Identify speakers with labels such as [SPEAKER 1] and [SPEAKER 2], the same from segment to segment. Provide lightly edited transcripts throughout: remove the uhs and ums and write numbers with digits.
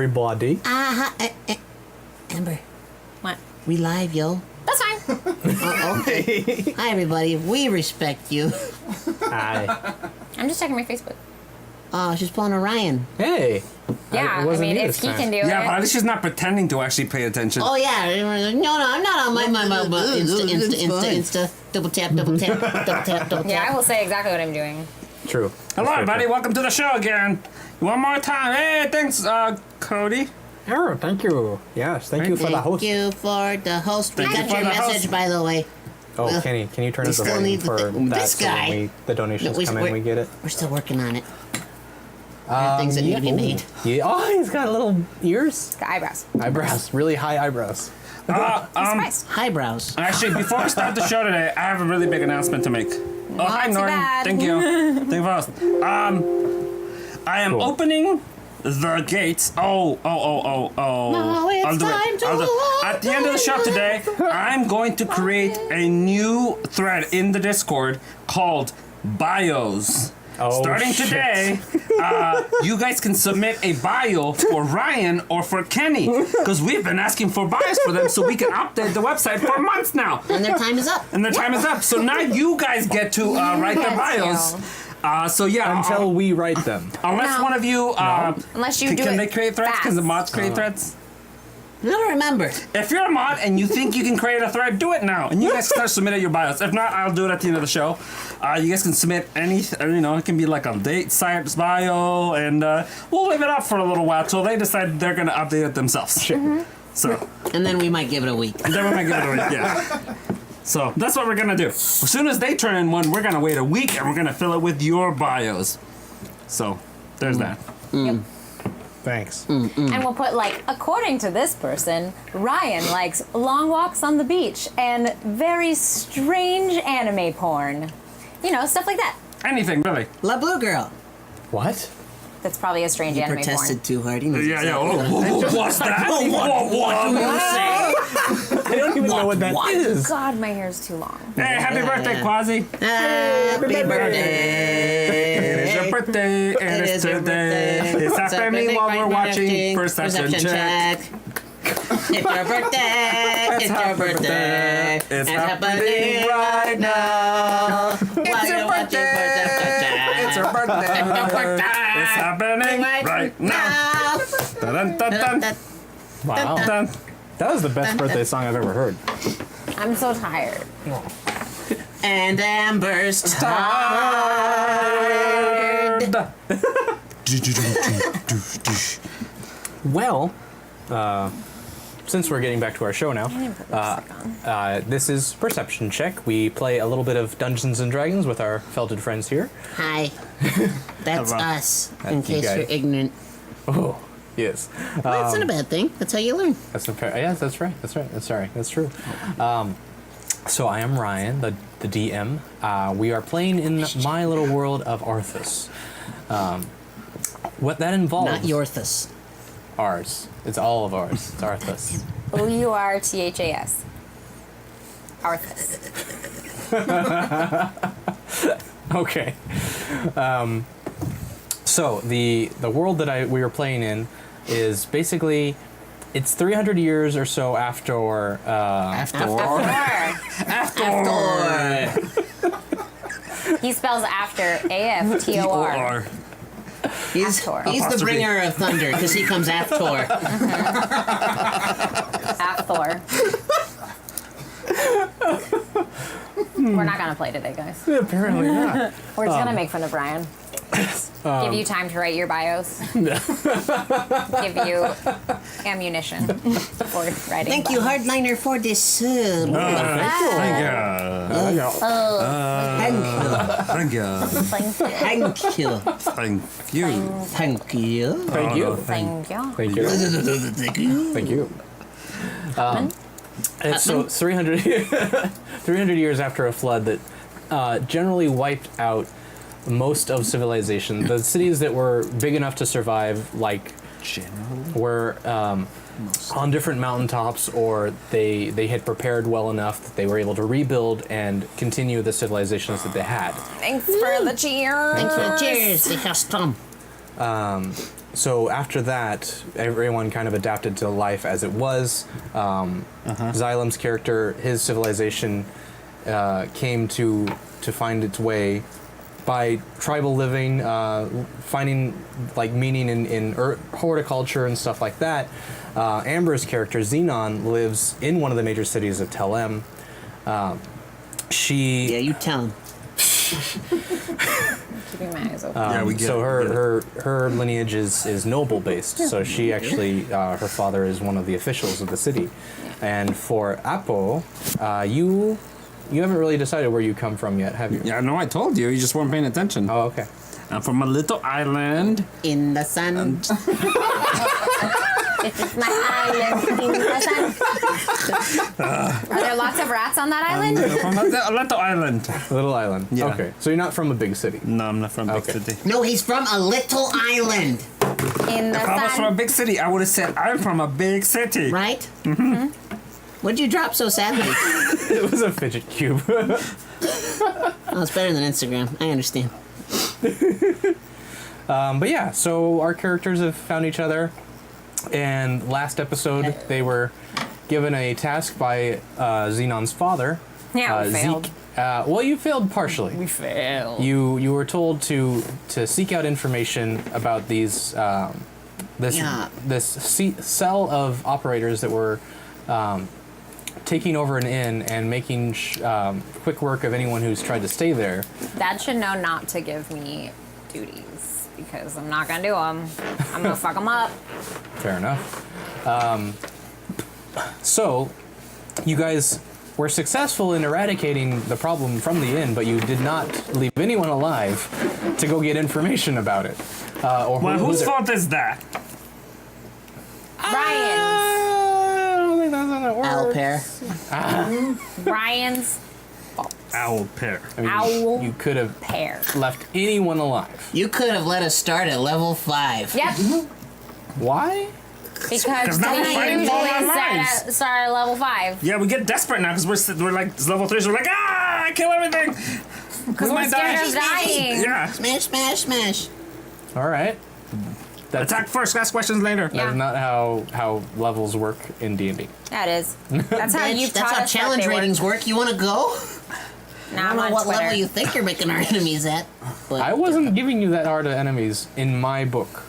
[SPEAKER 1] everybody.
[SPEAKER 2] Amber,
[SPEAKER 3] What?
[SPEAKER 2] we live, yo.
[SPEAKER 3] That's fine.
[SPEAKER 2] Oh, okay. Hi, everybody. We respect you.
[SPEAKER 1] Hi.
[SPEAKER 3] I'm just checking my Facebook.
[SPEAKER 2] Oh, she's pulling Orion.
[SPEAKER 1] Hey.
[SPEAKER 3] Yeah, I
[SPEAKER 1] wasn't
[SPEAKER 3] mean,
[SPEAKER 1] me
[SPEAKER 3] if
[SPEAKER 1] this
[SPEAKER 3] he
[SPEAKER 1] time.
[SPEAKER 3] can do
[SPEAKER 4] Yeah,
[SPEAKER 3] it.
[SPEAKER 4] but at least she's not pretending to actually pay attention.
[SPEAKER 2] Oh, yeah. No, I'm not on my Insta. Double tap, double tap, double tap, double
[SPEAKER 3] Yeah, I
[SPEAKER 2] tap.
[SPEAKER 3] will say exactly what I'm doing.
[SPEAKER 1] True.
[SPEAKER 4] Hello, everybody. Welcome to the show again. One more time. Hey, thanks, Cody.
[SPEAKER 1] Oh, thank you. Yes, thank you for the host.
[SPEAKER 2] Thank you for the host. We
[SPEAKER 4] Thank
[SPEAKER 2] got
[SPEAKER 4] you for
[SPEAKER 2] your
[SPEAKER 4] the host.
[SPEAKER 2] message, by the way.
[SPEAKER 1] Oh,
[SPEAKER 2] Well,
[SPEAKER 1] Kenny, can you turn
[SPEAKER 2] we
[SPEAKER 1] up the
[SPEAKER 2] still
[SPEAKER 1] volume
[SPEAKER 2] need
[SPEAKER 1] for
[SPEAKER 2] the-
[SPEAKER 1] that
[SPEAKER 2] this
[SPEAKER 1] so when
[SPEAKER 2] guy.
[SPEAKER 1] the donations
[SPEAKER 2] No,
[SPEAKER 1] come in, we get it?
[SPEAKER 2] We're still working on it. There are things that need to be made.
[SPEAKER 1] Yeah. Oh, he's got little ears.
[SPEAKER 3] The eyebrows.
[SPEAKER 1] Eyebrows. Really high eyebrows.
[SPEAKER 3] Surprise.
[SPEAKER 2] Highbrows.
[SPEAKER 4] Actually, before we start the show today, I have a really big announcement to make. Oh, hi,
[SPEAKER 3] too
[SPEAKER 4] Norton.
[SPEAKER 3] bad.
[SPEAKER 4] Thank you. Thank you for us. I am
[SPEAKER 1] Cool.
[SPEAKER 4] opening the gates.
[SPEAKER 2] Now it's
[SPEAKER 4] I'll do
[SPEAKER 2] time
[SPEAKER 4] it.
[SPEAKER 2] to
[SPEAKER 4] I'll do it. At the end of the show today, I'm going to create a new thread in the Discord called Bios.
[SPEAKER 1] Oh,
[SPEAKER 4] Starting
[SPEAKER 1] shit.
[SPEAKER 4] today, you guys can submit a bio for Ryan or for Kenny because we've been asking for bios for them so we can update the website for months now.
[SPEAKER 2] And their time is up.
[SPEAKER 4] And their time is up. So now you guys get to write the bios. So yeah,
[SPEAKER 1] Until we write them.
[SPEAKER 4] unless
[SPEAKER 3] No.
[SPEAKER 4] one of you,
[SPEAKER 3] Unless you do
[SPEAKER 4] can
[SPEAKER 3] it
[SPEAKER 4] they create threads? Can the
[SPEAKER 3] fast.
[SPEAKER 4] mods create threads?
[SPEAKER 2] Never remember.
[SPEAKER 4] If you're a mod and you think you can create a thread, do it now. And you guys can start submitting your bios. If not, I'll do it at the end of the show. You guys can submit any, it can be like a date site's bio, and we'll leave it up for a little while till they decide they're going to update it themselves. So,
[SPEAKER 2] And then we might give it a week.
[SPEAKER 4] then we might give it a week, yeah. So, that's what we're going to do. As soon as they turn in one, we're going to wait a week, and we're going to fill it with your bios. So, there's that.
[SPEAKER 1] Thanks.
[SPEAKER 3] And we'll put, like, according to this person, Ryan likes long walks on the beach and very strange anime porn. You know, stuff like that.
[SPEAKER 4] Anything, really.
[SPEAKER 2] La Blue Girl.
[SPEAKER 1] What?
[SPEAKER 3] That's probably a strange
[SPEAKER 2] He
[SPEAKER 3] anime
[SPEAKER 2] protested too hard. He knows
[SPEAKER 4] Yeah, yeah.
[SPEAKER 2] exactly
[SPEAKER 4] What's that?
[SPEAKER 1] I don't even know what that is.
[SPEAKER 3] God, my hair's too long.
[SPEAKER 4] Hey, happy birthday, Quasi.
[SPEAKER 2] Happy birthday.
[SPEAKER 4] It is your birthday, and it's today. It's happening while we're watching Perception Check.
[SPEAKER 2] It's your birthday. It's your birthday.
[SPEAKER 4] It's happening right
[SPEAKER 2] now.
[SPEAKER 4] It's your birthday. It's your birthday. It's happening right now. Dun, dun, dun, dun,
[SPEAKER 1] Wow.
[SPEAKER 4] dun.
[SPEAKER 1] That was the best birthday song I've ever heard.
[SPEAKER 3] I'm so tired.
[SPEAKER 2] And Amber's tired.
[SPEAKER 1] Well, since we're getting back to our show now,
[SPEAKER 3] didn't put lipstick on.
[SPEAKER 1] this is Perception Check. We play a little bit of Dungeons and Dragons with our felted friends here.
[SPEAKER 2] Hi. That's
[SPEAKER 4] Hello.
[SPEAKER 2] us, in
[SPEAKER 1] That's you
[SPEAKER 2] case
[SPEAKER 1] guys.
[SPEAKER 2] you're ignorant.
[SPEAKER 1] Oh, yes.
[SPEAKER 2] That's not a bad thing. That's how you learn.
[SPEAKER 1] That's a fair. Yes, that's right. That's right. That's sorry. That's true. So I am Ryan, the DM. We are playing in my little world of Arthas. What that involves?
[SPEAKER 2] Not Yorthus.
[SPEAKER 1] Ours. It's all of ours. It's Arthas.
[SPEAKER 3] Ourthas. Arthas.
[SPEAKER 1] Okay. So the world that we are playing in is basically it's 300 years or so after
[SPEAKER 3] He spells after AFTOR.
[SPEAKER 2] He's the
[SPEAKER 4] Apostrophe.
[SPEAKER 2] bringer of thunder because he comes after.
[SPEAKER 3] Afthor. We're not gonna play today, guys.
[SPEAKER 1] Apparently not.
[SPEAKER 3] We're just gonna make fun of Brian. Give you time to write your bios. Give you ammunition for writing.
[SPEAKER 2] Thank you,
[SPEAKER 3] bios.
[SPEAKER 2] Hardliner, for this.
[SPEAKER 4] Thank you.
[SPEAKER 2] Thank you.
[SPEAKER 3] Thank you.
[SPEAKER 2] Thank you.
[SPEAKER 4] Thank you.
[SPEAKER 2] Thank you.
[SPEAKER 1] Thank you.
[SPEAKER 3] Thank you.
[SPEAKER 1] Thank you.
[SPEAKER 2] Thank you.
[SPEAKER 1] Thank you. And so 300 years after a flood that generally wiped out most of civilization, the cities that were big enough to survive, like, were on different mountaintops, or they had prepared well enough that they were able to rebuild and continue the civilizations that they had.
[SPEAKER 3] Thanks for the cheer.
[SPEAKER 2] Thanks for the cheers. They have some.
[SPEAKER 1] so after that, everyone kind of adapted to life as it was. Xylem's character, his civilization, came to find its way by tribal living, finding like meaning in horticulture and stuff like that. Amber's character, Xenon, lives in one of the major cities of Telem.
[SPEAKER 2] Yeah, you tell him.
[SPEAKER 3] Keeping my eyes open.
[SPEAKER 4] Yeah, we get
[SPEAKER 1] so
[SPEAKER 4] it.
[SPEAKER 1] her lineage is noble based. So she actually her father is one of the officials of the city. And for Apo, you haven't really decided where you come from yet, have you?
[SPEAKER 4] Yeah, no, I told you. You just weren't paying attention.
[SPEAKER 1] Oh, okay.
[SPEAKER 4] I'm from a little island.
[SPEAKER 2] In the sun.
[SPEAKER 3] This is my island. In the sun. Are there lots of rats on that island?
[SPEAKER 4] From a little island.
[SPEAKER 1] Little island.
[SPEAKER 4] Yeah.
[SPEAKER 1] Okay. So you're not from a big city.
[SPEAKER 4] No, I'm not from a big
[SPEAKER 1] Okay.
[SPEAKER 4] city.
[SPEAKER 2] No, he's from a little island,
[SPEAKER 3] In the
[SPEAKER 4] If I was from a
[SPEAKER 3] sun.
[SPEAKER 4] big city, I would have said I'm from a big city.
[SPEAKER 2] right? Mm-hmm. What'd you drop so sadly?
[SPEAKER 1] It was a fidget cube.
[SPEAKER 2] Oh, it's better than Instagram. I understand.
[SPEAKER 1] But yeah, so our characters have found each other. And last episode, they were given a task by Xenon's father.
[SPEAKER 3] Yeah, we failed.
[SPEAKER 1] Zeke. Well, you failed partially.
[SPEAKER 3] We failed.
[SPEAKER 1] You were told to seek out information about these this cell of operators that were taking over an inn and making quick work of anyone who's tried to stay there.
[SPEAKER 3] Dad should know not to give me duties because I'm not gonna do them. I'm gonna fuck them up.
[SPEAKER 1] Fair enough. So, you guys were successful in eradicating the problem from the inn, but you did not leave anyone alive to go get information about it.
[SPEAKER 4] Well, whose fault is that?
[SPEAKER 3] Ryan's.
[SPEAKER 1] I don't think that's how it works.
[SPEAKER 2] Alpair.
[SPEAKER 3] Ryan's
[SPEAKER 4] Owl pair.
[SPEAKER 1] I mean,
[SPEAKER 3] Owl.
[SPEAKER 1] you could have
[SPEAKER 3] pear.
[SPEAKER 1] left anyone alive.
[SPEAKER 2] You could have let us start at level 5.
[SPEAKER 3] Yep.
[SPEAKER 1] Why?
[SPEAKER 3] Because
[SPEAKER 4] now we're
[SPEAKER 3] we
[SPEAKER 4] fighting
[SPEAKER 3] usually
[SPEAKER 4] for our lives.
[SPEAKER 3] start at level 5.
[SPEAKER 4] Yeah, we get desperate now because we're like it's level 3, so we're like, I kill everything.
[SPEAKER 3] Because
[SPEAKER 4] We
[SPEAKER 3] we're
[SPEAKER 4] might
[SPEAKER 3] scared
[SPEAKER 4] die.
[SPEAKER 3] of dying.
[SPEAKER 4] Yeah.
[SPEAKER 2] Smash, smash, smash.
[SPEAKER 1] All right. That's,
[SPEAKER 4] Attack first, ask questions later.
[SPEAKER 3] Yeah.
[SPEAKER 1] that's not how levels work in D&D.
[SPEAKER 3] That is. That's how you've
[SPEAKER 2] That's
[SPEAKER 3] taught
[SPEAKER 2] how
[SPEAKER 3] us
[SPEAKER 2] challenge
[SPEAKER 3] that they
[SPEAKER 2] ratings
[SPEAKER 3] work.
[SPEAKER 2] work. You want to go?
[SPEAKER 3] Now
[SPEAKER 2] I
[SPEAKER 3] I'm
[SPEAKER 2] don't know
[SPEAKER 3] on
[SPEAKER 2] what
[SPEAKER 3] Twitter.
[SPEAKER 2] level you think you're making our enemies at. But
[SPEAKER 1] I wasn't giving you that hard of enemies in my book.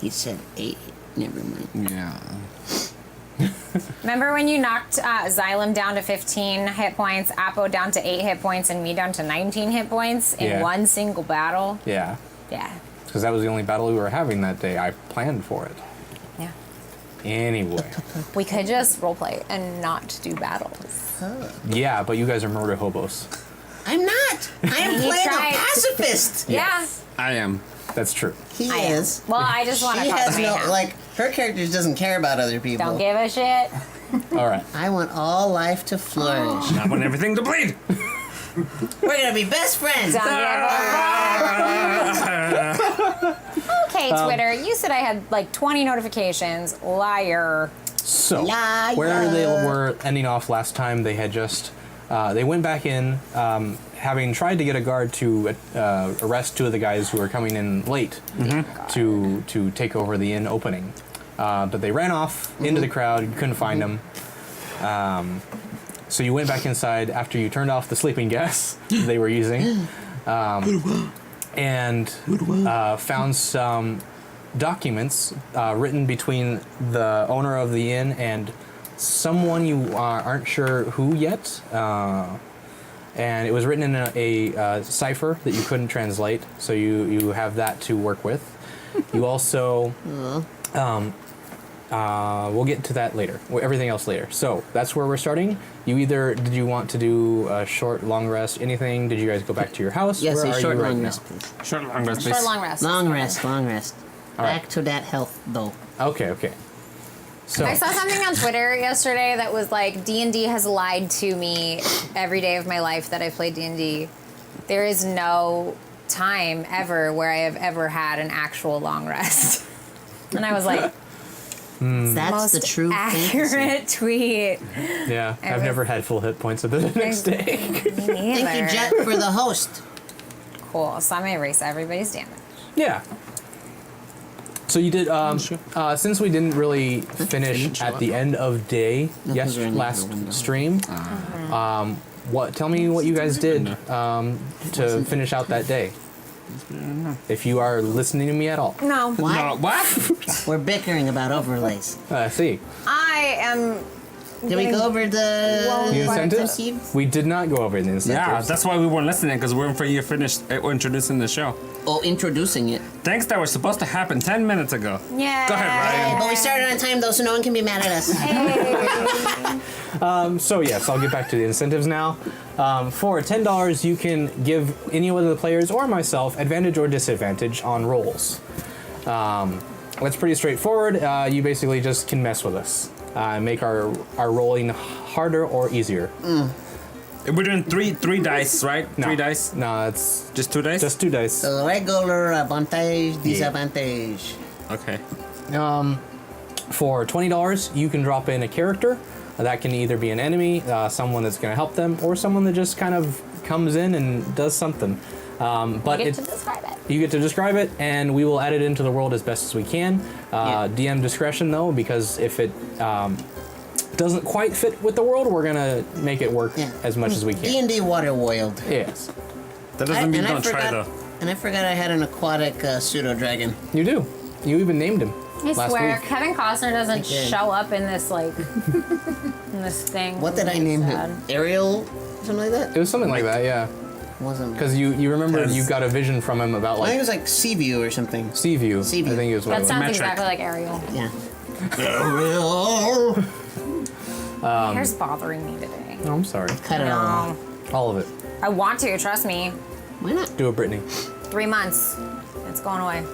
[SPEAKER 2] He said 8. Never mind.
[SPEAKER 4] Yeah.
[SPEAKER 3] Remember when you knocked Xylem down to 15 hit points, Apo down to 8 hit points, and me down to 19 hit points in
[SPEAKER 1] Yeah.
[SPEAKER 3] one single battle?
[SPEAKER 1] Yeah.
[SPEAKER 3] Yeah.
[SPEAKER 1] Because that was the only battle we were having that day. I planned for it.
[SPEAKER 3] Yeah.
[SPEAKER 1] Anyway.
[SPEAKER 3] We could just roleplay and not do battles.
[SPEAKER 1] Yeah, but you guys are murder hobos.
[SPEAKER 2] I'm not. I am
[SPEAKER 3] He
[SPEAKER 2] playing
[SPEAKER 3] tried.
[SPEAKER 2] a pacifist.
[SPEAKER 3] Yeah.
[SPEAKER 4] I am.
[SPEAKER 1] That's true.
[SPEAKER 2] He
[SPEAKER 3] I am.
[SPEAKER 2] is.
[SPEAKER 3] Well, I just want to
[SPEAKER 2] She
[SPEAKER 3] cause
[SPEAKER 2] has no,
[SPEAKER 3] mayhem.
[SPEAKER 2] like, her character doesn't care about other people.
[SPEAKER 3] Don't give a shit.
[SPEAKER 1] All right.
[SPEAKER 2] I want all life to flourish.
[SPEAKER 4] I want everything to bleed.
[SPEAKER 2] We're gonna be best friends.
[SPEAKER 3] Don't give a fuck. Okay, Twitter. You said I had like 20 notifications. Liar.
[SPEAKER 1] So,
[SPEAKER 2] Liar.
[SPEAKER 1] where they were ending off last time, they had just they went back in, having tried to get a guard to arrest 2 of the guys who were coming in late to take over the inn opening. But they ran off into the crowd. You couldn't find them. So you went back inside after you turned off the sleeping gas they were using, and found some documents written between the owner of the inn and someone you aren't sure who yet. And it was written in a cipher that you couldn't translate, so you have that to work with. You also... we'll get to that later. Everything else later. So that's where we're starting. Did you want to do a short, long rest? Anything? Did you guys go back to your house?
[SPEAKER 2] Yes,
[SPEAKER 1] Where
[SPEAKER 2] a
[SPEAKER 1] are
[SPEAKER 2] short
[SPEAKER 1] you right
[SPEAKER 2] long
[SPEAKER 1] now?
[SPEAKER 2] rest, please.
[SPEAKER 4] Short long rest, please.
[SPEAKER 3] Short long rest.
[SPEAKER 2] Long rest, long rest.
[SPEAKER 1] All right.
[SPEAKER 2] Back to that health, though.
[SPEAKER 1] Okay. So
[SPEAKER 3] I saw something on Twitter yesterday that was like D&D has lied to me every day of my life that I've played D&D. There is no time ever where I have ever had an actual long rest. And I was like,
[SPEAKER 2] That's
[SPEAKER 3] most
[SPEAKER 2] the true fantasy.
[SPEAKER 3] accurate tweet.
[SPEAKER 1] yeah,
[SPEAKER 3] I
[SPEAKER 1] I've
[SPEAKER 3] was-
[SPEAKER 1] never had full hit points at the next day.
[SPEAKER 3] Me neither.
[SPEAKER 2] Thank you, Jet, for the host.
[SPEAKER 3] Cool. So I'm gonna erase everybody's damage.
[SPEAKER 1] Yeah. So you did. Since we didn't really finish at the end of day last stream, tell me what you guys did to finish out that day. If you are listening to me at all.
[SPEAKER 3] No.
[SPEAKER 2] What?
[SPEAKER 4] No, what?
[SPEAKER 2] We're bickering about overlays.
[SPEAKER 1] See.
[SPEAKER 3] I am.
[SPEAKER 2] Did we go over
[SPEAKER 1] The
[SPEAKER 2] the
[SPEAKER 1] incentives? We did not go over the incentives.
[SPEAKER 4] Yeah, that's why we weren't listening, because we're waiting for you to finish introducing the show.
[SPEAKER 2] Oh, introducing it.
[SPEAKER 4] Things that were supposed to happen 10 minutes ago.
[SPEAKER 3] Yeah.
[SPEAKER 4] Go ahead, Ryan.
[SPEAKER 2] But we started on time though, so no one can be mad at us.
[SPEAKER 1] So yes, I'll get back to the incentives now. For $10, you can give any one of the players or myself advantage or disadvantage on rolls. That's pretty straightforward. You basically just can mess with us, make our rolling harder or easier.
[SPEAKER 4] We're doing three dice, right?
[SPEAKER 1] No.
[SPEAKER 4] 3 dice?
[SPEAKER 1] No, it's
[SPEAKER 4] Just 2 dice?
[SPEAKER 1] just 2 dice.
[SPEAKER 2] So regular, advantage, disadvantage.
[SPEAKER 4] Okay.
[SPEAKER 1] For $20, you can drop in a character. That can either be an enemy, someone that's going to help them, or someone that just kind of comes in and does something. But
[SPEAKER 3] You get to describe it.
[SPEAKER 1] you get to describe it, and we will add it into the world as best as we can. DM discretion, though, because if it doesn't quite fit with the world, we're going to make it work as much as we can.
[SPEAKER 2] D&D Water World.
[SPEAKER 1] Yes,
[SPEAKER 4] That doesn't mean
[SPEAKER 2] and
[SPEAKER 4] don't try,
[SPEAKER 2] forgot-
[SPEAKER 4] though.
[SPEAKER 2] And I forgot I had an aquatic pseudo dragon.
[SPEAKER 1] you do. You even named him
[SPEAKER 3] I
[SPEAKER 1] last
[SPEAKER 3] swear,
[SPEAKER 1] week.
[SPEAKER 3] Kevin Costner doesn't
[SPEAKER 2] did.
[SPEAKER 3] show up in this in this thing.
[SPEAKER 2] What did I
[SPEAKER 3] Really
[SPEAKER 2] name
[SPEAKER 3] sad.
[SPEAKER 2] him? Ariel? Something like that?
[SPEAKER 1] It was something like that, yeah.
[SPEAKER 2] Wasn't.
[SPEAKER 1] Because you remember
[SPEAKER 4] Yes.
[SPEAKER 1] you got a vision from him about
[SPEAKER 2] I think it
[SPEAKER 1] like
[SPEAKER 2] was like Seaview or something.
[SPEAKER 1] Seaview.
[SPEAKER 2] Seaview.
[SPEAKER 1] I think it was what
[SPEAKER 3] That
[SPEAKER 1] it was.
[SPEAKER 3] sounds
[SPEAKER 4] Metric.
[SPEAKER 3] exactly like Ariel.
[SPEAKER 2] Yeah. Ariel!
[SPEAKER 3] My hair's bothering me today.
[SPEAKER 1] Oh, I'm sorry.
[SPEAKER 2] Cut it off.
[SPEAKER 3] No.
[SPEAKER 1] All of it.
[SPEAKER 3] I want to, trust me.
[SPEAKER 2] Why not?
[SPEAKER 1] Do it, Brittany.
[SPEAKER 3] 3 months. It's going away.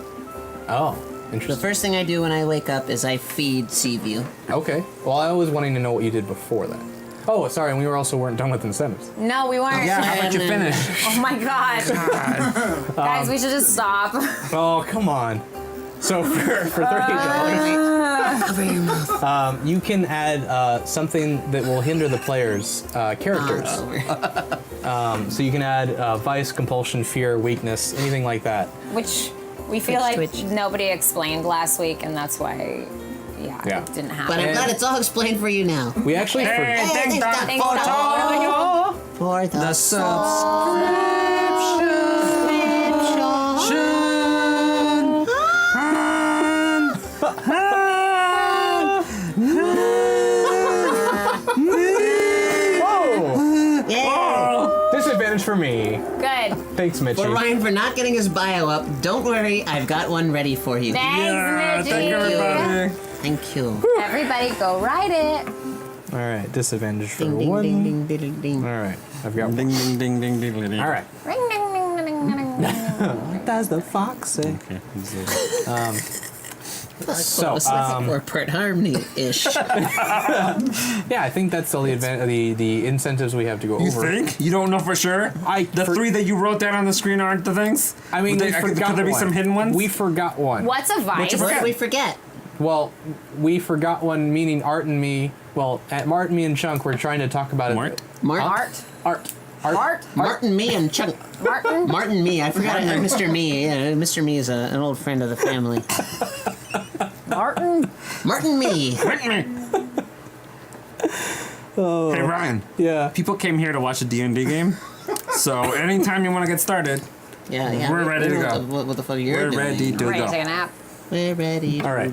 [SPEAKER 1] Oh,
[SPEAKER 2] The
[SPEAKER 1] interesting.
[SPEAKER 2] first thing I do when I wake up is I feed Seaview.
[SPEAKER 1] Okay. Well, I was wanting to know what you did before that. Oh, sorry, and we weren't done with incentives.
[SPEAKER 3] No, we weren't.
[SPEAKER 4] Yeah, how about you finish?
[SPEAKER 3] Oh my god. Guys, we should just stop.
[SPEAKER 1] Oh, come on. So for $30,
[SPEAKER 2] Cover your mouth.
[SPEAKER 1] you can add something that will hinder the player's characters. So you can add vice, compulsion, fear, weakness, anything like that.
[SPEAKER 3] Which we feel like
[SPEAKER 2] Twitch.
[SPEAKER 3] nobody explained last week, and that's why,
[SPEAKER 1] Yeah.
[SPEAKER 3] it didn't
[SPEAKER 2] But
[SPEAKER 3] happen.
[SPEAKER 2] I'm glad it's all explained for you now.
[SPEAKER 1] We actually
[SPEAKER 4] Hey,
[SPEAKER 2] Hey,
[SPEAKER 4] thank God
[SPEAKER 3] Thank
[SPEAKER 2] for
[SPEAKER 3] God.
[SPEAKER 2] For the
[SPEAKER 4] the
[SPEAKER 1] Whoa!
[SPEAKER 2] Yeah.
[SPEAKER 1] Disadvantage for me.
[SPEAKER 3] Good.
[SPEAKER 1] Thanks, Mitchie.
[SPEAKER 2] For Ryan for not getting his bio up, don't worry, I've got one ready for you.
[SPEAKER 3] Thanks,
[SPEAKER 4] Yeah,
[SPEAKER 3] Mitchie.
[SPEAKER 4] thank you, everybody.
[SPEAKER 2] Thank you.
[SPEAKER 3] Everybody go write it.
[SPEAKER 1] All right, disadvantage for
[SPEAKER 2] Ding, ding,
[SPEAKER 1] one.
[SPEAKER 2] ding, ding, ding, ding, ding.
[SPEAKER 1] All right, I've got
[SPEAKER 4] Ding,
[SPEAKER 1] one.
[SPEAKER 4] ding, ding, ding, ding, ding.
[SPEAKER 1] All right.
[SPEAKER 3] Ring, ding, ding, ding, ding, ding, ding.
[SPEAKER 1] What does the fox say?
[SPEAKER 4] Okay.
[SPEAKER 1] So,
[SPEAKER 2] It's like four-part harmony-ish.
[SPEAKER 1] yeah, I think that's all the incentives we have to go
[SPEAKER 4] You
[SPEAKER 1] over.
[SPEAKER 4] think? You don't know for sure? The 3 that you wrote down on the screen aren't the things?
[SPEAKER 1] I mean,
[SPEAKER 4] Would
[SPEAKER 1] we forgot
[SPEAKER 4] could there be
[SPEAKER 1] one.
[SPEAKER 4] some hidden ones?
[SPEAKER 1] We forgot one.
[SPEAKER 3] What's a vice?
[SPEAKER 2] What did we forget?
[SPEAKER 1] Well, we forgot one, meaning Art and me. Well, at Art, me, and Chunk, we're trying to talk about
[SPEAKER 4] Mart?
[SPEAKER 1] it.
[SPEAKER 3] Art.
[SPEAKER 1] Art.
[SPEAKER 2] Martin, me, and Chunk.
[SPEAKER 3] Martin.
[SPEAKER 2] Martin, me. I forgot Mr. Me. Yeah, Mr. Me is an old friend of the family.
[SPEAKER 3] Martin.
[SPEAKER 2] Martin, me.
[SPEAKER 4] Hey, Ryan.
[SPEAKER 1] Yeah.
[SPEAKER 4] People came here to watch a D&D game. So anytime you want to get started,
[SPEAKER 2] Yeah, yeah.
[SPEAKER 4] We're ready to
[SPEAKER 2] We know
[SPEAKER 4] go.
[SPEAKER 2] What the fuck you're
[SPEAKER 4] we're
[SPEAKER 2] doing.
[SPEAKER 4] ready to
[SPEAKER 3] I'm ready to
[SPEAKER 4] go.
[SPEAKER 3] take a nap.
[SPEAKER 2] We're ready.
[SPEAKER 1] All right.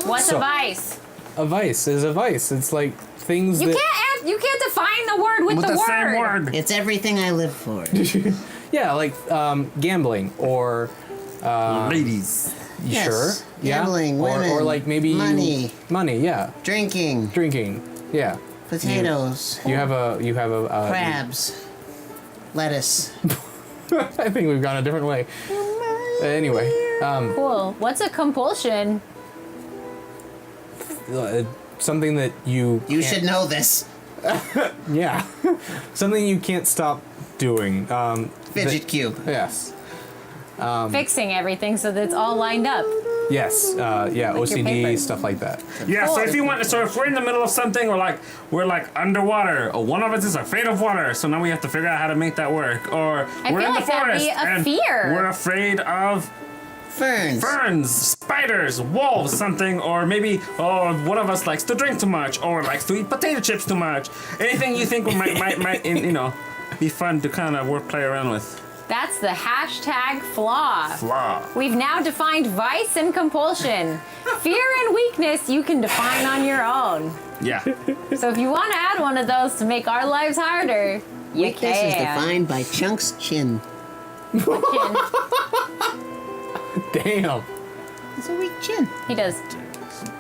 [SPEAKER 3] What's
[SPEAKER 1] So-
[SPEAKER 3] a vice?
[SPEAKER 1] A vice is a vice. It's like things
[SPEAKER 3] You
[SPEAKER 1] that.
[SPEAKER 3] you can't define the word with,
[SPEAKER 4] With the
[SPEAKER 3] word.
[SPEAKER 4] same word.
[SPEAKER 2] It's everything I live for.
[SPEAKER 1] Yeah, like gambling or.
[SPEAKER 4] Ladies.
[SPEAKER 2] Yes.
[SPEAKER 1] Sure.
[SPEAKER 2] Gambling,
[SPEAKER 1] yeah.
[SPEAKER 2] women,
[SPEAKER 1] or like maybe
[SPEAKER 2] money.
[SPEAKER 1] Money. Yeah.
[SPEAKER 2] Drinking,
[SPEAKER 1] Drinking. Yeah.
[SPEAKER 2] potatoes,
[SPEAKER 1] You have a.
[SPEAKER 2] crabs, lettuce.
[SPEAKER 1] I think we've gone a different way. Anyway,
[SPEAKER 3] Cool. What's a compulsion?
[SPEAKER 1] something that you.
[SPEAKER 2] You
[SPEAKER 1] can't-
[SPEAKER 2] should know this.
[SPEAKER 1] Yeah. Something you can't stop doing.
[SPEAKER 2] Fidget cube.
[SPEAKER 1] Yes.
[SPEAKER 3] Fixing everything so that it's all lined up.
[SPEAKER 1] Yes. Yeah.
[SPEAKER 3] Like your
[SPEAKER 1] OCD
[SPEAKER 3] paper.
[SPEAKER 1] stuff like that.
[SPEAKER 4] Yeah, so if you want, so if we're in the middle of something, we're like underwater, or one of us is afraid of water, so now we have to figure out how to make that work. Or
[SPEAKER 3] I
[SPEAKER 4] we're
[SPEAKER 3] feel
[SPEAKER 4] in the
[SPEAKER 3] like that'd
[SPEAKER 4] forest
[SPEAKER 3] be a
[SPEAKER 4] and
[SPEAKER 3] fear.
[SPEAKER 4] we're afraid of Ferns, spiders, wolves, something, or maybe one of us likes to drink too much, or likes to eat potato chips too much. Anything you think might be fun to kind of play around with.
[SPEAKER 3] That's the hashtag flaw.
[SPEAKER 4] Flaw.
[SPEAKER 3] We've now defined vice and compulsion. Fear and weakness you can define on your own.
[SPEAKER 4] Yeah.
[SPEAKER 3] So if you want to add one of those to make our lives harder, you
[SPEAKER 2] Weakness is
[SPEAKER 3] can.
[SPEAKER 2] defined by Chunk's chin.
[SPEAKER 1] Damn.
[SPEAKER 2] It's a weak chin.
[SPEAKER 3] He does.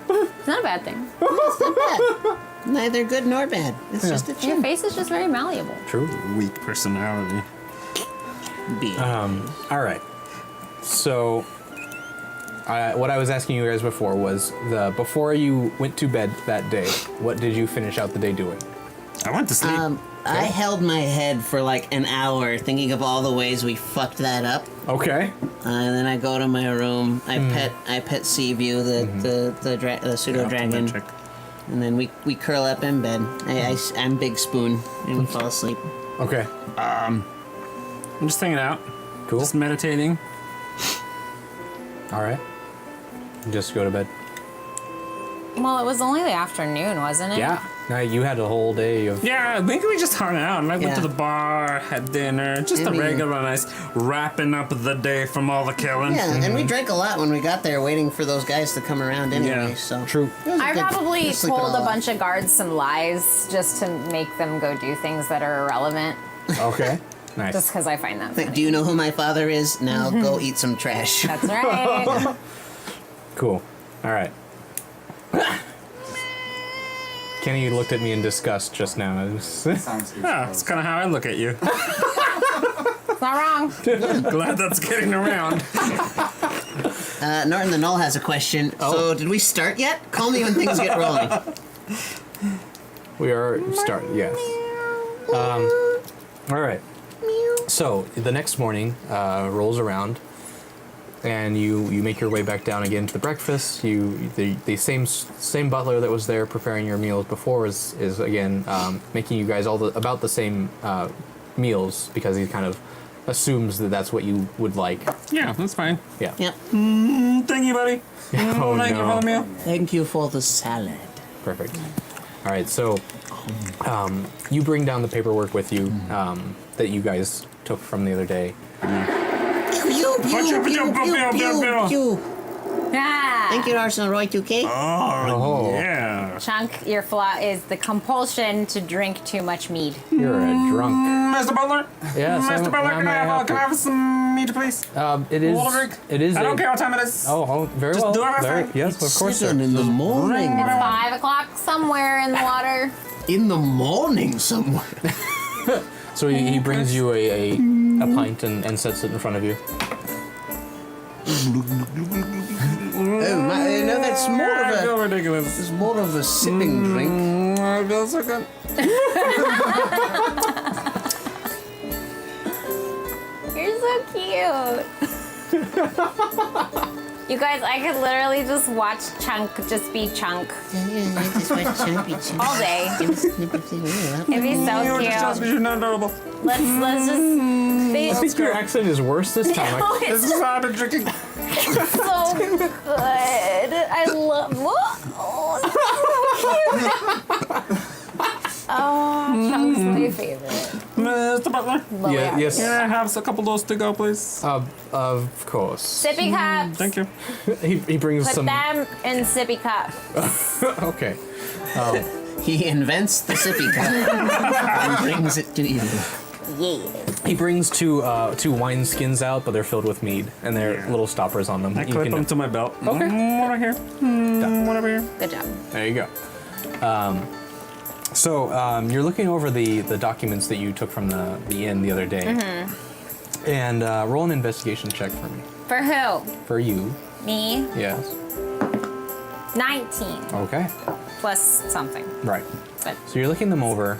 [SPEAKER 3] It's not a bad thing.
[SPEAKER 2] It's not bad. Neither good nor bad. It's just a
[SPEAKER 3] Your
[SPEAKER 2] chin.
[SPEAKER 3] face is just very malleable.
[SPEAKER 1] True.
[SPEAKER 4] Weak personality.
[SPEAKER 2] B.
[SPEAKER 1] All right. So, what I was asking you guys before was before you went to bed that day, what did you finish out the day doing?
[SPEAKER 4] I went to sleep.
[SPEAKER 2] I held my head for like an hour thinking of all the ways we fucked that up.
[SPEAKER 1] Okay.
[SPEAKER 2] And then I go to my room. I pet Seaview, the pseudo dragon,
[SPEAKER 4] Check.
[SPEAKER 2] and then we curl up in bed. I'm Big Spoon, and we fall asleep.
[SPEAKER 1] Okay.
[SPEAKER 4] I'm just hanging out.
[SPEAKER 1] Cool.
[SPEAKER 4] Just meditating.
[SPEAKER 1] All right. Just go to bed.
[SPEAKER 3] Well, it was only the afternoon, wasn't it?
[SPEAKER 1] Yeah. Now you had a whole day of.
[SPEAKER 4] Yeah, I think we just hung out and I went
[SPEAKER 2] Yeah.
[SPEAKER 4] to the bar, had dinner, just
[SPEAKER 2] I
[SPEAKER 4] a
[SPEAKER 2] mean-
[SPEAKER 4] regular nice wrapping up the day from all the killing.
[SPEAKER 2] Yeah, and we drank a lot when we got there, waiting for those guys to come around anyway.
[SPEAKER 4] Yeah.
[SPEAKER 2] So
[SPEAKER 1] True.
[SPEAKER 2] it was a
[SPEAKER 3] I
[SPEAKER 2] good-
[SPEAKER 3] probably
[SPEAKER 2] good sleep it
[SPEAKER 3] told a
[SPEAKER 2] all
[SPEAKER 3] bunch of guards some lies just to make them go do things that are irrelevant,
[SPEAKER 1] Okay. Nice.
[SPEAKER 3] just because I find that
[SPEAKER 2] Like,
[SPEAKER 3] funny.
[SPEAKER 2] do you know who my father is? Now go eat some trash.
[SPEAKER 3] That's right.
[SPEAKER 1] Cool. All right. Kenny looked at me in disgust just now.
[SPEAKER 5] Sounds good.
[SPEAKER 4] Yeah, that's kind of how I look at you.
[SPEAKER 3] It's not wrong.
[SPEAKER 4] Glad that's getting around.
[SPEAKER 2] Norton the Null has a question. So did we start yet? Call me when things get rolling.
[SPEAKER 1] We are starting. Yes. All right. So the next morning rolls around, and you make your way back down again to the breakfast. The same butler that was there preparing your meals before is again making you guys about the same meals, because he kind of assumes that that's what you would like.
[SPEAKER 4] Yeah, that's fine.
[SPEAKER 1] Yeah.
[SPEAKER 2] Yep.
[SPEAKER 4] Thank you, buddy.
[SPEAKER 1] Oh,
[SPEAKER 4] Thank you
[SPEAKER 1] no.
[SPEAKER 4] for the meal.
[SPEAKER 2] Thank you for the salad.
[SPEAKER 1] Perfect. All right. So you bring down the paperwork with you that you guys took from the other day.
[SPEAKER 2] Pew, pew, pew, pew, pew, pew.
[SPEAKER 3] Ah.
[SPEAKER 2] Thank you, Arsenal Roy 2K.
[SPEAKER 1] Oh.
[SPEAKER 4] Yeah.
[SPEAKER 3] Chunk, your flaw is the compulsion to drink too much mead.
[SPEAKER 1] You're a drunk.
[SPEAKER 4] Mr. Butler?
[SPEAKER 1] Yes,
[SPEAKER 4] Mr. Butler,
[SPEAKER 1] I
[SPEAKER 4] can
[SPEAKER 1] may
[SPEAKER 4] I
[SPEAKER 1] have to.
[SPEAKER 4] have some meat, please?
[SPEAKER 1] It is.
[SPEAKER 4] Water drink?
[SPEAKER 1] It is.
[SPEAKER 4] I don't
[SPEAKER 1] a-
[SPEAKER 4] care what time it is.
[SPEAKER 1] Oh, very
[SPEAKER 4] Just
[SPEAKER 1] well.
[SPEAKER 4] do everything.
[SPEAKER 1] Yes, of course, sir.
[SPEAKER 2] 7 in the morning.
[SPEAKER 3] It's 5 o'clock somewhere in the water.
[SPEAKER 2] In the morning somewhere.
[SPEAKER 1] So he brings you a pint and sets it in front of you.
[SPEAKER 2] Oh, no, that's more
[SPEAKER 4] I
[SPEAKER 2] of
[SPEAKER 4] feel
[SPEAKER 2] a.
[SPEAKER 4] ridiculous.
[SPEAKER 2] It's more of a sipping drink.
[SPEAKER 4] I feel so good.
[SPEAKER 3] You're so cute. You guys, I could literally just watch Chunk just be Chunk all day. It'd be so
[SPEAKER 4] You were just telling me
[SPEAKER 3] cute.
[SPEAKER 4] you're not adorable.
[SPEAKER 3] Let's
[SPEAKER 1] I think your accent is worse this time.
[SPEAKER 3] No,
[SPEAKER 4] This
[SPEAKER 3] it's
[SPEAKER 4] is why I've been drinking.
[SPEAKER 3] so good. I love. Oh, Chunk's my favorite.
[SPEAKER 4] Mr. Butler?
[SPEAKER 3] But we
[SPEAKER 1] Yeah,
[SPEAKER 3] have
[SPEAKER 1] yes.
[SPEAKER 3] to.
[SPEAKER 4] Can I have a couple of those to go, please?
[SPEAKER 1] Of course.
[SPEAKER 3] Sippy cups.
[SPEAKER 4] Thank you.
[SPEAKER 1] He brings
[SPEAKER 3] Put
[SPEAKER 1] some.
[SPEAKER 3] them in sippy cups.
[SPEAKER 1] Okay.
[SPEAKER 2] He invents the sippy cup and brings it to you.
[SPEAKER 3] Yeah.
[SPEAKER 1] He brings two wine skins out, but they're filled with mead, and they're
[SPEAKER 4] Yeah.
[SPEAKER 1] little stoppers on them.
[SPEAKER 4] I
[SPEAKER 1] You
[SPEAKER 4] clip
[SPEAKER 1] can-
[SPEAKER 4] them to my belt.
[SPEAKER 1] Okay.
[SPEAKER 4] One over here. One over here.
[SPEAKER 3] Good job.
[SPEAKER 1] There you go. So you're looking over the documents that you took from the inn the other day, and roll an investigation check for me.
[SPEAKER 3] For who?
[SPEAKER 1] For you,
[SPEAKER 3] Me?
[SPEAKER 1] yes.
[SPEAKER 3] 19
[SPEAKER 1] Okay.
[SPEAKER 3] plus something.
[SPEAKER 1] Right.
[SPEAKER 3] But
[SPEAKER 1] So you're looking them over.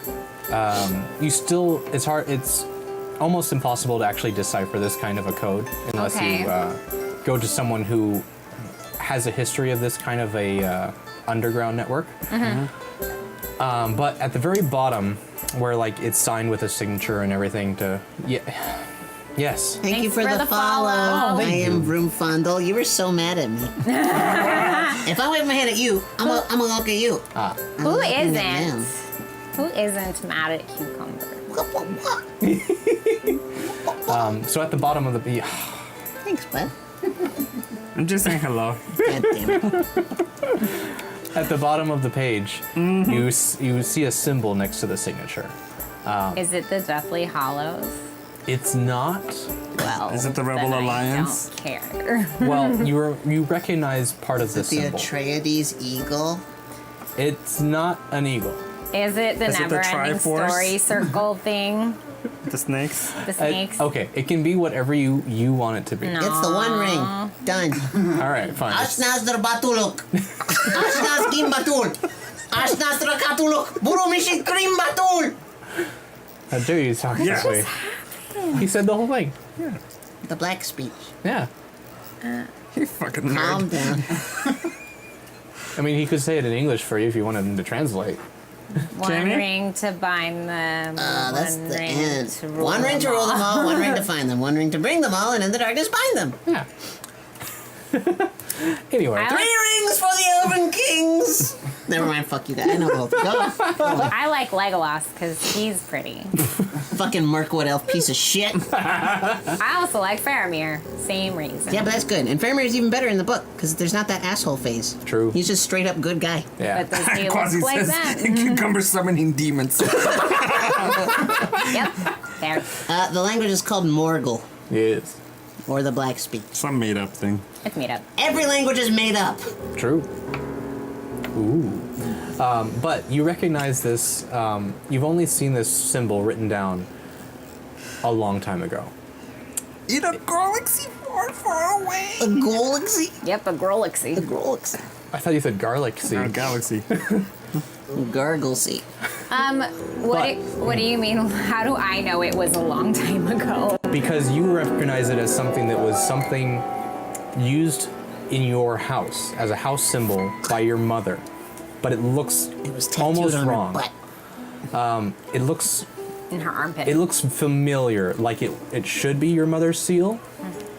[SPEAKER 1] It's hard. It's almost impossible to actually decipher this kind of a code unless
[SPEAKER 3] Okay.
[SPEAKER 1] you go to someone who has a history of this kind of a underground network. But at the very bottom, where like it's signed with a signature and everything, Yes.
[SPEAKER 2] Thank you for the follow.
[SPEAKER 1] Oh,
[SPEAKER 2] I
[SPEAKER 1] thank
[SPEAKER 2] am
[SPEAKER 1] you.
[SPEAKER 2] Vroom Fondle. You were so mad at me. If I wave my hand at you, I'm gonna look at you.
[SPEAKER 3] Who
[SPEAKER 2] looking at
[SPEAKER 3] isn't?
[SPEAKER 2] them.
[SPEAKER 3] Who isn't mad at Cucumber?
[SPEAKER 1] So at the bottom of the
[SPEAKER 2] Thanks, bud.
[SPEAKER 4] I'm just saying hello.
[SPEAKER 2] God damn it.
[SPEAKER 1] at the bottom of the page, you see a symbol next to the signature.
[SPEAKER 3] Is it the Deathly Hollows?
[SPEAKER 1] It's not.
[SPEAKER 3] Well,
[SPEAKER 4] Is it the Rebel
[SPEAKER 3] then
[SPEAKER 4] Alliance?
[SPEAKER 3] I don't care.
[SPEAKER 1] Well, you recognize part of the
[SPEAKER 2] The
[SPEAKER 1] symbol.
[SPEAKER 2] Atreides eagle.
[SPEAKER 1] It's not an eagle.
[SPEAKER 3] Is it the
[SPEAKER 4] Is it the
[SPEAKER 3] never-ending
[SPEAKER 4] Triforce?
[SPEAKER 3] story circle thing?
[SPEAKER 4] The snakes.
[SPEAKER 3] The snakes?
[SPEAKER 1] Okay, it can be whatever you want it to be.
[SPEAKER 3] No.
[SPEAKER 2] It's the One Ring. Done.
[SPEAKER 1] All right, fine.
[SPEAKER 2] Ashnaz Batuluk. Ashnaz Kim Batul. Ashnaz Rakatuluk. Burumishit Krim Batul.
[SPEAKER 1] How dare you talk this
[SPEAKER 4] Yeah.
[SPEAKER 1] way? He said the whole thing.
[SPEAKER 2] The black speech.
[SPEAKER 1] Yeah.
[SPEAKER 4] You fucking
[SPEAKER 2] Calm
[SPEAKER 4] nerd.
[SPEAKER 2] down.
[SPEAKER 1] I mean, he could say it in English for you if you wanted him to translate.
[SPEAKER 3] One
[SPEAKER 4] Can it?
[SPEAKER 3] ring to bind them.
[SPEAKER 2] That's
[SPEAKER 3] one
[SPEAKER 2] the
[SPEAKER 3] ring
[SPEAKER 2] end.
[SPEAKER 3] to rule
[SPEAKER 2] One ring to rule them all, one ring to
[SPEAKER 3] all.
[SPEAKER 2] find them, one ring to bring them all, and in the darkness bind them.
[SPEAKER 1] Yeah. Anyway.
[SPEAKER 3] I
[SPEAKER 2] 3 rings for the Elven Kings. Never mind, fuck you guys. I know the whole thing. Go.
[SPEAKER 3] I like Legolas because he's pretty.
[SPEAKER 2] Fucking Mirkwood elf piece of shit.
[SPEAKER 3] I also like Faramir. Same reason.
[SPEAKER 2] Yeah, but that's good. And Faramir's even better in the book because there's not that asshole phase.
[SPEAKER 1] True.
[SPEAKER 2] He's just straight up good guy.
[SPEAKER 1] Yeah.
[SPEAKER 3] But does he
[SPEAKER 4] Quasi
[SPEAKER 3] look like
[SPEAKER 4] says
[SPEAKER 3] that?
[SPEAKER 4] cucumber summoning demons.
[SPEAKER 3] Yep. There.
[SPEAKER 2] The language is called Morgul,
[SPEAKER 1] It is.
[SPEAKER 2] or the Black Speech.
[SPEAKER 4] Some made up thing.
[SPEAKER 3] It's made up.
[SPEAKER 2] Every language is made up.
[SPEAKER 1] True. Ooh. But you recognize this. You've only seen this symbol written down a long time ago.
[SPEAKER 4] In a galaxy far, far away.
[SPEAKER 2] A galaxy?
[SPEAKER 3] Yep, a Grolixy.
[SPEAKER 2] A galaxy.
[SPEAKER 1] I thought you said garlic
[SPEAKER 4] A
[SPEAKER 1] seed.
[SPEAKER 4] galaxy.
[SPEAKER 2] Garglesy.
[SPEAKER 3] What do you mean? How do I know it was a long time ago?
[SPEAKER 1] Because you recognize it as something that was something used in your house as a house symbol by your mother. But it looks
[SPEAKER 2] It was tattooed
[SPEAKER 1] almost
[SPEAKER 2] on
[SPEAKER 1] wrong.
[SPEAKER 2] her butt.
[SPEAKER 1] It looks
[SPEAKER 3] In her armpit.
[SPEAKER 1] It looks familiar, like it should be your mother's seal,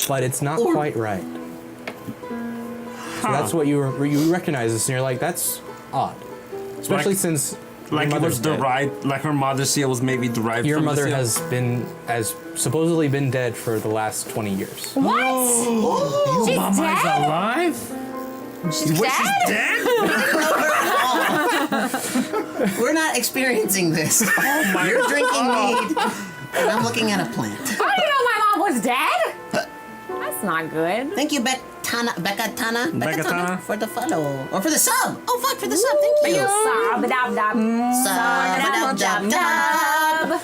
[SPEAKER 1] but it's not quite right. So that's what you recognize this, and you're like, that's odd, especially
[SPEAKER 4] Like-
[SPEAKER 1] since
[SPEAKER 4] Like
[SPEAKER 1] your
[SPEAKER 4] it was
[SPEAKER 1] mother's dead.
[SPEAKER 4] derived, like her mother's seal was maybe derived
[SPEAKER 1] Your
[SPEAKER 4] from
[SPEAKER 1] mother
[SPEAKER 4] the seal.
[SPEAKER 1] has supposedly been dead for the last 20 years.
[SPEAKER 3] What? She's
[SPEAKER 4] Mama's
[SPEAKER 3] dead?
[SPEAKER 4] alive?
[SPEAKER 3] She's
[SPEAKER 4] Wait,
[SPEAKER 3] dead?
[SPEAKER 4] she's dead?
[SPEAKER 2] We're not experiencing this.
[SPEAKER 4] Oh my
[SPEAKER 2] You're drinking mead, and I'm looking at a plant.
[SPEAKER 3] How do you know my mom was dead? That's not good.
[SPEAKER 2] Thank you, Becca Tana,
[SPEAKER 4] Tana.
[SPEAKER 2] for the follow. Or for the sub. Oh, fuck, for the sub. Thank you.
[SPEAKER 3] Sub-a-dub-dub.
[SPEAKER 2] Sub-a-dub-dub.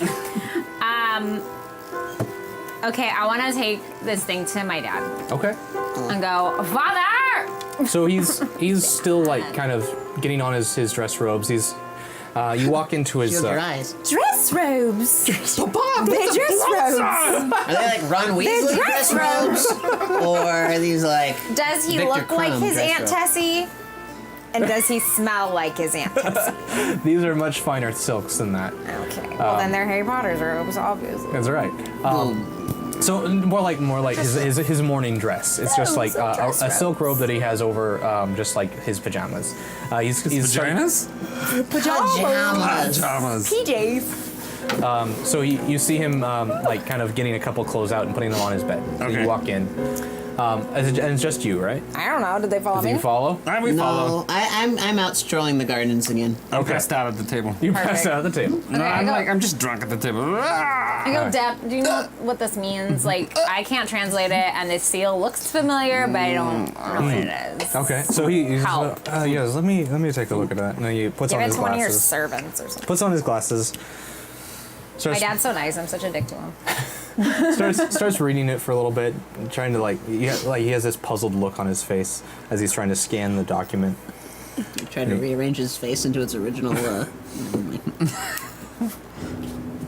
[SPEAKER 3] Okay, I want to take this thing to my dad
[SPEAKER 1] Okay.
[SPEAKER 3] and go, Father!
[SPEAKER 1] So he's still like kind of getting on his dress robes. You walk into his
[SPEAKER 2] Shield your eyes.
[SPEAKER 3] Dress robes.
[SPEAKER 2] Papa,
[SPEAKER 3] They're dress robes.
[SPEAKER 2] Are they like Ron Weasley
[SPEAKER 3] dress
[SPEAKER 2] dress robes? Or are these like...
[SPEAKER 3] Does he
[SPEAKER 2] Victor
[SPEAKER 3] look like
[SPEAKER 2] Crumb
[SPEAKER 3] his
[SPEAKER 2] dress
[SPEAKER 3] Aunt
[SPEAKER 2] robe.
[SPEAKER 3] Tessie? And does he smell like his Aunt Tessie?
[SPEAKER 1] These are much finer silks than that.
[SPEAKER 3] Okay. Well, then they're Harry Potter's robes, obviously.
[SPEAKER 1] That's right. So more like his morning dress. It's just like a silk robe that he has over just like his pajamas. He's
[SPEAKER 4] Vaginas?
[SPEAKER 2] Pajamas.
[SPEAKER 3] PJs.
[SPEAKER 1] So you see him like kind of getting a couple clothes out and putting them on his bed. So
[SPEAKER 4] Okay.
[SPEAKER 1] you walk in, and it's just you, right?
[SPEAKER 3] I don't know. Did they follow
[SPEAKER 1] Do
[SPEAKER 3] me?
[SPEAKER 1] you follow?
[SPEAKER 4] We follow.
[SPEAKER 2] No, I'm out strolling the gardens again.
[SPEAKER 4] I'm passed out at the table.
[SPEAKER 1] You passed
[SPEAKER 3] Perfect.
[SPEAKER 1] out at the table.
[SPEAKER 4] No,
[SPEAKER 3] I go-
[SPEAKER 4] I'm just drunk at the table.
[SPEAKER 3] I go, Deb, do you know what this means? Like, I can't translate it, and this seal looks familiar, but I don't know what it is.
[SPEAKER 1] Okay. So he's
[SPEAKER 3] Help.
[SPEAKER 1] yes. Let me take a look at that. And then he puts
[SPEAKER 3] Give
[SPEAKER 1] on
[SPEAKER 3] it
[SPEAKER 1] his
[SPEAKER 3] to one of your
[SPEAKER 1] glasses.
[SPEAKER 3] servants or something.
[SPEAKER 1] Puts on his glasses.
[SPEAKER 3] My
[SPEAKER 1] Starts,
[SPEAKER 3] dad's so nice. I'm such a dick to him.
[SPEAKER 1] starts reading it for a little bit, trying to like he has this puzzled look on his face as he's trying to scan the document.
[SPEAKER 2] Tried to rearrange his face into its original...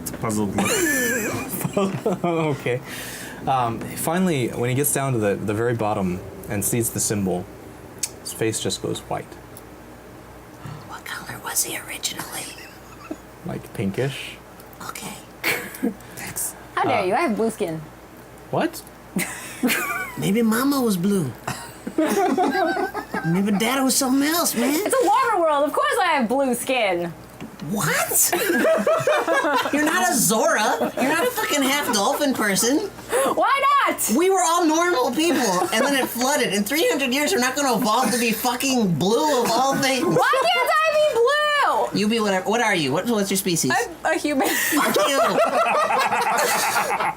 [SPEAKER 4] It's a puzzle.
[SPEAKER 1] Okay. Finally, when he gets down to the very bottom and sees the symbol, his face just goes white,
[SPEAKER 2] What color was he originally?
[SPEAKER 1] like pinkish.
[SPEAKER 2] Okay.
[SPEAKER 3] How dare you? I have blue skin.
[SPEAKER 1] What?
[SPEAKER 2] Maybe Mama was blue. Maybe Dad was something else, man.
[SPEAKER 5] It's a water world. Of course I have blue skin.
[SPEAKER 2] What? You're not a Zora. You're not a fucking half dolphin person.
[SPEAKER 5] Why not?
[SPEAKER 2] We were all normal people, and then it flooded. In 300 years, we're not going to evolve to be fucking blue of all things.
[SPEAKER 5] Why can't I be blue?
[SPEAKER 2] You be whatever. What are you? What's your species?
[SPEAKER 5] I'm a human.
[SPEAKER 2] Fuck you.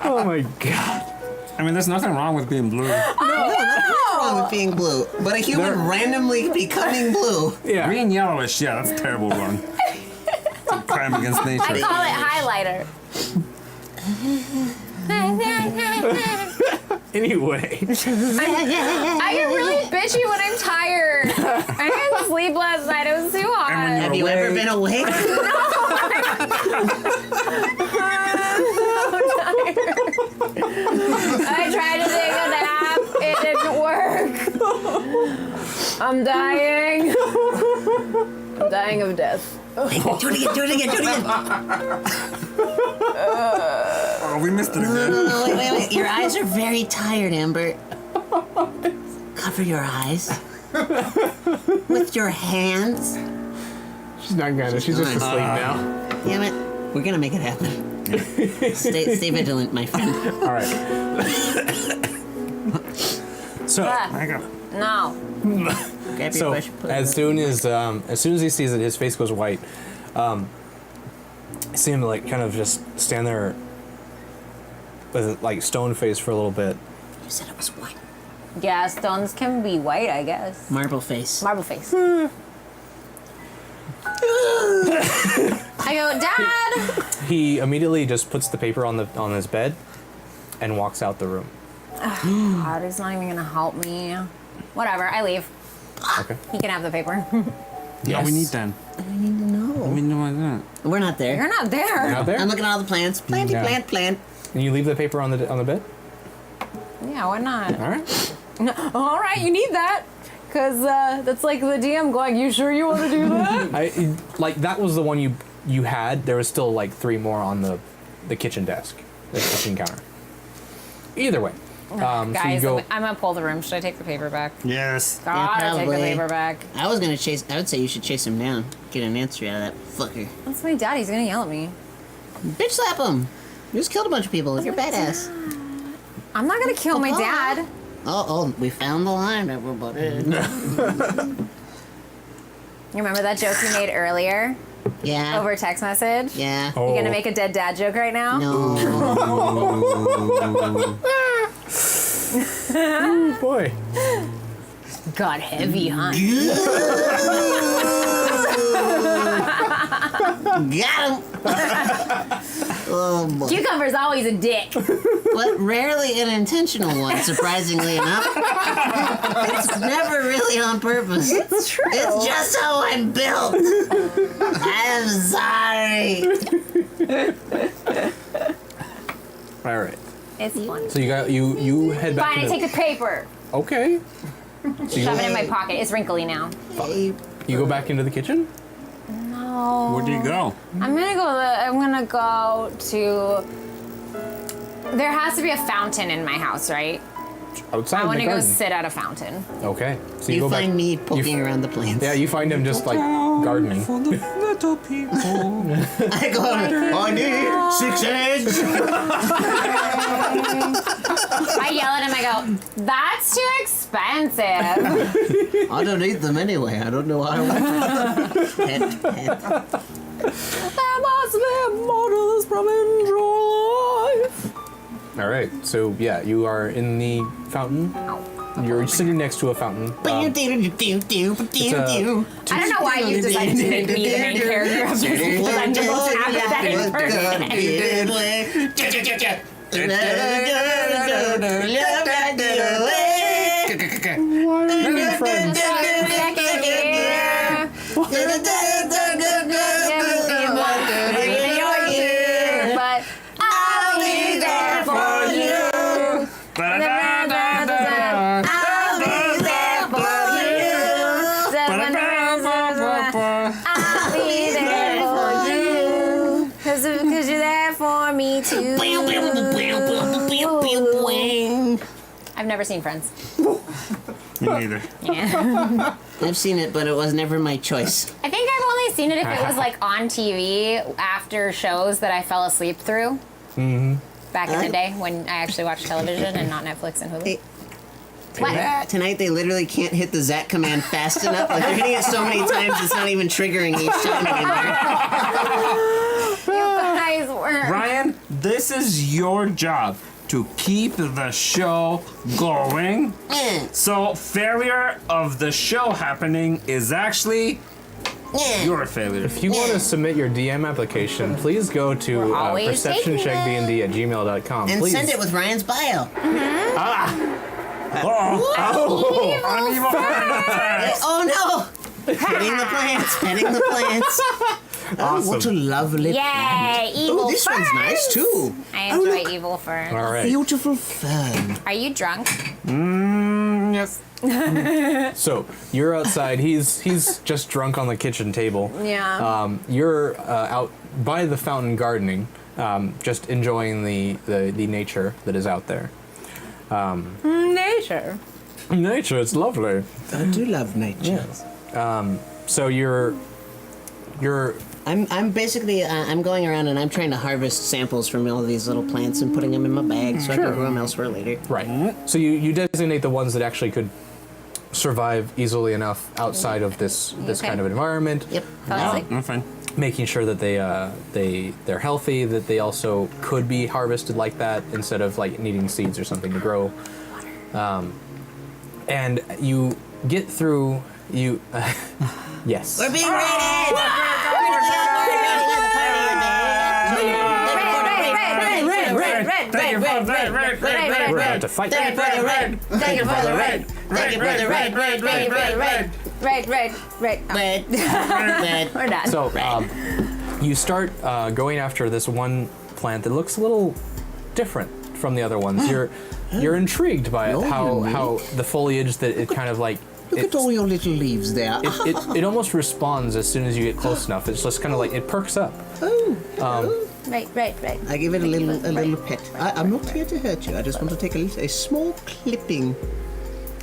[SPEAKER 1] Oh my god.
[SPEAKER 4] I mean, there's nothing wrong with being blue.
[SPEAKER 2] No, nothing's wrong with being blue. But a human randomly becoming blue.
[SPEAKER 1] Yeah.
[SPEAKER 4] Green, yellowish, yeah, that's terrible wrong. It's a crime against
[SPEAKER 5] I
[SPEAKER 4] nature.
[SPEAKER 5] call it highlighter.
[SPEAKER 1] Anyway.
[SPEAKER 5] I get really bitchy when I'm tired. I didn't sleep last night. It was too hot.
[SPEAKER 4] And when you're
[SPEAKER 2] Have you ever been awake?
[SPEAKER 5] I tried to take a nap. It didn't work. I'm dying. I'm dying of death.
[SPEAKER 2] Do it again.
[SPEAKER 4] Oh, we missed it again.
[SPEAKER 2] No, wait. Your eyes are very tired, Amber. Cover your eyes. With your hands.
[SPEAKER 1] She's not gonna. She's just asleep now.
[SPEAKER 2] Damn it. We're gonna make it happen. Stay vigilant, my friend.
[SPEAKER 1] All right. So,
[SPEAKER 5] Ah,
[SPEAKER 4] I got
[SPEAKER 5] no.
[SPEAKER 2] Grab your
[SPEAKER 1] so
[SPEAKER 2] brush, put it
[SPEAKER 1] as soon as he sees it, his face goes white. I see him like kind of just stand there with like stone face for a little bit.
[SPEAKER 2] You said it was white.
[SPEAKER 5] Yeah, stones can be white, I guess.
[SPEAKER 2] Marble face.
[SPEAKER 5] Marble face.
[SPEAKER 3] I go, Dad.
[SPEAKER 1] He immediately just puts the paper on his bed and walks out the room.
[SPEAKER 3] God, he's not even gonna help me. Whatever, I leave.
[SPEAKER 1] Okay.
[SPEAKER 3] He can have the paper.
[SPEAKER 4] No, we need that.
[SPEAKER 2] I need to know.
[SPEAKER 4] We know that.
[SPEAKER 2] We're not there.
[SPEAKER 3] You're not there.
[SPEAKER 1] Out there?
[SPEAKER 2] I'm looking at all the plants. Planty,
[SPEAKER 1] Yeah.
[SPEAKER 2] plant.
[SPEAKER 1] And you leave the paper on the bed?
[SPEAKER 3] Yeah, why not?
[SPEAKER 1] All right.
[SPEAKER 5] All right, you need that. Because that's like the DM going, you sure you want to do that?
[SPEAKER 1] That was the one you had. There was still like 3 more on the kitchen desk, the kitchen counter. Either way. So you
[SPEAKER 3] Guys,
[SPEAKER 1] go.
[SPEAKER 3] I'm gonna pull the room. Should I take the paper back?
[SPEAKER 4] Yes.
[SPEAKER 3] Gotta take the
[SPEAKER 2] probably.
[SPEAKER 3] paper back.
[SPEAKER 2] I would say you should chase him down. Get an answer out of that fucker.
[SPEAKER 3] That's my dad. He's gonna yell at me.
[SPEAKER 2] Bitch slap him. You just killed a bunch of people. You're badass.
[SPEAKER 3] I'm not gonna kill my dad.
[SPEAKER 2] Oh, we found the line, everybody.
[SPEAKER 3] You remember that joke you made earlier
[SPEAKER 2] Yeah.
[SPEAKER 3] over text message?
[SPEAKER 2] Yeah.
[SPEAKER 1] Oh.
[SPEAKER 3] You gonna make a dead dad joke right now?
[SPEAKER 2] No.
[SPEAKER 1] Oh, boy.
[SPEAKER 3] God, heavy, huh?
[SPEAKER 2] Got him. Oh boy.
[SPEAKER 3] Cucumber's always a dick.
[SPEAKER 2] But rarely an intentional one, surprisingly enough. It's never really on purpose.
[SPEAKER 3] It's true.
[SPEAKER 2] It's just how I'm built. I'm sorry.
[SPEAKER 1] All right.
[SPEAKER 3] It's funny.
[SPEAKER 1] So you head back.
[SPEAKER 3] Fine, I take the paper.
[SPEAKER 1] Okay. So you
[SPEAKER 3] Shove
[SPEAKER 1] go,
[SPEAKER 3] it in my pocket. It's wrinkly now.
[SPEAKER 2] Hey,
[SPEAKER 1] you go back into the kitchen.
[SPEAKER 3] No.
[SPEAKER 4] Where do you go?
[SPEAKER 3] I'm gonna go to. There has to be a fountain in my house, right?
[SPEAKER 1] Outside
[SPEAKER 3] I
[SPEAKER 1] in
[SPEAKER 3] want
[SPEAKER 1] the
[SPEAKER 3] to go
[SPEAKER 1] garden.
[SPEAKER 3] sit at a fountain.
[SPEAKER 1] Okay. So you
[SPEAKER 2] you
[SPEAKER 1] go
[SPEAKER 2] find
[SPEAKER 1] back.
[SPEAKER 2] me poking around the plants.
[SPEAKER 1] Yeah, you find him just like gardening.
[SPEAKER 4] For the little people.
[SPEAKER 2] I go, I need 6 eggs.
[SPEAKER 3] I yell at him. I go, "That's too expensive."
[SPEAKER 2] I don't eat them anyway. I don't know why I want to. Pet.
[SPEAKER 3] There must be more to this from enjoy life.
[SPEAKER 1] All right. So yeah, you are in the fountain. You're sitting next to a fountain.
[SPEAKER 3] I don't know why you decided to make me the main character of this because I'm the most apathetic person.
[SPEAKER 1] friends.
[SPEAKER 3] But I'll be there for you. I'll be there for you. I'll be there for you. 'Cause you're there for me too. I've never seen Friends.
[SPEAKER 4] Me neither.
[SPEAKER 3] Yeah.
[SPEAKER 2] I've seen it, but it was never my choice.
[SPEAKER 3] I think I've only seen it if it was like on TV after shows that I fell asleep through. Back in the day when I actually watched television and not Netflix and Hulu.
[SPEAKER 2] Hey,
[SPEAKER 3] What?
[SPEAKER 2] Tonight they literally can't hit the Zach command fast enough. Like they're hitting it so many times it's not even triggering each time anymore.
[SPEAKER 3] You guys were.
[SPEAKER 4] Ryan, this is your job to keep the show going. So failure of the show happening is actually your failure.
[SPEAKER 1] If you want to submit your DM application, please go to
[SPEAKER 3] We're always
[SPEAKER 1] perceptioncheckdnd@gmail.com.
[SPEAKER 2] And
[SPEAKER 1] Please.
[SPEAKER 2] send it with Ryan's bio.
[SPEAKER 4] I'm evil attacks.
[SPEAKER 2] Oh no! Petting the plants, petting the plants. Oh, what a lovely plant.
[SPEAKER 3] Yay, evil
[SPEAKER 2] Oh, this one's nice too.
[SPEAKER 3] I
[SPEAKER 2] Oh,
[SPEAKER 3] enjoy
[SPEAKER 2] look,
[SPEAKER 3] evil ferns.
[SPEAKER 1] All right.
[SPEAKER 2] beautiful fern.
[SPEAKER 3] Are you drunk?
[SPEAKER 4] Yes.
[SPEAKER 1] So you're outside. He's just drunk on the kitchen table.
[SPEAKER 3] Yeah.
[SPEAKER 1] You're out by the fountain gardening, just enjoying the nature that is out there.
[SPEAKER 3] Nature.
[SPEAKER 1] Nature, it's lovely.
[SPEAKER 2] I do love nature.
[SPEAKER 1] So you're
[SPEAKER 2] I'm basically I'm going around and I'm trying to harvest samples from all of these little plants and putting them in my bag so I can grow them elsewhere later.
[SPEAKER 1] right. So you designate the ones that actually could survive easily enough outside of this
[SPEAKER 3] Okay.
[SPEAKER 1] kind of environment.
[SPEAKER 2] Yep.
[SPEAKER 4] I'm fine.
[SPEAKER 1] Making sure that they're healthy, that they also could be harvested like that instead of like needing seeds or something to grow. And you get through yes.
[SPEAKER 2] We're being raided!
[SPEAKER 1] We're about to fight.
[SPEAKER 2] Thank you for the red. Thank you for the red. Thank you for the red. Red.
[SPEAKER 3] We're done.
[SPEAKER 1] So you start going after this one plant that looks a little different from the other ones. You're intrigued by it,
[SPEAKER 2] No,
[SPEAKER 1] how the foliage that it kind of like
[SPEAKER 2] Look at all your little leaves there.
[SPEAKER 1] it almost responds as soon as you get close enough. It's just kind of like it perks up.
[SPEAKER 3] Right.
[SPEAKER 2] I give it a little pet. I'm not here to hurt you. I just want to take a small clipping.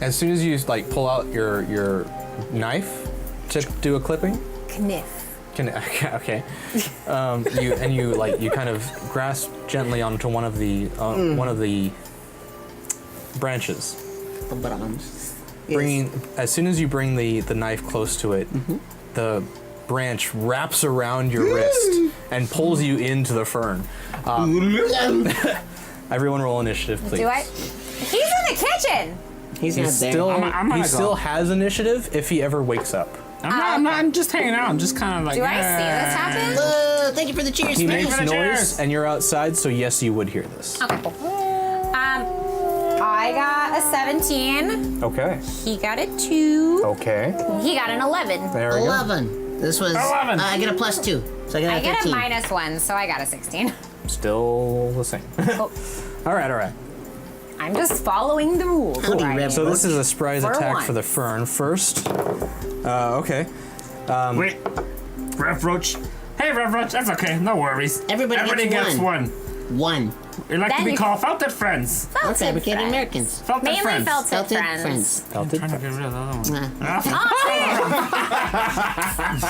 [SPEAKER 1] As soon as you like pull out your knife to do a clipping,
[SPEAKER 3] Kniff.
[SPEAKER 1] okay. You kind of grasp gently onto one of the branches.
[SPEAKER 2] The branch.
[SPEAKER 1] As soon as you bring the knife close to it, the branch wraps around your wrist and pulls you into the fern. Everyone roll initiative, please.
[SPEAKER 3] Do I? He's in the kitchen.
[SPEAKER 2] He's not there.
[SPEAKER 4] I'm gonna
[SPEAKER 1] he
[SPEAKER 4] go.
[SPEAKER 1] still has initiative if he ever wakes up.
[SPEAKER 4] I'm just hanging out. I'm just kind of like.
[SPEAKER 3] Do I see this happen?
[SPEAKER 2] Thank you for the cheers.
[SPEAKER 1] He
[SPEAKER 2] Frank.
[SPEAKER 1] makes
[SPEAKER 4] for the
[SPEAKER 1] noise,
[SPEAKER 4] cheers.
[SPEAKER 1] and you're outside, so yes, you would hear this.
[SPEAKER 3] Okay, cool. I got a 17.
[SPEAKER 1] Okay.
[SPEAKER 3] He got a 2.
[SPEAKER 1] Okay.
[SPEAKER 3] He got an 11.
[SPEAKER 1] There we go.
[SPEAKER 2] 11. This was.
[SPEAKER 4] 11.
[SPEAKER 2] I get a +2, so I got
[SPEAKER 3] I
[SPEAKER 2] a
[SPEAKER 3] get
[SPEAKER 2] 13.
[SPEAKER 3] a -1, so I got a 16.
[SPEAKER 1] Still the same.
[SPEAKER 3] Oh,
[SPEAKER 1] all right.
[SPEAKER 3] I'm just following the rules.
[SPEAKER 2] Howdy,
[SPEAKER 3] right?
[SPEAKER 2] Rebel.
[SPEAKER 1] So this is a surprise
[SPEAKER 3] For
[SPEAKER 1] attack
[SPEAKER 3] one.
[SPEAKER 1] for the fern first. Okay.
[SPEAKER 4] Wait, Rev Roach. Hey, Rev Roach. That's okay. No worries.
[SPEAKER 2] Everybody gets
[SPEAKER 4] gets one.
[SPEAKER 2] 1.
[SPEAKER 4] We like
[SPEAKER 3] Then
[SPEAKER 4] to be
[SPEAKER 3] you-
[SPEAKER 4] called Felted Friends.
[SPEAKER 3] Felted
[SPEAKER 2] Fabricated
[SPEAKER 3] friends.
[SPEAKER 2] Americans.
[SPEAKER 4] Felted
[SPEAKER 3] Mainly
[SPEAKER 4] Friends.
[SPEAKER 3] felted,
[SPEAKER 2] Felted
[SPEAKER 3] friends.
[SPEAKER 2] friends.
[SPEAKER 4] I'm trying to get rid of the other one.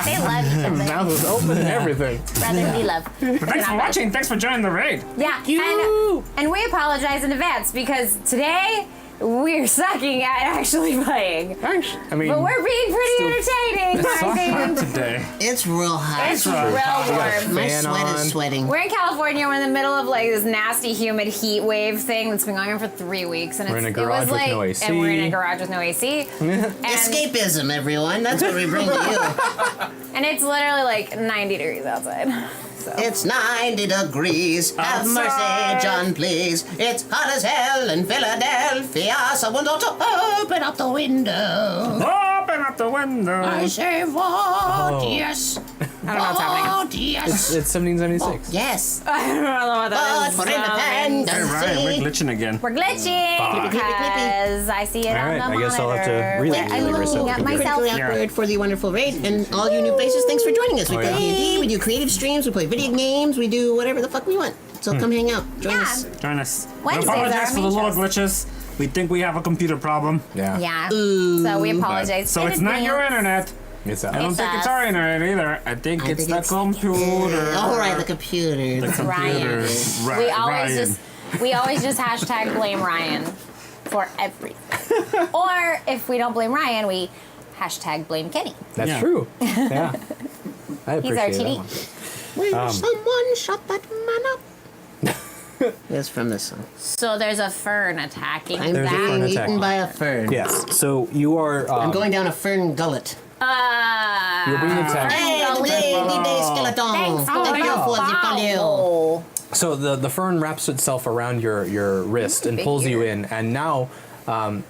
[SPEAKER 3] They love each other.
[SPEAKER 1] Mouth is open and everything.
[SPEAKER 3] Brotherly love.
[SPEAKER 4] Thanks for watching. Thanks for joining the raid.
[SPEAKER 3] Yeah,
[SPEAKER 1] you.
[SPEAKER 3] and we apologize in advance because today we're sucking at actually playing.
[SPEAKER 1] I mean,
[SPEAKER 3] But we're being pretty entertaining, I think.
[SPEAKER 4] Today.
[SPEAKER 2] It's real hot.
[SPEAKER 3] It's
[SPEAKER 4] That's
[SPEAKER 3] real
[SPEAKER 4] right.
[SPEAKER 3] warm.
[SPEAKER 2] My
[SPEAKER 1] fan
[SPEAKER 2] sweat
[SPEAKER 1] on.
[SPEAKER 2] is sweating.
[SPEAKER 3] We're in California. We're in the middle of like this nasty, humid heat wave thing that's been going on for 3 weeks, and
[SPEAKER 1] We're in a
[SPEAKER 3] it
[SPEAKER 1] garage
[SPEAKER 3] was
[SPEAKER 1] with
[SPEAKER 3] like,
[SPEAKER 1] no AC.
[SPEAKER 3] and we're in a garage with no AC, and,
[SPEAKER 2] Escapism, everyone. That's what we bring to you.
[SPEAKER 3] and it's literally like 90 degrees outside. So
[SPEAKER 2] It's 90 degrees. Have
[SPEAKER 4] Outside.
[SPEAKER 2] mercy, John, please. It's hot as hell in Philadelphia. Someone's ought to open up the window.
[SPEAKER 4] Open up the window.
[SPEAKER 2] I say, vote yes.
[SPEAKER 3] I don't know what's happening.
[SPEAKER 2] Vote yes.
[SPEAKER 1] it's 1776.
[SPEAKER 2] Yes.
[SPEAKER 3] I don't know what
[SPEAKER 2] Vote
[SPEAKER 3] that is.
[SPEAKER 2] for
[SPEAKER 4] Hey,
[SPEAKER 2] independence.
[SPEAKER 4] Ryan, we're glitching again.
[SPEAKER 3] We're glitching
[SPEAKER 2] Clippy, clippy,
[SPEAKER 3] because I see it
[SPEAKER 1] All
[SPEAKER 3] on
[SPEAKER 1] right,
[SPEAKER 3] the
[SPEAKER 1] I
[SPEAKER 3] monitor.
[SPEAKER 1] guess I'll have to really,
[SPEAKER 3] I'm
[SPEAKER 1] really reset
[SPEAKER 3] looking
[SPEAKER 1] the
[SPEAKER 3] at
[SPEAKER 1] computer.
[SPEAKER 3] myself.
[SPEAKER 2] Critically awkward for the wonderful raid and all you new faces. Thanks for joining us. We
[SPEAKER 1] Oh,
[SPEAKER 2] play
[SPEAKER 1] yeah.
[SPEAKER 2] D&D, we do creative streams, we play video games, we do whatever the fuck we want. So come hang out, join us.
[SPEAKER 4] Join us.
[SPEAKER 3] Wednesdays
[SPEAKER 4] We apologize
[SPEAKER 3] are
[SPEAKER 4] for the
[SPEAKER 3] main
[SPEAKER 4] little
[SPEAKER 3] shows.
[SPEAKER 4] glitches. We think we have a computer problem.
[SPEAKER 1] Yeah.
[SPEAKER 3] Yeah. So we apologize.
[SPEAKER 4] So
[SPEAKER 3] in
[SPEAKER 4] it's not your
[SPEAKER 3] advance.
[SPEAKER 4] internet.
[SPEAKER 1] It's
[SPEAKER 4] I don't
[SPEAKER 3] It's
[SPEAKER 4] think it's
[SPEAKER 3] us.
[SPEAKER 4] our internet either. I think it's the computer.
[SPEAKER 2] Oh, right, the computer.
[SPEAKER 3] Ryan.
[SPEAKER 4] Right,
[SPEAKER 3] We always
[SPEAKER 4] Ryan.
[SPEAKER 3] just hashtag blame Ryan for everything. Or if we don't blame Ryan, we hashtag blame Kenny.
[SPEAKER 1] That's
[SPEAKER 4] Yeah.
[SPEAKER 1] true. Yeah. I
[SPEAKER 3] He's our
[SPEAKER 1] appreciate
[SPEAKER 3] TD.
[SPEAKER 1] that one.
[SPEAKER 2] Will someone shut that man up? It's from this song.
[SPEAKER 3] So there's a fern attacking
[SPEAKER 2] I'm
[SPEAKER 1] There's a fern
[SPEAKER 2] being
[SPEAKER 1] attack.
[SPEAKER 2] eaten by a fern.
[SPEAKER 1] Yes. So you are.
[SPEAKER 2] I'm going down a fern gullet.
[SPEAKER 1] You're being attacked.
[SPEAKER 2] Hey, the lady day skeleton.
[SPEAKER 3] Thanks for
[SPEAKER 2] Thank you
[SPEAKER 3] the
[SPEAKER 2] for the value.
[SPEAKER 3] follow.
[SPEAKER 1] So the fern wraps itself around your wrist and
[SPEAKER 3] Big
[SPEAKER 1] pulls you
[SPEAKER 3] ear.
[SPEAKER 1] in, and now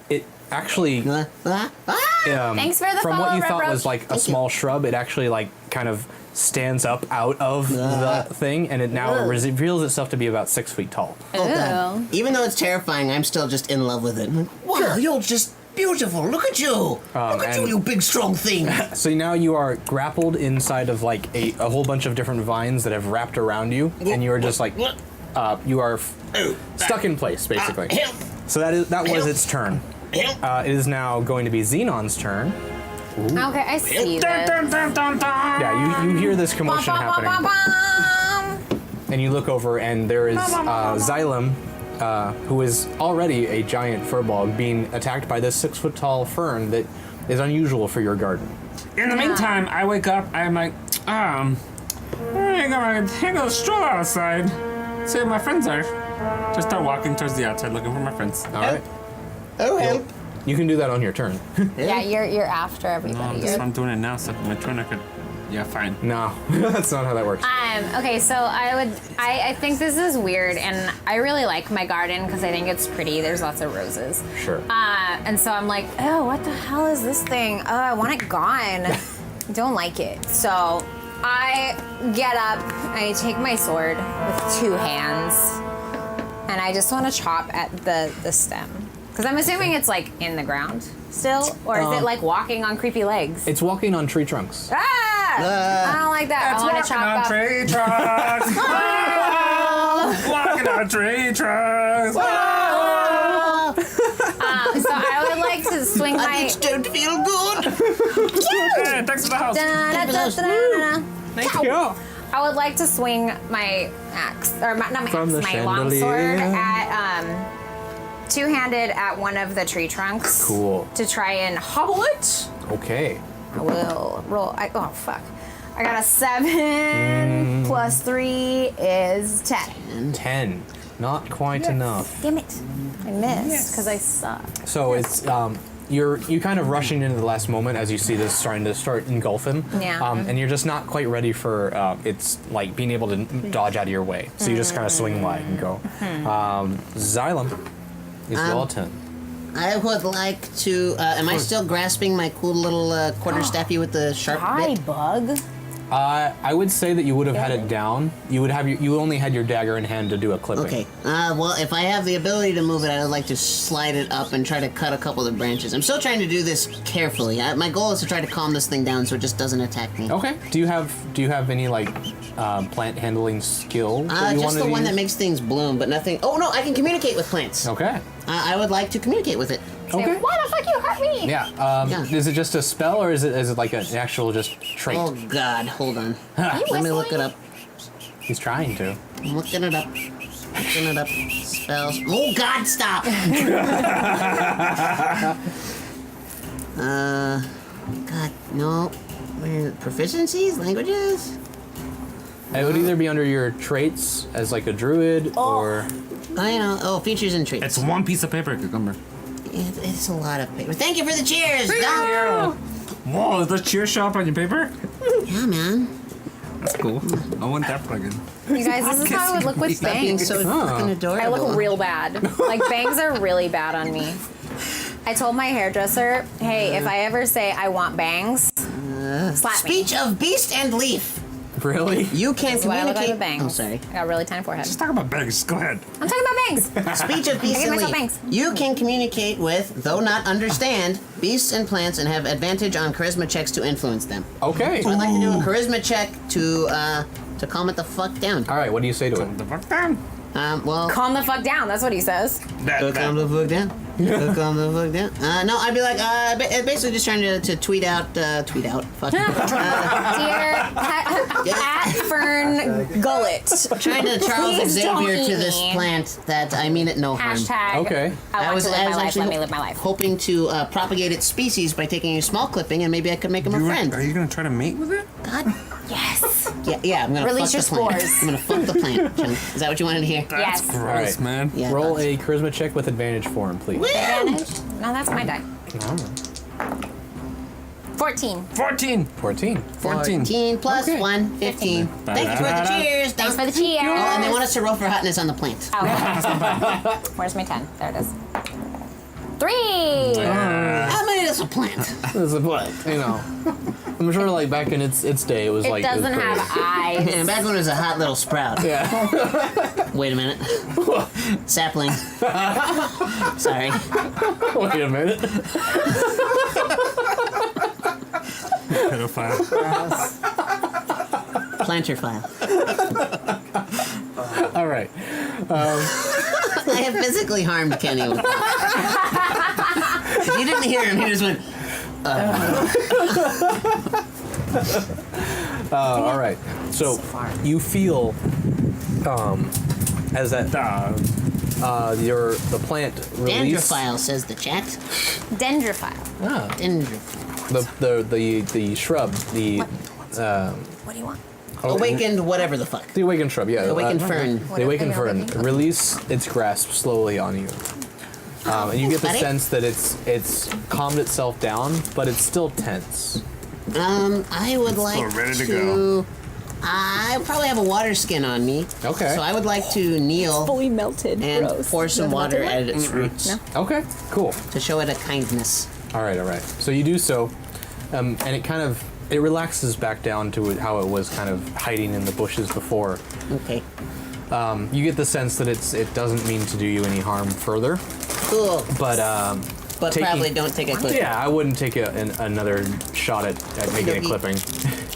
[SPEAKER 1] it actually.
[SPEAKER 3] Thanks for the
[SPEAKER 1] From what
[SPEAKER 3] follow,
[SPEAKER 1] you
[SPEAKER 3] Red
[SPEAKER 1] thought
[SPEAKER 3] Roach.
[SPEAKER 1] was like a small shrub, it actually like kind of stands up out of the thing, and it now reveals itself to be about 6 feet tall.
[SPEAKER 2] Oh,
[SPEAKER 3] Ooh.
[SPEAKER 2] God. Even though it's terrifying, I'm still just in love with it. I'm like, wow, you're just beautiful. Look at you. Look at you,
[SPEAKER 1] and-
[SPEAKER 2] you big strong thing.
[SPEAKER 1] So now you are grappled inside of like a whole bunch of different vines that have wrapped around you, and you are just like you are stuck in place basically.
[SPEAKER 2] Help.
[SPEAKER 1] So that was its turn.
[SPEAKER 2] Help.
[SPEAKER 1] It is now going to be Xenon's turn.
[SPEAKER 3] Okay, I see
[SPEAKER 4] Dun,
[SPEAKER 3] this.
[SPEAKER 4] dun, dun, dun, dun.
[SPEAKER 1] Yeah, you hear this
[SPEAKER 3] Bum,
[SPEAKER 1] commotion
[SPEAKER 3] bum, bum,
[SPEAKER 1] happening,
[SPEAKER 3] bum, bum.
[SPEAKER 1] and you look over, and there is Xylem, who is already a giant furball, being attacked by this 6 foot tall fern that is unusual for your garden.
[SPEAKER 4] In the meantime, I wake up. I'm like, I'm gonna stroll outside. See where my friends are. Just start walking towards the outside, looking for my friends.
[SPEAKER 1] All right,
[SPEAKER 2] Oh, help.
[SPEAKER 1] you can do that on your turn.
[SPEAKER 3] Yeah, you're after
[SPEAKER 4] No,
[SPEAKER 3] everybody.
[SPEAKER 4] that's why I'm doing it now. So my turn, I could. Yeah, fine.
[SPEAKER 1] No, that's not how that works.
[SPEAKER 3] Okay, so I think this is weird, and I really like my garden because I think it's pretty. There's lots of roses.
[SPEAKER 1] Sure.
[SPEAKER 3] And so I'm like, oh, what the hell is this thing? Oh, I want it gone. I don't like it. So I get up, I take my sword with 2 hands, and I just want to chop at the stem. Because I'm assuming it's like in the ground still, or is it like walking on creepy legs?
[SPEAKER 1] It's walking on tree trunks.
[SPEAKER 3] I don't like that. I want to chop up.
[SPEAKER 4] tree trunks. Walking on tree trunks.
[SPEAKER 3] So I would like to swing
[SPEAKER 2] I
[SPEAKER 3] my.
[SPEAKER 2] just don't feel good.
[SPEAKER 4] Hey, thanks for the house.
[SPEAKER 3] Da-da-da-da-da-da.
[SPEAKER 1] Thank you.
[SPEAKER 3] I would like to swing my axe, or not my
[SPEAKER 1] From
[SPEAKER 3] axe,
[SPEAKER 1] the
[SPEAKER 3] my longsword
[SPEAKER 1] chandelier.
[SPEAKER 3] at two-handed at one of the tree trunks.
[SPEAKER 1] Cool.
[SPEAKER 3] To try and hobble it.
[SPEAKER 1] Okay.
[SPEAKER 3] I will roll. Oh fuck! I got a 7 plus 3 is 10.
[SPEAKER 1] 10. Not quite enough.
[SPEAKER 3] Damn it! I missed because I suck.
[SPEAKER 1] So it's you kind of rushing into the last moment as you see this starting to engulf him.
[SPEAKER 3] Yeah.
[SPEAKER 1] And you're just not quite ready for it's like being able to dodge out of your way. So you just kind of swing wide and go. Xylem is your turn.
[SPEAKER 2] I would like to. Am I still grasping my cool little quarterstaffy with the sharp
[SPEAKER 3] Hi,
[SPEAKER 2] bit?
[SPEAKER 3] bug.
[SPEAKER 1] I would say that you would have had it down. You would have you only had your dagger in hand to do a clipping.
[SPEAKER 2] Okay. Well, if I have the ability to move it, I would like to slide it up and try to cut a couple of the branches. I'm still trying to do this carefully. My goal is to try to calm this thing down so it just doesn't attack me.
[SPEAKER 1] Okay. Do you have any like plant handling skill that you
[SPEAKER 2] Just
[SPEAKER 1] wanted
[SPEAKER 2] the
[SPEAKER 1] to
[SPEAKER 2] one
[SPEAKER 1] use?
[SPEAKER 2] that makes things bloom, but nothing. Oh no, I can communicate with plants.
[SPEAKER 1] Okay.
[SPEAKER 2] I would like to communicate with it.
[SPEAKER 1] Okay.
[SPEAKER 3] Why the fuck you hurt me?
[SPEAKER 1] Yeah.
[SPEAKER 2] Yeah.
[SPEAKER 1] Is it just a spell or is it like an actual just trait?
[SPEAKER 2] Oh God, hold on.
[SPEAKER 3] You
[SPEAKER 2] Let me look
[SPEAKER 3] whistling?
[SPEAKER 2] it up.
[SPEAKER 1] He's trying to.
[SPEAKER 2] I'm looking it up. Looking it up. Spells. Oh God, stop. God, no. Proficiencies, languages.
[SPEAKER 1] It would either be under your traits as like a druid or
[SPEAKER 2] Oh, you know. Oh, features and traits.
[SPEAKER 4] It's one piece of paper, cucumber.
[SPEAKER 2] It's a lot of paper. Thank you for the cheers. Dom.
[SPEAKER 4] Whoa, is the cheer shop on your paper?
[SPEAKER 2] Yeah, man.
[SPEAKER 4] That's cool. I want that plugin.
[SPEAKER 3] You guys, this is how I would look with
[SPEAKER 2] Stop being
[SPEAKER 3] bangs.
[SPEAKER 2] so fucking adorable.
[SPEAKER 3] I look real bad. Like, bangs are really bad on me. I told my hairdresser, hey, if I ever say I want bangs, slap me.
[SPEAKER 2] Speech of beast and leaf.
[SPEAKER 1] really?
[SPEAKER 2] You can
[SPEAKER 3] This is what I look like
[SPEAKER 2] communicate.
[SPEAKER 3] with bangs.
[SPEAKER 2] I'm sorry.
[SPEAKER 3] I got a really tiny forehead.
[SPEAKER 4] Just talk about bags. Go ahead.
[SPEAKER 3] I'm talking about bangs.
[SPEAKER 2] Speech of beast
[SPEAKER 3] I
[SPEAKER 2] and
[SPEAKER 3] give myself
[SPEAKER 2] leaf.
[SPEAKER 3] bangs.
[SPEAKER 2] You can communicate with, though not understand, beasts and plants and have advantage on charisma checks to influence them.
[SPEAKER 1] Okay.
[SPEAKER 2] So I'd like to do a charisma check to calm it the fuck down.
[SPEAKER 1] All right. What do you say to it?
[SPEAKER 4] The fuck down.
[SPEAKER 2] Well,
[SPEAKER 3] Calm the fuck down. That's what he says.
[SPEAKER 2] calm the fuck down. Calm the fuck down. No, I'd be like, basically just trying to tweet out. Fuck.
[SPEAKER 3] Dear at Fern Gullet.
[SPEAKER 2] Trying to Charles
[SPEAKER 3] Please don't
[SPEAKER 2] Xavier to
[SPEAKER 3] eat
[SPEAKER 2] this
[SPEAKER 3] me.
[SPEAKER 2] plant that I mean it no harm.
[SPEAKER 3] Hashtag.
[SPEAKER 1] Okay.
[SPEAKER 3] I want to live my life.
[SPEAKER 2] actually
[SPEAKER 3] Let me live my life.
[SPEAKER 2] hoping to propagate its species by taking a small clipping, and maybe I could make him a friend.
[SPEAKER 4] Are you gonna try to mate with it?
[SPEAKER 2] God.
[SPEAKER 3] Yes.
[SPEAKER 2] Yeah, I'm gonna
[SPEAKER 3] Release
[SPEAKER 2] fuck the
[SPEAKER 3] your
[SPEAKER 2] plant.
[SPEAKER 3] spores.
[SPEAKER 2] I'm gonna fuck the plant. Jen. Is that what you wanted to hear?
[SPEAKER 3] Yes.
[SPEAKER 4] Gross,
[SPEAKER 1] Alright.
[SPEAKER 4] man.
[SPEAKER 2] Yeah.
[SPEAKER 1] Roll a charisma check with advantage for him, please.
[SPEAKER 3] Advantage? No, that's my die. 14.
[SPEAKER 4] 14.
[SPEAKER 1] 14.
[SPEAKER 4] 14.
[SPEAKER 2] 15 plus
[SPEAKER 1] Okay.
[SPEAKER 2] 1, 15. Thank you for the cheers.
[SPEAKER 3] Thanks for the cheers.
[SPEAKER 2] Oh, and they want us to roll for hotness on the plant.
[SPEAKER 3] Oh, okay. Where's my 10? There it is. 3.
[SPEAKER 2] How many is a plant?
[SPEAKER 1] This is what, you know. I'm sure, like, back in its day, it was
[SPEAKER 3] It
[SPEAKER 1] like.
[SPEAKER 3] doesn't
[SPEAKER 1] it was
[SPEAKER 3] have
[SPEAKER 1] great.
[SPEAKER 3] eyes.
[SPEAKER 2] And back when it was a hot little sprout.
[SPEAKER 1] Yeah.
[SPEAKER 2] Wait a minute. Sapling. Sorry.
[SPEAKER 1] Wait a minute.
[SPEAKER 4] Pedophile.
[SPEAKER 2] Planter file.
[SPEAKER 1] All right.
[SPEAKER 2] I have physically harmed Kenny with that. If you didn't hear him, he just went,
[SPEAKER 1] All right. So you feel, as that the plant release
[SPEAKER 2] Dendrophile, says the chat.
[SPEAKER 3] Dendrophile.
[SPEAKER 2] Dendrophile.
[SPEAKER 1] the shrub, the
[SPEAKER 3] What do you want?
[SPEAKER 2] Awakened whatever the fuck.
[SPEAKER 1] the awakened shrub, yeah.
[SPEAKER 2] Awakened fern.
[SPEAKER 1] The awakened
[SPEAKER 3] What are
[SPEAKER 1] fern
[SPEAKER 3] you looking for?
[SPEAKER 1] release its grasp slowly on you, and you get the
[SPEAKER 2] buddy.
[SPEAKER 1] sense that it's calmed itself down, but it's still tense.
[SPEAKER 2] I would like
[SPEAKER 4] ready to
[SPEAKER 2] to.
[SPEAKER 4] go.
[SPEAKER 2] I probably have a water skin on me.
[SPEAKER 1] Okay.
[SPEAKER 2] So I would like to kneel
[SPEAKER 3] Fully melted.
[SPEAKER 2] and
[SPEAKER 3] Gross.
[SPEAKER 2] pour some water at its roots
[SPEAKER 3] No.
[SPEAKER 1] Okay, cool.
[SPEAKER 2] to show it a kindness.
[SPEAKER 1] All right. So you do so, and it relaxes back down to how it was kind of hiding in the bushes before.
[SPEAKER 2] Okay.
[SPEAKER 1] You get the sense that it doesn't mean to do you any harm further,
[SPEAKER 2] Cool.
[SPEAKER 1] but taking-
[SPEAKER 2] probably don't take a clip.
[SPEAKER 1] yeah, I wouldn't take another shot at making a
[SPEAKER 2] Okey-dokey.
[SPEAKER 1] clipping.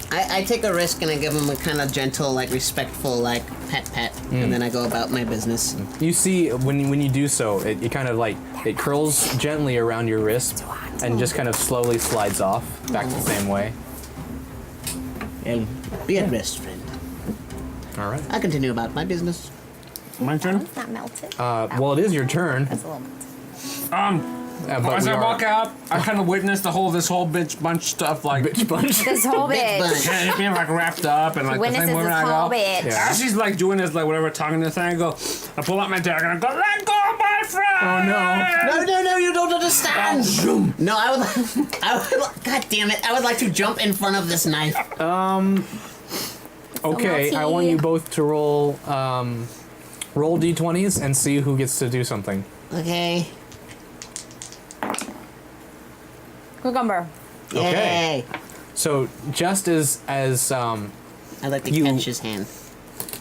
[SPEAKER 2] I take a risk and I give him a kind of gentle, like respectful, like pet, and then I go about my business.
[SPEAKER 1] You see, when you do so, it kind of like it curls gently around your wrist and just kind of slowly slides off back the same way.
[SPEAKER 2] And be at rest, friend.
[SPEAKER 1] All right.
[SPEAKER 2] I continue about my business.
[SPEAKER 4] My turn.
[SPEAKER 3] It's not melted.
[SPEAKER 1] Well, it is your turn.
[SPEAKER 3] It's a little melted.
[SPEAKER 1] But
[SPEAKER 4] As
[SPEAKER 1] we
[SPEAKER 4] I
[SPEAKER 1] are-
[SPEAKER 4] walk out, I kind of witness this whole bitch bunch stuff like
[SPEAKER 1] bitch bunch.
[SPEAKER 3] This whole
[SPEAKER 2] Big
[SPEAKER 3] bitch.
[SPEAKER 2] bunch.
[SPEAKER 4] yeah, it's being like wrapped up and like the
[SPEAKER 3] Witnesses
[SPEAKER 4] thing
[SPEAKER 3] this
[SPEAKER 4] moving. I
[SPEAKER 3] whole
[SPEAKER 4] go.
[SPEAKER 3] bitch.
[SPEAKER 1] Yeah.
[SPEAKER 4] As she's like doing this, like whatever, talking to the thing, I pull out my dagger and I go, let go of my friend!
[SPEAKER 1] Oh, no.
[SPEAKER 2] No, you don't understand. No, I would. God damn it! I would like to jump in front of this knife.
[SPEAKER 1] Okay, I want you both to roll roll d20s and see who gets to do something.
[SPEAKER 2] Okay.
[SPEAKER 3] Cucumber.
[SPEAKER 1] Okay.
[SPEAKER 2] Yay.
[SPEAKER 1] So just as
[SPEAKER 2] I'd like to
[SPEAKER 1] You-
[SPEAKER 2] catch his hand.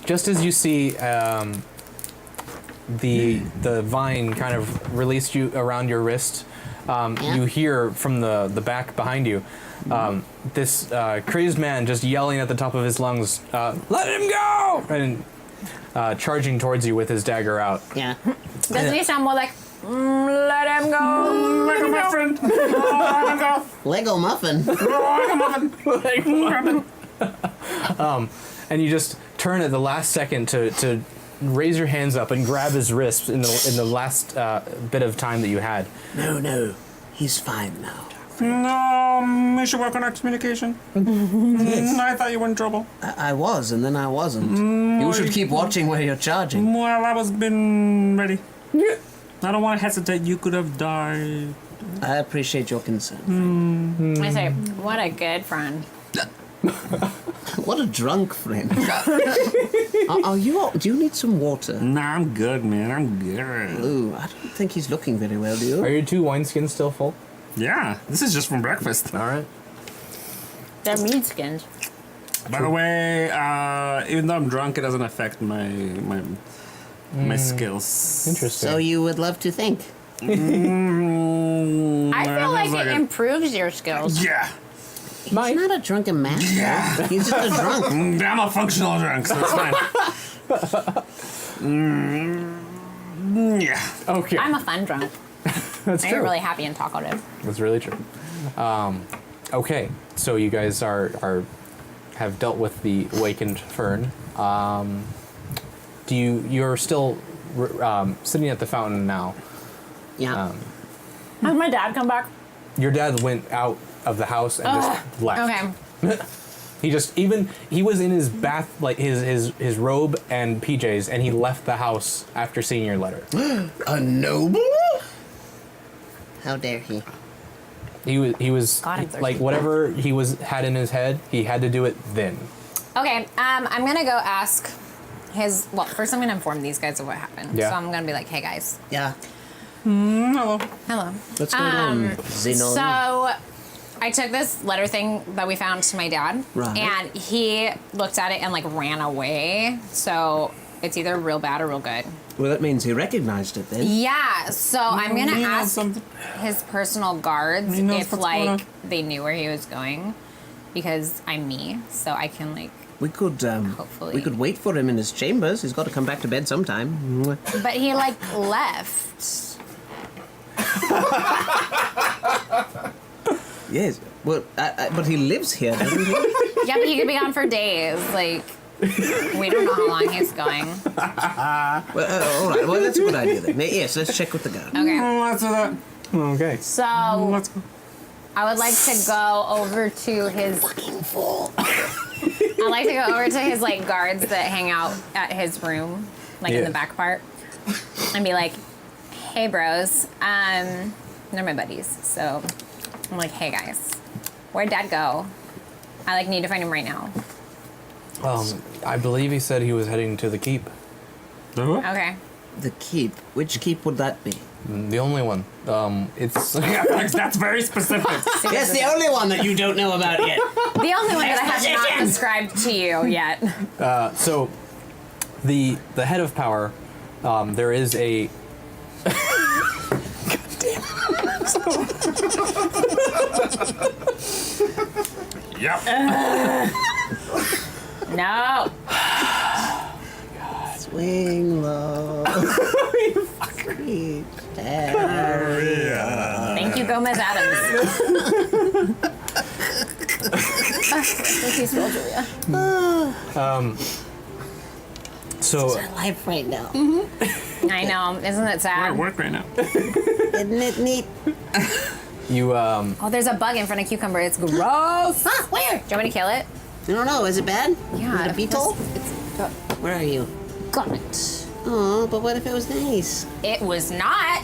[SPEAKER 1] just as you see the vine kind of released you around your wrist, you hear from the back behind you this crazed man just yelling at the top of his lungs, "Let him go!" and charging towards you with his dagger out.
[SPEAKER 2] Yeah.
[SPEAKER 3] Doesn't he sound more like, let him go?
[SPEAKER 4] Let go, my friend! Let him go!
[SPEAKER 2] Lego muffin.
[SPEAKER 1] And you just turn at the last second to raise your hands up and grab his wrist in the last bit of time that you had.
[SPEAKER 2] No. He's fine now.
[SPEAKER 4] No, we should work on our communication. I thought you were in trouble.
[SPEAKER 2] I was, and then I wasn't. You should keep watching where you're charging.
[SPEAKER 4] Well, I was been ready. I don't want to hesitate. You could have died.
[SPEAKER 2] I appreciate your concern.
[SPEAKER 3] I say, what a good friend.
[SPEAKER 2] What a drunk friend. Are you? Do you need some water?
[SPEAKER 4] Nah, I'm good, man. I'm good.
[SPEAKER 2] Ooh, I don't think he's looking very well, do you?
[SPEAKER 1] Are your 2 wineskins still full?
[SPEAKER 4] Yeah, this is just from breakfast.
[SPEAKER 1] All right.
[SPEAKER 3] They're meat skins.
[SPEAKER 4] By the way, even though I'm drunk, it doesn't affect my skills.
[SPEAKER 1] Interesting.
[SPEAKER 2] So you would love to think.
[SPEAKER 3] I feel like it improves your skills.
[SPEAKER 4] Yeah.
[SPEAKER 2] He's not a drunken master.
[SPEAKER 4] Yeah.
[SPEAKER 2] He's just a drunk.
[SPEAKER 4] I'm a functional drunk, so it's fine. Yeah.
[SPEAKER 1] Okay,
[SPEAKER 3] I'm a fun drunk.
[SPEAKER 1] that's
[SPEAKER 3] I
[SPEAKER 1] true.
[SPEAKER 3] get really happy and talkative.
[SPEAKER 1] That's really true. Okay, so you guys have dealt with the awakened fern. You're still sitting at the fountain now.
[SPEAKER 2] Yeah.
[SPEAKER 5] Has my dad come back?
[SPEAKER 1] Your dad went out of the house and just left.
[SPEAKER 3] Okay.
[SPEAKER 1] He was in his bath, like his robe and PJs, and he left the house after seeing your letter.
[SPEAKER 2] A noble? How dare he?
[SPEAKER 1] He was
[SPEAKER 3] God, I'm thirsty.
[SPEAKER 1] like whatever had in his head, he had to do it then.
[SPEAKER 3] Okay, I'm gonna go ask his. Well, first I'm gonna inform these guys of what happened.
[SPEAKER 1] Yeah.
[SPEAKER 3] So I'm gonna be like, "Hey guys,
[SPEAKER 2] Yeah.
[SPEAKER 3] hello."
[SPEAKER 2] What's going on, Xenon?
[SPEAKER 3] So I took this letter thing that we found to my dad,
[SPEAKER 2] Right.
[SPEAKER 3] and he looked at it and like ran away. So it's either real bad or real good.
[SPEAKER 2] Well, that means he recognized it then.
[SPEAKER 3] Yeah. So I'm gonna
[SPEAKER 4] You know
[SPEAKER 3] ask
[SPEAKER 4] something?
[SPEAKER 3] his personal guards
[SPEAKER 4] You know
[SPEAKER 3] if
[SPEAKER 4] what's going
[SPEAKER 3] like
[SPEAKER 4] on?
[SPEAKER 3] they knew where he was going, because I'm me, so I can like.
[SPEAKER 2] We could
[SPEAKER 3] Hopefully.
[SPEAKER 2] we could wait for him in his chambers. He's got to come back to bed sometime.
[SPEAKER 3] But he like left.
[SPEAKER 2] Yes. Well, but he lives here, doesn't he?
[SPEAKER 3] Yeah, but he could be gone for days. Like, we don't know how long he's going.
[SPEAKER 2] Well, all right. Well, that's a good idea then. Yes, let's check with the guard.
[SPEAKER 3] Okay.
[SPEAKER 4] Let's do that.
[SPEAKER 1] Okay.
[SPEAKER 3] So,
[SPEAKER 4] Let's go.
[SPEAKER 3] I would like to go over to his. I'd like to go over to his like guards that hang out at his room, like in
[SPEAKER 1] Yeah.
[SPEAKER 3] the back part, and be like, "Hey, bros, they're my buddies." So I'm like, "Hey, guys, where'd Dad go? I like need to find him right now."
[SPEAKER 1] I believe he said he was heading to the keep.
[SPEAKER 3] Okay.
[SPEAKER 2] The keep. Which keep would that be?
[SPEAKER 1] The only one. It's
[SPEAKER 4] That's very specific.
[SPEAKER 2] Yes, the only one that you don't know about yet.
[SPEAKER 3] The only one that I have not
[SPEAKER 2] Exposition!
[SPEAKER 3] described to you yet.
[SPEAKER 1] so the head of power. There is a.
[SPEAKER 4] Yep.
[SPEAKER 3] No.
[SPEAKER 2] Swing low. Sweet
[SPEAKER 3] Thank you, Gomez Adams. Peaceful, Julia.
[SPEAKER 1] So
[SPEAKER 2] life right now.
[SPEAKER 3] I know. Isn't it
[SPEAKER 4] We're at
[SPEAKER 3] sad?
[SPEAKER 4] work right now.
[SPEAKER 2] Isn't it neat?
[SPEAKER 1] you
[SPEAKER 3] Oh, there's a bug in front of Cucumber. It's gross.
[SPEAKER 2] Huh? Where?
[SPEAKER 3] Do you want me to kill it?
[SPEAKER 2] I don't know. Is it bad?
[SPEAKER 3] Yeah.
[SPEAKER 2] Is it a beetle?
[SPEAKER 3] It's
[SPEAKER 2] Where are you?
[SPEAKER 3] got it.
[SPEAKER 2] Oh, but what if it was nice?
[SPEAKER 3] It was not.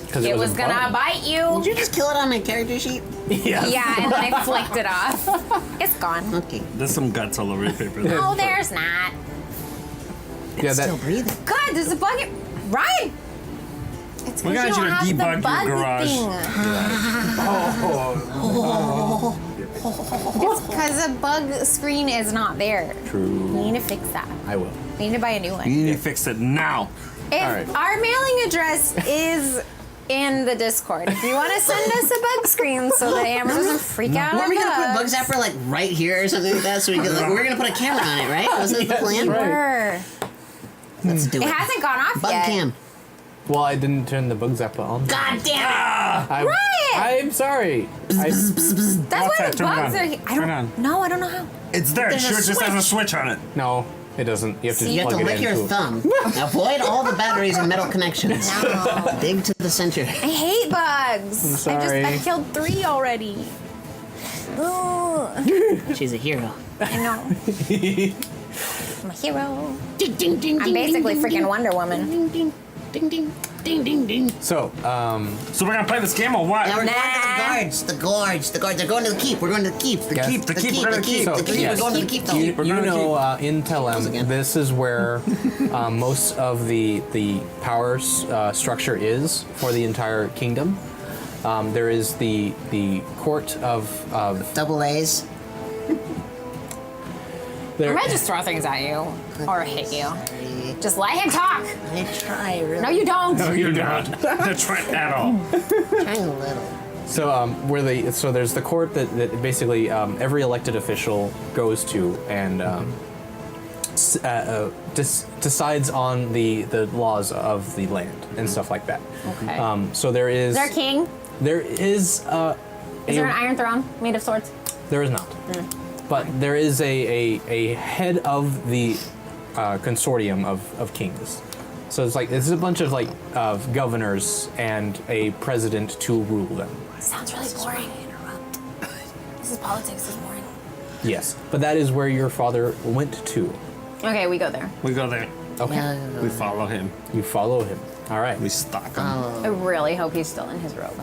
[SPEAKER 1] because
[SPEAKER 3] It was gonna bite
[SPEAKER 2] Did
[SPEAKER 3] you.
[SPEAKER 2] you just kill it on my character sheet?
[SPEAKER 1] Yeah.
[SPEAKER 3] Yeah, and then I flicked it off. It's gone.
[SPEAKER 2] Okay.
[SPEAKER 4] There's some guts all over your paper.
[SPEAKER 3] No, there's not.
[SPEAKER 1] Yeah.
[SPEAKER 2] Still
[SPEAKER 1] That.
[SPEAKER 2] breathing.
[SPEAKER 3] God, there's a bug. Ryan. It's
[SPEAKER 4] We
[SPEAKER 3] because
[SPEAKER 4] got
[SPEAKER 3] you
[SPEAKER 4] you
[SPEAKER 3] don't
[SPEAKER 4] to
[SPEAKER 3] have
[SPEAKER 4] debug
[SPEAKER 3] the
[SPEAKER 4] your
[SPEAKER 3] bug
[SPEAKER 4] garage.
[SPEAKER 3] thing. It's because the bug screen is not there. We
[SPEAKER 1] True.
[SPEAKER 3] need to fix that.
[SPEAKER 1] I will.
[SPEAKER 3] We need to buy a new one.
[SPEAKER 4] You need to fix it now.
[SPEAKER 3] If
[SPEAKER 1] Alright.
[SPEAKER 3] our mailing address is in the Discord, if you want to send us a bug screen so that Amber doesn't freak out
[SPEAKER 2] Weren't
[SPEAKER 3] on
[SPEAKER 2] we gonna put
[SPEAKER 3] bugs.
[SPEAKER 2] Bug Zapper like right here or something like that? So we could like we're gonna put a camera on it, right? Wasn't that the plan?
[SPEAKER 1] right.
[SPEAKER 3] Sure.
[SPEAKER 2] Let's do
[SPEAKER 3] It
[SPEAKER 2] it.
[SPEAKER 3] hasn't gone off
[SPEAKER 2] Bug
[SPEAKER 3] yet.
[SPEAKER 2] cam.
[SPEAKER 1] Well, I didn't turn the bug zapper on.
[SPEAKER 2] God damn
[SPEAKER 1] I,
[SPEAKER 3] Ryan!
[SPEAKER 1] I'm sorry.
[SPEAKER 3] That's why
[SPEAKER 4] Outside,
[SPEAKER 3] the
[SPEAKER 4] turn it
[SPEAKER 3] bugs
[SPEAKER 4] on.
[SPEAKER 3] are here. I
[SPEAKER 4] Turn
[SPEAKER 3] don't
[SPEAKER 4] on.
[SPEAKER 3] know. I don't know how.
[SPEAKER 4] It's there.
[SPEAKER 2] There's a
[SPEAKER 4] Sure, just has a switch on it.
[SPEAKER 1] no, it doesn't. You have to
[SPEAKER 2] it! You have
[SPEAKER 1] plug
[SPEAKER 2] to
[SPEAKER 1] it
[SPEAKER 2] lick your
[SPEAKER 1] into.
[SPEAKER 2] thumb. Avoid all the batteries and metal connections.
[SPEAKER 3] No.
[SPEAKER 2] Dig to the center.
[SPEAKER 3] I hate bugs.
[SPEAKER 1] I'm sorry.
[SPEAKER 3] I killed 3 already. Ugh.
[SPEAKER 2] She's a hero.
[SPEAKER 3] I know. I'm a hero.
[SPEAKER 2] Ding ding ding.
[SPEAKER 3] I'm
[SPEAKER 2] ding,
[SPEAKER 3] basically
[SPEAKER 2] ding,
[SPEAKER 3] freaking
[SPEAKER 2] ding,
[SPEAKER 3] Wonder Woman.
[SPEAKER 2] Ding ding ding ding ding ding ding.
[SPEAKER 1] So,
[SPEAKER 4] So we're gonna play this game or what?
[SPEAKER 2] Now we're going to
[SPEAKER 3] Nah.
[SPEAKER 2] the guards. The guards. The guards. They're going to the keep. We're going to the keep. The
[SPEAKER 1] Yes.
[SPEAKER 2] keep.
[SPEAKER 4] The keep, we're
[SPEAKER 2] The
[SPEAKER 4] gonna
[SPEAKER 2] keep.
[SPEAKER 4] keep.
[SPEAKER 2] The
[SPEAKER 1] So,
[SPEAKER 2] keep.
[SPEAKER 1] yes.
[SPEAKER 2] We're going to the keep. though.
[SPEAKER 1] you
[SPEAKER 4] We're gonna
[SPEAKER 1] know, in Telem,
[SPEAKER 2] again.
[SPEAKER 1] this is where most of the power structure is for the entire kingdom. There is the court of
[SPEAKER 2] Double A's.
[SPEAKER 3] I
[SPEAKER 1] there.
[SPEAKER 3] might just throw things at you or hit you. Just let him talk.
[SPEAKER 2] I try really.
[SPEAKER 3] No, you don't.
[SPEAKER 4] No, you're not. That's right at all.
[SPEAKER 2] Trying a little.
[SPEAKER 1] So so there's the court that basically every elected official goes to, and decides on the laws of the land and stuff like that.
[SPEAKER 3] Okay.
[SPEAKER 1] So there is.
[SPEAKER 3] Is there a king?
[SPEAKER 1] There is.
[SPEAKER 3] Is there an iron throne made of swords?
[SPEAKER 1] There is not. But there is a head of the consortium of kings. So it's a bunch of governors and a president to rule them.
[SPEAKER 3] Sounds really boring. This is politics. This is boring.
[SPEAKER 1] Yes, but that is where your father went to.
[SPEAKER 3] Okay, we go there.
[SPEAKER 4] We go there.
[SPEAKER 1] Okay,
[SPEAKER 4] We follow him.
[SPEAKER 1] you follow him. All right.
[SPEAKER 4] We stalk him.
[SPEAKER 3] I really hope he's still in his robe.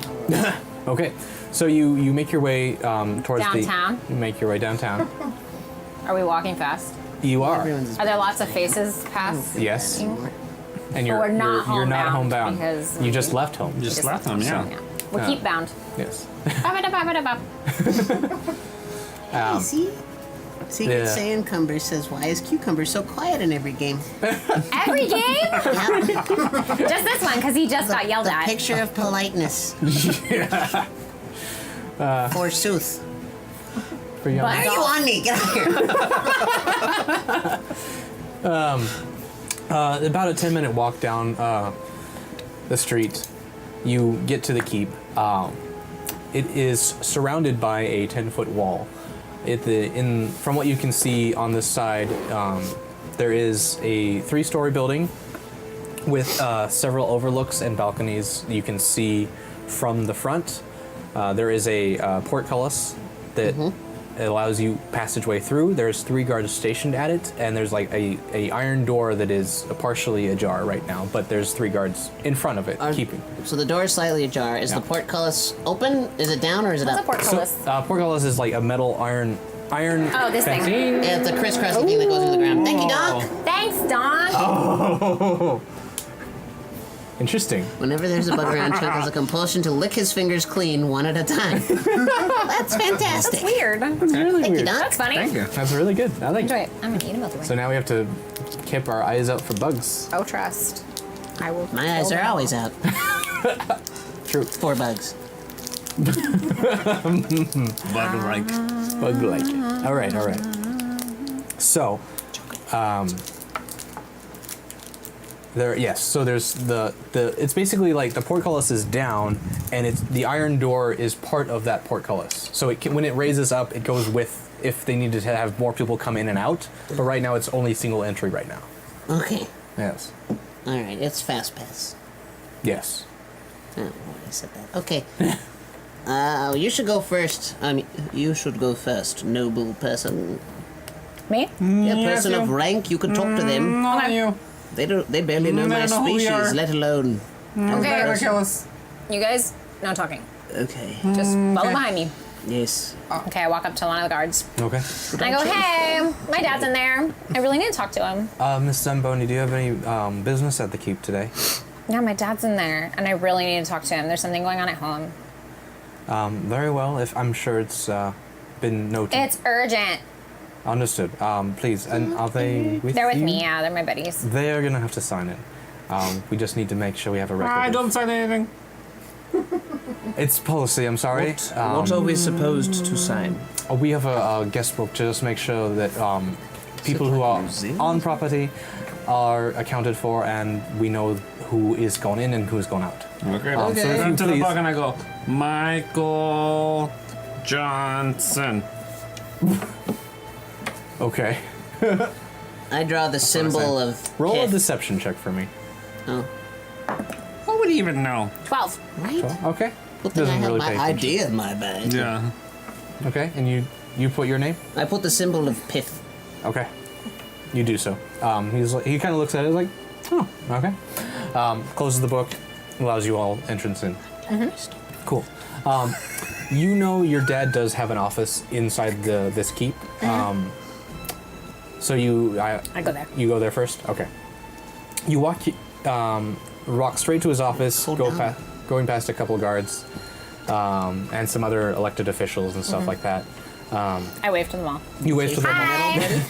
[SPEAKER 1] Okay, so you make your way towards
[SPEAKER 3] Downtown?
[SPEAKER 1] You make your way downtown.
[SPEAKER 3] Are we walking fast?
[SPEAKER 1] You are.
[SPEAKER 3] Are there lots of faces past?
[SPEAKER 1] Yes. And
[SPEAKER 3] But we're not
[SPEAKER 1] you're not
[SPEAKER 3] homebound
[SPEAKER 1] homebound.
[SPEAKER 3] because
[SPEAKER 1] You just left home.
[SPEAKER 4] Just left him, yeah.
[SPEAKER 3] We're keep bound.
[SPEAKER 1] Yes.
[SPEAKER 2] Hey, see? Secret
[SPEAKER 1] yeah.
[SPEAKER 2] Saiyan Cumber says, why is Cucumber so quiet in every game?
[SPEAKER 3] Every game?
[SPEAKER 2] Yeah,
[SPEAKER 3] Just this one, because he just got yelled
[SPEAKER 2] the
[SPEAKER 3] at.
[SPEAKER 2] picture of politeness. Forsooth.
[SPEAKER 1] For young.
[SPEAKER 3] But-
[SPEAKER 2] Why are you on me? Get out here.
[SPEAKER 1] About a 10-minute walk down the street, you get to the keep. It is surrounded by a 10-foot wall. From what you can see on this side, there is a 3-story building with several overlooks and balconies you can see from the front. There is a portcullis that allows you passageway through. There's 3 guards stationed at it, and there's a iron door that is partially ajar right now, but there's 3 guards in front of it keeping.
[SPEAKER 2] So the door is slightly ajar. Is the portcullis open? Is it down or is it
[SPEAKER 3] What's a
[SPEAKER 2] up?
[SPEAKER 3] portcullis?
[SPEAKER 1] Portcullis is like a metal iron.
[SPEAKER 3] Oh, this thing.
[SPEAKER 1] fencing.
[SPEAKER 2] Yeah, it's a crisscrossy thing that goes into the ground. Thank you, Doc.
[SPEAKER 3] Thanks, Don.
[SPEAKER 1] Oh. Interesting.
[SPEAKER 2] Whenever there's a bug around, Chuck has a compulsion to lick his fingers clean one at a time. That's fantastic.
[SPEAKER 3] That's weird.
[SPEAKER 1] That's really
[SPEAKER 2] Thank you,
[SPEAKER 1] weird.
[SPEAKER 2] Doc.
[SPEAKER 3] That's funny.
[SPEAKER 4] Thank you.
[SPEAKER 1] That's really good. I like
[SPEAKER 3] Enjoy
[SPEAKER 1] it.
[SPEAKER 3] it. I'm gonna eat him out the way.
[SPEAKER 1] So now we have to keep our eyes out for bugs.
[SPEAKER 3] Oh, trust. I will.
[SPEAKER 2] My eyes
[SPEAKER 3] kill
[SPEAKER 2] are
[SPEAKER 3] them.
[SPEAKER 2] always out.
[SPEAKER 1] True.
[SPEAKER 2] 4 bugs.
[SPEAKER 4] Bug-like.
[SPEAKER 1] Bug like it. All right. So, so there's the it's basically like the portcullis is down, and the iron door is part of that portcullis. So when it raises up, it goes with if they needed to have more people come in and out. But right now, it's only single entry right now.
[SPEAKER 2] Okay.
[SPEAKER 1] Yes.
[SPEAKER 2] Alright, it's fast pass.
[SPEAKER 1] Yes.
[SPEAKER 2] Oh, why I said that. Okay. You should go first. You should go first, noble person.
[SPEAKER 3] Me?
[SPEAKER 2] A person of rank, you could talk to them.
[SPEAKER 4] Not you.
[SPEAKER 2] They barely know
[SPEAKER 4] They
[SPEAKER 2] my
[SPEAKER 4] don't know who we
[SPEAKER 2] species,
[SPEAKER 4] are.
[SPEAKER 2] let alone.
[SPEAKER 3] Okay.
[SPEAKER 4] They kill us.
[SPEAKER 3] You guys, no talking.
[SPEAKER 2] Okay.
[SPEAKER 3] Just follow behind me.
[SPEAKER 2] Yes.
[SPEAKER 3] Okay, I walk up to one of the guards.
[SPEAKER 1] Okay.
[SPEAKER 3] And I go, hey, my dad's in there. I really need to talk to him.
[SPEAKER 1] Miss Zamboni, do you have any business at the keep today?
[SPEAKER 3] Yeah, my dad's in there, and I really need to talk to him. There's something going on at home.
[SPEAKER 1] Very well. If I'm sure it's been noted.
[SPEAKER 3] It's urgent.
[SPEAKER 1] Understood. Please, and are they with
[SPEAKER 3] They're with
[SPEAKER 1] you?
[SPEAKER 3] me, yeah. They're my buddies.
[SPEAKER 1] They are gonna have to sign it. We just need to make sure we have a record.
[SPEAKER 4] I
[SPEAKER 1] of-
[SPEAKER 4] don't sign anything.
[SPEAKER 1] It's policy. I'm sorry.
[SPEAKER 6] What are we supposed to sign?
[SPEAKER 1] We have a guest book to just make sure that people who are on property are accounted for, and we know who is gone in and who is gone out.
[SPEAKER 4] Okay.
[SPEAKER 1] So
[SPEAKER 4] So
[SPEAKER 1] if
[SPEAKER 4] I
[SPEAKER 1] you
[SPEAKER 4] turn to the
[SPEAKER 1] please-
[SPEAKER 4] bug and I go, Michael Johnson.
[SPEAKER 1] Okay.
[SPEAKER 2] I draw the symbol of
[SPEAKER 1] Roll a
[SPEAKER 2] pith.
[SPEAKER 1] deception check for me.
[SPEAKER 2] Oh,
[SPEAKER 4] Who would even know?
[SPEAKER 3] 12.
[SPEAKER 2] right?
[SPEAKER 1] Okay.
[SPEAKER 2] Good thing I
[SPEAKER 1] Doesn't
[SPEAKER 2] have
[SPEAKER 1] really
[SPEAKER 2] my
[SPEAKER 1] pay attention.
[SPEAKER 2] idea in my bag.
[SPEAKER 4] Yeah.
[SPEAKER 1] Okay, and you put your name.
[SPEAKER 2] I put the symbol of pith.
[SPEAKER 1] Okay. You do so. He kind of looks at it like, oh, okay. Closes the book, allows you all entrance in. Cool. You know your dad does have an office inside this keep. So
[SPEAKER 3] I go there.
[SPEAKER 1] You go there first. Okay. You walk straight to his office.
[SPEAKER 2] Hold
[SPEAKER 1] Go
[SPEAKER 2] down.
[SPEAKER 1] going past a couple of guards, and some other elected officials and stuff like that.
[SPEAKER 3] I wave to them all.
[SPEAKER 1] You wave to them.
[SPEAKER 3] Hi!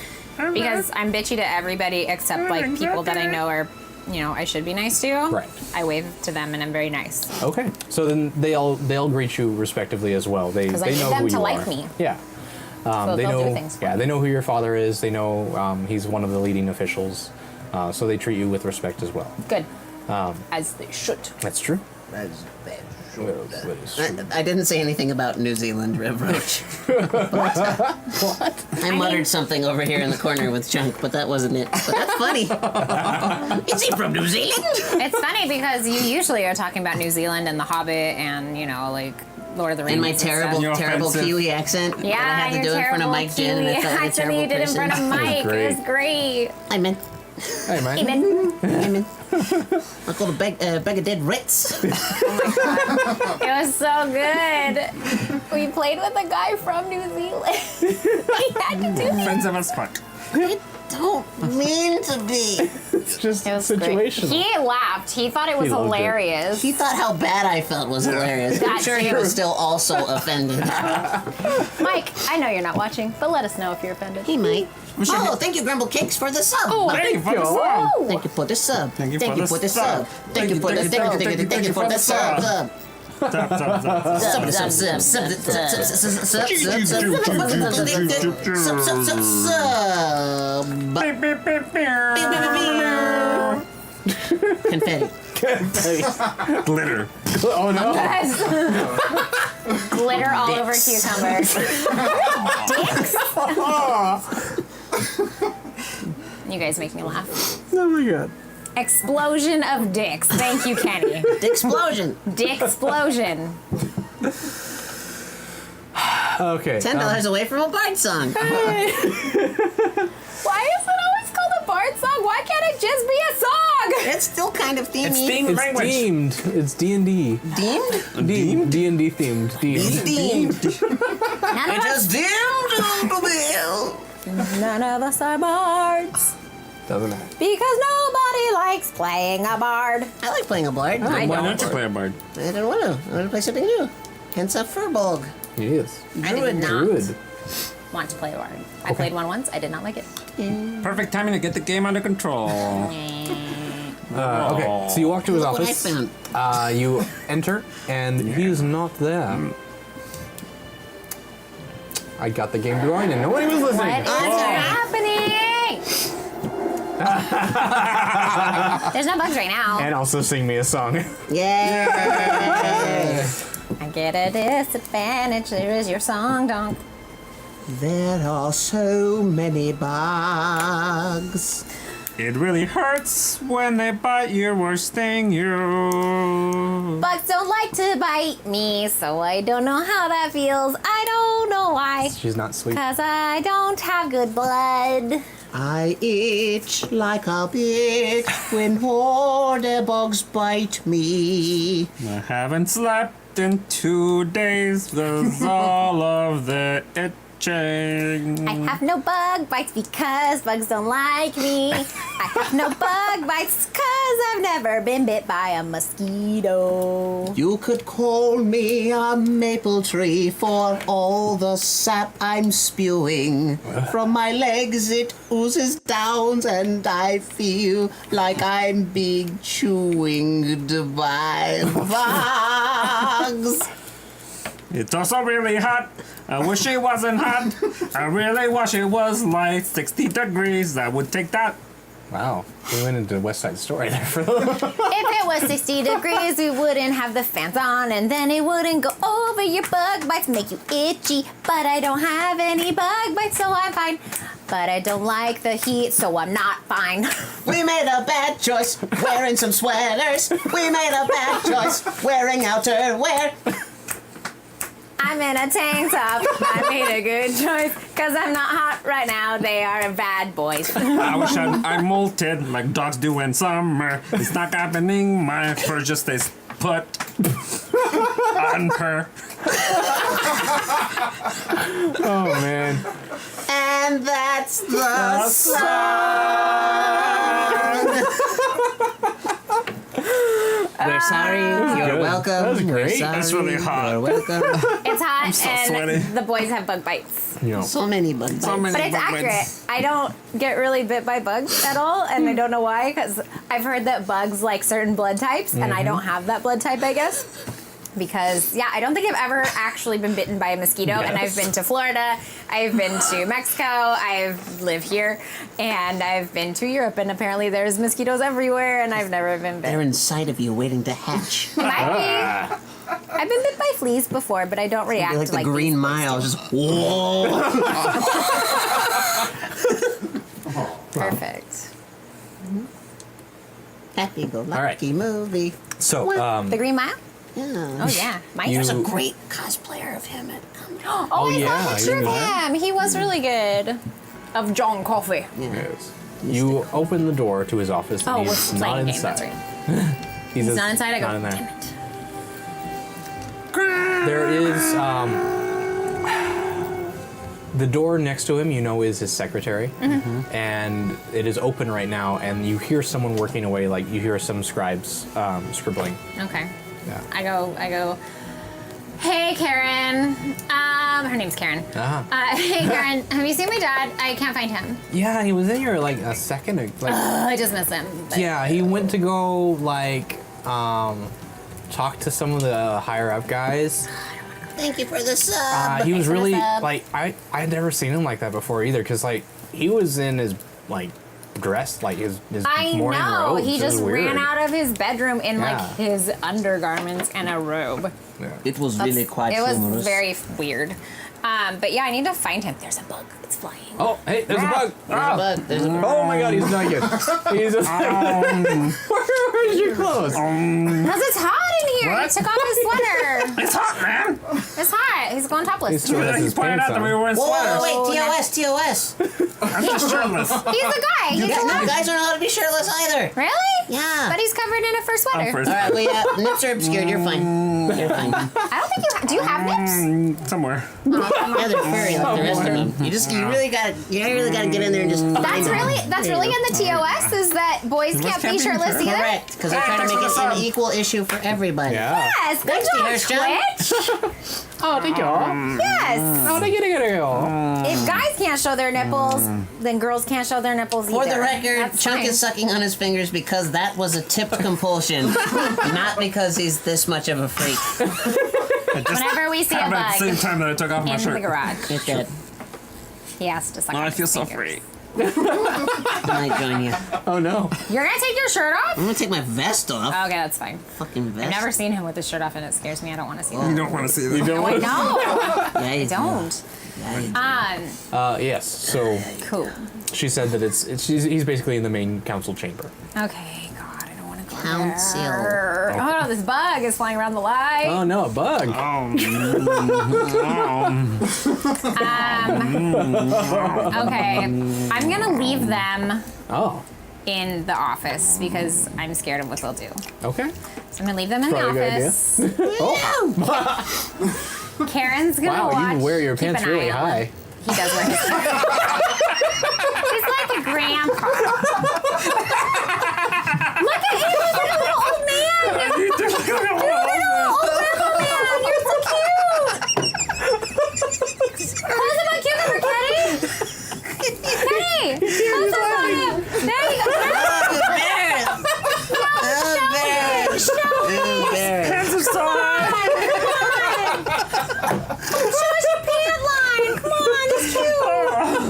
[SPEAKER 3] Because I'm bitchy to everybody except like people that I know are, I should be nice to.
[SPEAKER 1] Right.
[SPEAKER 3] I wave to them and I'm very nice.
[SPEAKER 1] Okay. So then they'll greet you respectively as well. They
[SPEAKER 3] 'Cause I
[SPEAKER 1] they
[SPEAKER 3] need
[SPEAKER 1] know
[SPEAKER 3] them
[SPEAKER 1] who
[SPEAKER 3] to
[SPEAKER 1] you
[SPEAKER 3] like
[SPEAKER 1] are.
[SPEAKER 3] me.
[SPEAKER 1] Yeah.
[SPEAKER 3] So
[SPEAKER 1] they
[SPEAKER 3] they'll
[SPEAKER 1] know,
[SPEAKER 3] do things for
[SPEAKER 1] yeah,
[SPEAKER 3] you.
[SPEAKER 1] they know who your father is. They know he's one of the leading officials, so they treat you with respect as well.
[SPEAKER 3] Good. As they should.
[SPEAKER 1] That's true.
[SPEAKER 2] That's bad.
[SPEAKER 1] That is true.
[SPEAKER 2] I didn't say anything about New Zealand, Rev Roach. What? I muttered something over here in the corner with Chunk, but that wasn't it. But that's funny. Is he from New Zealand?
[SPEAKER 3] It's funny because you usually are talking about New Zealand and The Hobbit and, like Lord of the Rings.
[SPEAKER 2] And my
[SPEAKER 3] stuff.
[SPEAKER 2] terrible,
[SPEAKER 4] You're
[SPEAKER 2] terrible
[SPEAKER 4] offensive.
[SPEAKER 2] Kiwi accent that I
[SPEAKER 3] Yeah,
[SPEAKER 2] had to
[SPEAKER 3] your
[SPEAKER 2] do in front of
[SPEAKER 3] terrible
[SPEAKER 2] Mike Jen, and I
[SPEAKER 3] Kiwi
[SPEAKER 2] felt like a
[SPEAKER 3] accent that
[SPEAKER 2] terrible
[SPEAKER 3] you did in front of
[SPEAKER 2] person.
[SPEAKER 3] Mike.
[SPEAKER 1] great.
[SPEAKER 3] It was great.
[SPEAKER 2] Hi, man.
[SPEAKER 1] Hey, man.
[SPEAKER 3] Amen.
[SPEAKER 2] Hi, man. I'll call a bag of dead rats.
[SPEAKER 3] It was so good. We played with a guy from New Zealand. We had to do it.
[SPEAKER 4] Offensive as fuck.
[SPEAKER 2] I don't mean to be.
[SPEAKER 1] It's just
[SPEAKER 3] It was great.
[SPEAKER 1] situational.
[SPEAKER 3] He laughed. He thought it was
[SPEAKER 1] He loved it.
[SPEAKER 3] hilarious.
[SPEAKER 2] He thought how bad I felt was hilarious. I'm
[SPEAKER 3] That's
[SPEAKER 2] sure he
[SPEAKER 3] true.
[SPEAKER 2] was still also offended.
[SPEAKER 3] Mike, I know you're not watching, but let us know if you're offended.
[SPEAKER 2] He might.
[SPEAKER 4] should
[SPEAKER 2] Oh, thank you, Grumble Cakes, for the sub.
[SPEAKER 3] Oh,
[SPEAKER 4] Thank you for the
[SPEAKER 1] you.
[SPEAKER 4] sub.
[SPEAKER 3] Woo!
[SPEAKER 2] Thank you for the sub.
[SPEAKER 4] Thank you for the
[SPEAKER 2] sub.
[SPEAKER 4] sub.
[SPEAKER 2] Thank you for the thank you for the sub.
[SPEAKER 4] Sub, sub, sub.
[SPEAKER 2] Sub, sub, sub, sub, sub.
[SPEAKER 4] Beep, beep, beep, beep.
[SPEAKER 2] Confetti.
[SPEAKER 4] Glitter.
[SPEAKER 1] Oh no!
[SPEAKER 3] Yes. Glitter all over
[SPEAKER 2] Dicks.
[SPEAKER 3] cucumber. Dicks. You guys make me laugh.
[SPEAKER 1] Oh my god.
[SPEAKER 3] Explosion of dicks. Thank you, Kenny.
[SPEAKER 2] Explosion.
[SPEAKER 3] Dick explosion.
[SPEAKER 1] Okay.
[SPEAKER 2] $10 away from a Bard song.
[SPEAKER 3] Why is it always called a Bard song? Why can't it just be a song?
[SPEAKER 2] It's still kind of
[SPEAKER 4] It's
[SPEAKER 2] themey.
[SPEAKER 4] themed
[SPEAKER 1] It's
[SPEAKER 4] language.
[SPEAKER 1] themed. It's D&D.
[SPEAKER 2] Deemed?
[SPEAKER 1] D&D themed. Themed.
[SPEAKER 2] Deemed.
[SPEAKER 3] None of
[SPEAKER 2] It
[SPEAKER 3] us,
[SPEAKER 2] is deemed to be.
[SPEAKER 3] none of us are bards.
[SPEAKER 1] Doesn't matter.
[SPEAKER 3] Because nobody likes playing a bard.
[SPEAKER 2] I like playing a Bard.
[SPEAKER 3] I
[SPEAKER 4] Why
[SPEAKER 3] don't.
[SPEAKER 4] don't you play a bard?
[SPEAKER 2] I don't want to. I want to play something new. Hence a Furbolg.
[SPEAKER 1] He is.
[SPEAKER 3] I did not
[SPEAKER 1] Druid.
[SPEAKER 3] want to play a bard. I played one once. I did not like it.
[SPEAKER 4] Perfect timing to get the game under control.
[SPEAKER 1] Okay, so you walk to his
[SPEAKER 2] Look what I
[SPEAKER 1] office.
[SPEAKER 2] found.
[SPEAKER 1] You enter, and he's not there. I got the game going, and nobody was listening.
[SPEAKER 3] What is happening? There's no bugs right now.
[SPEAKER 1] And also sing me a song.
[SPEAKER 2] Yeah.
[SPEAKER 3] I get a disadvantage. There is your song, donk.
[SPEAKER 2] There are so many bugs.
[SPEAKER 4] It really hurts when they bite you or sting you.
[SPEAKER 3] Bugs don't like to bite me, so I don't know how that feels. I don't know why.
[SPEAKER 1] She's not sweet.
[SPEAKER 3] Cause I don't have good blood.
[SPEAKER 2] I itch like a bitch when horde bugs bite me.
[SPEAKER 4] I haven't slept in 2 days because all of the itching.
[SPEAKER 3] I have no bug bites because bugs don't like me. I have no bug bites because I've never been bit by a mosquito.
[SPEAKER 2] You could call me a maple tree for all the sap I'm spewing. From my legs it oozes down and I feel like I'm being chewed by bugs.
[SPEAKER 4] It's also really hot. I wish it wasn't hot. I really wish it was like 60 degrees. I would take that.
[SPEAKER 1] Wow. We went into West Side Story there for a little.
[SPEAKER 3] If it was 60 degrees, we wouldn't have the fans on, and then it wouldn't go over your bug bites, make you itchy. But I don't have any bug bites, so I'm fine. But I don't like the heat, so I'm not fine.
[SPEAKER 2] We made a bad choice wearing some sweaters. We made a bad choice wearing outerwear.
[SPEAKER 3] I'm in a tank top. I made a good choice, because I'm not hot right now. They are bad boys.
[SPEAKER 4] I wish I molted like dogs do in summer. It's not happening. My fur just stays put on her.
[SPEAKER 1] Oh, man.
[SPEAKER 2] And that's the song. We're sorry. You're
[SPEAKER 1] good.
[SPEAKER 2] welcome.
[SPEAKER 1] That was
[SPEAKER 2] We're
[SPEAKER 1] great.
[SPEAKER 2] sorry.
[SPEAKER 4] That's really hot.
[SPEAKER 2] You're welcome.
[SPEAKER 3] It's hot,
[SPEAKER 4] so
[SPEAKER 3] and
[SPEAKER 4] sweaty.
[SPEAKER 3] the boys have bug bites.
[SPEAKER 1] You know.
[SPEAKER 2] So many bug bites.
[SPEAKER 4] So many
[SPEAKER 3] But it's
[SPEAKER 4] bug
[SPEAKER 3] accurate.
[SPEAKER 4] bites.
[SPEAKER 3] I don't get really bit by bugs at all, and I don't know why, because I've heard that bugs like certain blood types, and I don't have that blood type, I guess. Because, yeah, I don't think I've ever actually been bitten by a mosquito. And I've been to Florida, I've been to Mexico, I've lived here, and I've been to Europe. And apparently there's mosquitoes everywhere, and I've never been
[SPEAKER 2] They're
[SPEAKER 3] bitten.
[SPEAKER 2] inside of you waiting to hatch.
[SPEAKER 3] Might be. I've been bit by fleas before, but I don't react
[SPEAKER 2] Like the
[SPEAKER 3] like
[SPEAKER 2] Green
[SPEAKER 3] these
[SPEAKER 2] Mile, just whoa.
[SPEAKER 3] Perfect.
[SPEAKER 2] Happy go lucky
[SPEAKER 1] All right.
[SPEAKER 2] movie.
[SPEAKER 1] So,
[SPEAKER 3] The Green Mile?
[SPEAKER 2] Yeah.
[SPEAKER 3] Oh, yeah. Mine.
[SPEAKER 1] You-
[SPEAKER 2] There's a great cosplayer of him at
[SPEAKER 3] Oh, I
[SPEAKER 1] yeah,
[SPEAKER 3] saw a picture
[SPEAKER 1] you
[SPEAKER 3] of
[SPEAKER 1] know that?
[SPEAKER 3] him. He was really good. Of John Coffey.
[SPEAKER 1] yes. You open the door to his office, and
[SPEAKER 3] Oh, we're
[SPEAKER 1] he's not
[SPEAKER 3] playing a game.
[SPEAKER 1] inside.
[SPEAKER 3] That's right.
[SPEAKER 1] He's
[SPEAKER 3] He's not inside. I go,
[SPEAKER 1] not in there.
[SPEAKER 3] damn it.
[SPEAKER 1] There is the door next to him, is his secretary, and it is open right now. And you hear someone working away, like you hear some scribes scribbling.
[SPEAKER 3] Okay.
[SPEAKER 1] Yeah.
[SPEAKER 3] I go, hey, Karen. Her name's Karen. Hey, Karen, have you seen my dad? I can't find him.
[SPEAKER 1] Yeah, he was in here like a second.
[SPEAKER 3] I just miss him. But
[SPEAKER 1] Yeah, he went to go talk to some of the higher up guys.
[SPEAKER 2] Thank you for the sub.
[SPEAKER 1] He was
[SPEAKER 3] for the
[SPEAKER 1] really
[SPEAKER 3] sub.
[SPEAKER 1] I'd never seen him like that before either, because he was in his dress his
[SPEAKER 3] I
[SPEAKER 1] morning
[SPEAKER 3] know.
[SPEAKER 1] robes.
[SPEAKER 3] He
[SPEAKER 1] It was
[SPEAKER 3] just
[SPEAKER 1] weird.
[SPEAKER 3] ran out of his bedroom in
[SPEAKER 1] Yeah.
[SPEAKER 3] his undergarments and a robe.
[SPEAKER 1] Yeah.
[SPEAKER 2] It was really quite
[SPEAKER 3] It was
[SPEAKER 2] humorous.
[SPEAKER 3] very weird. But yeah, I need to find him. There's a bug. It's flying.
[SPEAKER 1] Oh, hey, there's a bug.
[SPEAKER 2] There's a bug.
[SPEAKER 1] Oh my God, he's naked. He's just where's your clothes?
[SPEAKER 3] Because it's hot in here.
[SPEAKER 4] What?
[SPEAKER 3] He took off his sweater.
[SPEAKER 4] It's hot, man.
[SPEAKER 3] It's hot. He's going topless.
[SPEAKER 1] He's throwing
[SPEAKER 4] He
[SPEAKER 1] his
[SPEAKER 4] pointed
[SPEAKER 1] pants
[SPEAKER 4] out that we
[SPEAKER 1] on.
[SPEAKER 4] were wearing
[SPEAKER 2] Whoa,
[SPEAKER 4] sweaters.
[SPEAKER 2] wait, TOS.
[SPEAKER 4] I'm not shirtless.
[SPEAKER 3] He's the guy. He's
[SPEAKER 2] Yeah, no,
[SPEAKER 3] allowed.
[SPEAKER 2] guys aren't allowed to be shirtless either.
[SPEAKER 3] Really?
[SPEAKER 2] Yeah.
[SPEAKER 3] But he's covered in a fur sweater.
[SPEAKER 4] first.
[SPEAKER 2] All right, nips are obscured. You're fine. You're fine.
[SPEAKER 3] I don't think you do you have nips?
[SPEAKER 4] Somewhere.
[SPEAKER 2] Yeah, they're furry like the rest of them. You really gotta get in there and just. find
[SPEAKER 3] That's
[SPEAKER 2] them.
[SPEAKER 3] really in the TOS is that boys can't be shirtless either.
[SPEAKER 2] Correct, because they're trying to make it an equal issue for everybody.
[SPEAKER 1] Yeah.
[SPEAKER 3] Yes, good
[SPEAKER 2] Thanks,
[SPEAKER 3] job,
[SPEAKER 2] T-Harris
[SPEAKER 3] Twitch.
[SPEAKER 1] Oh, thank you.
[SPEAKER 3] Yes.
[SPEAKER 1] Oh, thank you.
[SPEAKER 3] If guys can't show their nipples, then girls can't show their nipples either.
[SPEAKER 2] For the record,
[SPEAKER 3] That's
[SPEAKER 2] Chunk
[SPEAKER 3] fine.
[SPEAKER 2] is sucking on his fingers because that was a tip compulsion, not because he's this much of a freak.
[SPEAKER 3] Whenever we see a
[SPEAKER 4] Happened at the same
[SPEAKER 3] bug
[SPEAKER 4] time that I took off my
[SPEAKER 3] in the
[SPEAKER 4] shirt.
[SPEAKER 3] garage,
[SPEAKER 2] It's dead.
[SPEAKER 3] he has to suck
[SPEAKER 4] Oh,
[SPEAKER 3] on
[SPEAKER 4] I
[SPEAKER 3] his
[SPEAKER 4] feel so
[SPEAKER 3] fingers.
[SPEAKER 4] free.
[SPEAKER 2] I might join you.
[SPEAKER 1] Oh no.
[SPEAKER 3] You're gonna take your shirt off?
[SPEAKER 2] I'm gonna take my vest off.
[SPEAKER 3] Okay, that's fine.
[SPEAKER 2] Fucking vest.
[SPEAKER 3] I've never seen him with his shirt off, and it scares me. I don't want to see
[SPEAKER 4] You
[SPEAKER 3] that.
[SPEAKER 4] don't want to see this.
[SPEAKER 1] don't
[SPEAKER 3] Wait, no,
[SPEAKER 2] Yeah, you
[SPEAKER 3] I don't.
[SPEAKER 2] Yeah, you
[SPEAKER 1] Yes. So
[SPEAKER 3] Cool.
[SPEAKER 1] she said that he's basically in the main council chamber.
[SPEAKER 3] Okay, God, I don't want to go
[SPEAKER 2] Council.
[SPEAKER 3] there. Oh no, this bug is flying around the light.
[SPEAKER 1] Oh no, a bug.
[SPEAKER 3] Okay, I'm gonna leave them
[SPEAKER 1] Oh.
[SPEAKER 3] in the office because I'm scared of what they'll do.
[SPEAKER 1] Okay.
[SPEAKER 3] So I'm gonna leave them in the
[SPEAKER 1] Probably a good idea.
[SPEAKER 3] office. Karen's gonna
[SPEAKER 1] Wow,
[SPEAKER 3] watch.
[SPEAKER 1] you wear your
[SPEAKER 3] keep
[SPEAKER 1] pants
[SPEAKER 3] an
[SPEAKER 1] really
[SPEAKER 3] eye on
[SPEAKER 1] high.
[SPEAKER 3] them. He does wear his pants. He's like a grandpa. Look at him, he's like a little old man.
[SPEAKER 4] You do look like a little
[SPEAKER 3] Old grandpa man, you're so cute. Close up on cucumber, Kenny. Kenny, close up on him. There you go.
[SPEAKER 4] Pants are so high.
[SPEAKER 3] Show us your pant line. Come on, it's cute.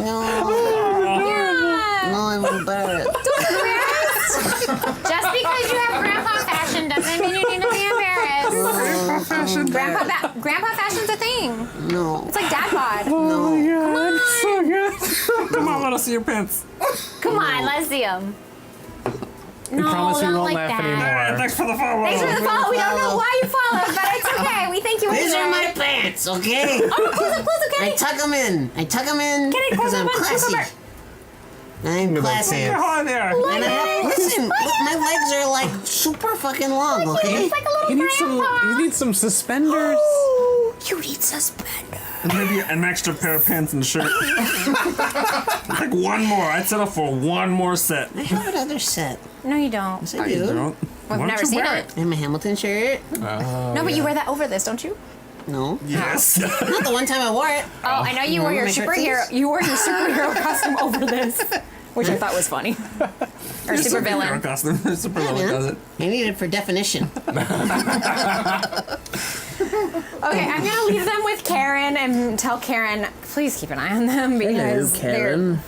[SPEAKER 3] Yeah.
[SPEAKER 2] No, I'm embarrassed.
[SPEAKER 3] Don't be embarrassed. Just because you have grandpa fashion doesn't mean you need to be embarrassed. Grandpa fashion's a thing.
[SPEAKER 2] No.
[SPEAKER 3] It's like dad bod.
[SPEAKER 4] Come on, let us see your pants.
[SPEAKER 3] Come on, let's see them. No,
[SPEAKER 1] promise we
[SPEAKER 3] don't
[SPEAKER 1] won't
[SPEAKER 3] like
[SPEAKER 1] laugh
[SPEAKER 3] that.
[SPEAKER 1] anymore.
[SPEAKER 4] Alright, thanks for the follow.
[SPEAKER 3] Thanks for the follow. We don't know why you followed, but it's okay. We think you were
[SPEAKER 2] These
[SPEAKER 3] there.
[SPEAKER 2] are my pants, okay?
[SPEAKER 3] Oh, close up,
[SPEAKER 2] I
[SPEAKER 3] Kenny.
[SPEAKER 2] tuck them in.
[SPEAKER 3] Get it,
[SPEAKER 2] because
[SPEAKER 3] close
[SPEAKER 2] I'm
[SPEAKER 3] up on
[SPEAKER 2] classy.
[SPEAKER 3] cucumber.
[SPEAKER 2] I'm classy.
[SPEAKER 4] You're high there.
[SPEAKER 2] And I have, listen, my legs are like super fucking long, okay?
[SPEAKER 3] It's like a little
[SPEAKER 1] You need
[SPEAKER 3] grandpa.
[SPEAKER 1] some suspenders.
[SPEAKER 2] Oh, you need suspenders.
[SPEAKER 4] And maybe an extra pair of pants and a shirt. Like one more. I'd settle for one more set.
[SPEAKER 2] I have another set.
[SPEAKER 3] No, you don't.
[SPEAKER 2] Yes, I do.
[SPEAKER 4] Don't. Why don't
[SPEAKER 3] never
[SPEAKER 4] you
[SPEAKER 3] seen
[SPEAKER 4] wear
[SPEAKER 3] it.
[SPEAKER 2] And my Hamilton shirt.
[SPEAKER 3] No, but you wear that over this, don't you?
[SPEAKER 2] No.
[SPEAKER 4] Yes.
[SPEAKER 2] Not the one time I wore it.
[SPEAKER 3] Oh, I know you wore your
[SPEAKER 2] my shirt
[SPEAKER 3] superhero.
[SPEAKER 2] sleeves?
[SPEAKER 3] You wore your superhero costume over this, which I thought was funny. Or super villain.
[SPEAKER 4] costume. Super villain
[SPEAKER 2] Yeah.
[SPEAKER 4] does it.
[SPEAKER 2] You need it for definition.
[SPEAKER 3] Okay, I'm gonna leave them with Karen and tell Karen, please keep an eye on them
[SPEAKER 6] Hello,
[SPEAKER 3] because
[SPEAKER 6] Karen.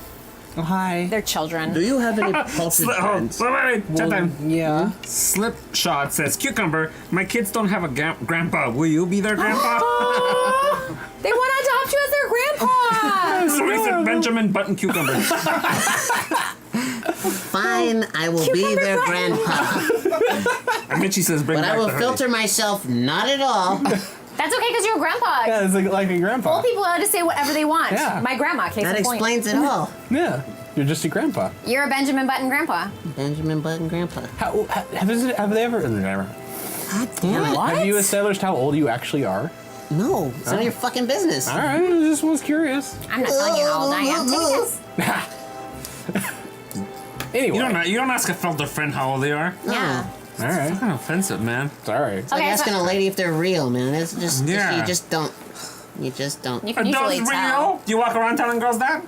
[SPEAKER 6] Oh, hi.
[SPEAKER 3] they're children.
[SPEAKER 6] Do you have any potted plants?
[SPEAKER 4] Wait, chat time.
[SPEAKER 6] Yeah.
[SPEAKER 4] Slipshot says, Cucumber, my kids don't have a grandpa. Will you be their grandpa?
[SPEAKER 3] They want to adopt you as their grandpa.
[SPEAKER 4] Somebody said Benjamin Button Cucumber.
[SPEAKER 2] Fine, I will be their grandpa.
[SPEAKER 4] And then she says, bring
[SPEAKER 2] But
[SPEAKER 4] back
[SPEAKER 2] I will
[SPEAKER 4] the
[SPEAKER 2] filter myself not at all.
[SPEAKER 3] That's okay because you're a grandpa.
[SPEAKER 1] Yeah, it's like a grandpa.
[SPEAKER 3] Old people allowed to say whatever they want.
[SPEAKER 1] Yeah.
[SPEAKER 3] My grandma, case
[SPEAKER 2] That
[SPEAKER 3] in point.
[SPEAKER 2] explains it all.
[SPEAKER 1] Yeah, you're just a grandpa.
[SPEAKER 3] You're a Benjamin Button grandpa.
[SPEAKER 2] Benjamin Button Grandpa.
[SPEAKER 1] Have they ever? Never.
[SPEAKER 2] God damn it.
[SPEAKER 3] What?
[SPEAKER 1] Have you established how old you actually are?
[SPEAKER 2] No, it's none of your fucking business.
[SPEAKER 1] All right, I just was curious.
[SPEAKER 3] I'm not telling you how old I am. Take a guess.
[SPEAKER 1] Anyway,
[SPEAKER 4] You don't ask a felder friend how old they are.
[SPEAKER 3] Yeah.
[SPEAKER 1] all right,
[SPEAKER 4] Kind of offensive, man.
[SPEAKER 1] it's all right.
[SPEAKER 2] It's like
[SPEAKER 3] Okay, so-
[SPEAKER 2] asking a lady if they're real, man. It's just,
[SPEAKER 4] Yeah.
[SPEAKER 2] you just don't. You just don't.
[SPEAKER 3] You
[SPEAKER 4] Are
[SPEAKER 3] can usually
[SPEAKER 4] those
[SPEAKER 3] tell.
[SPEAKER 4] real? Do you walk around telling girls that?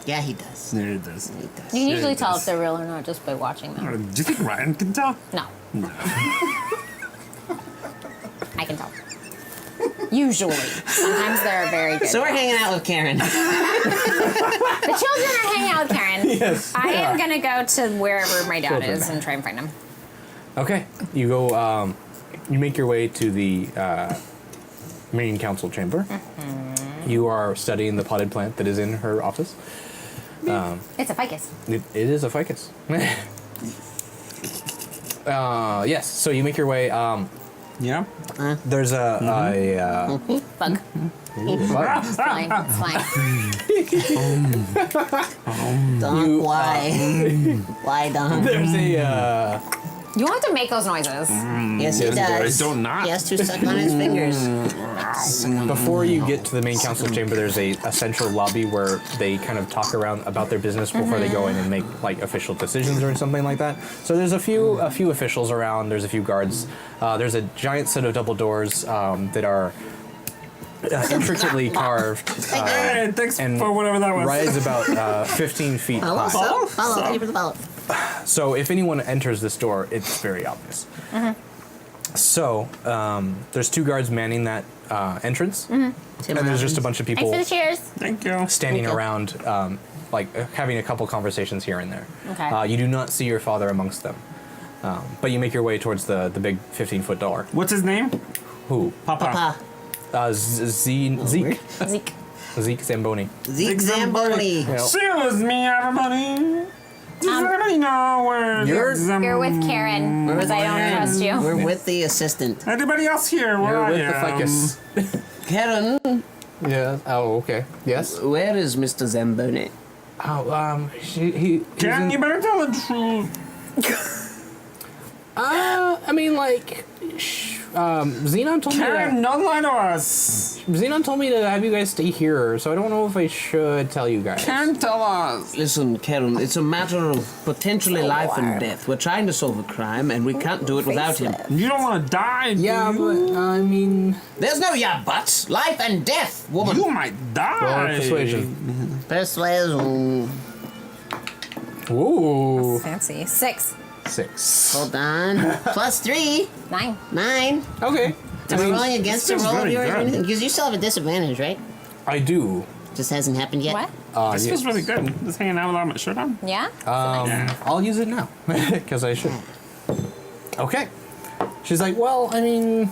[SPEAKER 2] Yeah, he does.
[SPEAKER 4] Yeah, it does.
[SPEAKER 2] He does.
[SPEAKER 3] You can usually
[SPEAKER 4] it
[SPEAKER 3] tell
[SPEAKER 4] does.
[SPEAKER 3] if they're real or not just by watching them.
[SPEAKER 4] Do you think Ryan can tell?
[SPEAKER 3] No. I can tell. Usually. Sometimes they're very good.
[SPEAKER 2] So we're hanging out with Karen.
[SPEAKER 3] The children are hanging out with Karen.
[SPEAKER 1] Yes,
[SPEAKER 3] I
[SPEAKER 1] they
[SPEAKER 3] am
[SPEAKER 1] are.
[SPEAKER 3] gonna go to wherever my dad
[SPEAKER 1] Children.
[SPEAKER 3] is and try and find him.
[SPEAKER 1] Okay, you go. You make your way to the main council chamber. You are studying the potted plant that is in her office.
[SPEAKER 3] It's a ficus.
[SPEAKER 1] It is a ficus. Yes. So you make your way.
[SPEAKER 4] Yeah.
[SPEAKER 1] There's a
[SPEAKER 3] Bug. It's fine. It's fine.
[SPEAKER 2] Don, why? Why, Don?
[SPEAKER 1] there's a
[SPEAKER 3] You don't have to make those noises.
[SPEAKER 2] Yes, he
[SPEAKER 4] Yes,
[SPEAKER 2] does.
[SPEAKER 4] I don't not.
[SPEAKER 2] He has to suck on his fingers.
[SPEAKER 1] before you get to the main council chamber. There's a central lobby where they kind of talk around about their business before they go in and make like official decisions or something like that. So there's a few officials around. There's a few guards. There's a giant set of double doors that are intricately carved
[SPEAKER 4] Hey, thanks
[SPEAKER 1] and
[SPEAKER 4] for whatever that was.
[SPEAKER 1] rise about 15 feet
[SPEAKER 2] Follow,
[SPEAKER 1] high.
[SPEAKER 2] follow. Thank you for the follow.
[SPEAKER 1] So if anyone enters this door, it's very obvious. So there's two guards manning that entrance, and there's just a bunch of
[SPEAKER 3] Thanks
[SPEAKER 1] people
[SPEAKER 3] for the cheers.
[SPEAKER 4] Thank you.
[SPEAKER 1] standing
[SPEAKER 2] Okay.
[SPEAKER 1] around, having a couple conversations here and there.
[SPEAKER 3] Okay.
[SPEAKER 1] You do not see your father amongst them, but you make your way towards the big 15-foot door.
[SPEAKER 4] What's his name?
[SPEAKER 1] Who?
[SPEAKER 2] Papa.
[SPEAKER 1] Zeke
[SPEAKER 3] Zeke.
[SPEAKER 1] Zeke Zamboni.
[SPEAKER 2] Zeke Zamboni.
[SPEAKER 1] Yeah.
[SPEAKER 4] Excuse me, everybody. Does anybody know where
[SPEAKER 3] You're with Karen because I don't trust you.
[SPEAKER 2] We're with the assistant.
[SPEAKER 4] Anybody else here? Where
[SPEAKER 1] You're
[SPEAKER 4] I
[SPEAKER 1] with the
[SPEAKER 4] am?
[SPEAKER 1] ficus.
[SPEAKER 2] Karen,
[SPEAKER 1] Yeah. Oh, okay. Yes.
[SPEAKER 2] where is Mr. Zamboni?
[SPEAKER 1] Oh, he.
[SPEAKER 4] Karen, you better tell the truth.
[SPEAKER 1] I mean, like, Xenon told me
[SPEAKER 4] Karen,
[SPEAKER 1] to.
[SPEAKER 4] don't lie to us.
[SPEAKER 1] Xenon told me to have you guys stay here, so I don't know if I should tell you guys.
[SPEAKER 4] Karen, tell us.
[SPEAKER 6] Listen, Karen, it's a matter of potentially life and death. We're trying to solve a crime, and we can't do it without him.
[SPEAKER 4] You don't want to die, do
[SPEAKER 1] Yeah,
[SPEAKER 4] you?
[SPEAKER 1] but I mean,
[SPEAKER 2] There's no yeah buts. Life and death, woman.
[SPEAKER 4] You might die.
[SPEAKER 1] roll persuasion.
[SPEAKER 2] Persuasion.
[SPEAKER 1] Ooh,
[SPEAKER 3] Fancy. 6.
[SPEAKER 1] 6.
[SPEAKER 2] Hold on. +3.
[SPEAKER 3] 9.
[SPEAKER 2] 9.
[SPEAKER 1] Okay.
[SPEAKER 2] Are we rolling against a
[SPEAKER 4] this is
[SPEAKER 2] roll of
[SPEAKER 4] really
[SPEAKER 2] yours or
[SPEAKER 4] good.
[SPEAKER 2] anything? Because you still have a disadvantage, right?
[SPEAKER 1] I do.
[SPEAKER 2] Just hasn't happened yet.
[SPEAKER 3] What?
[SPEAKER 4] This
[SPEAKER 1] Yeah.
[SPEAKER 4] feels really good. Just hanging out without my shirt on.
[SPEAKER 3] Yeah?
[SPEAKER 1] I'll use it now because I should. Okay. She's like, well, I mean,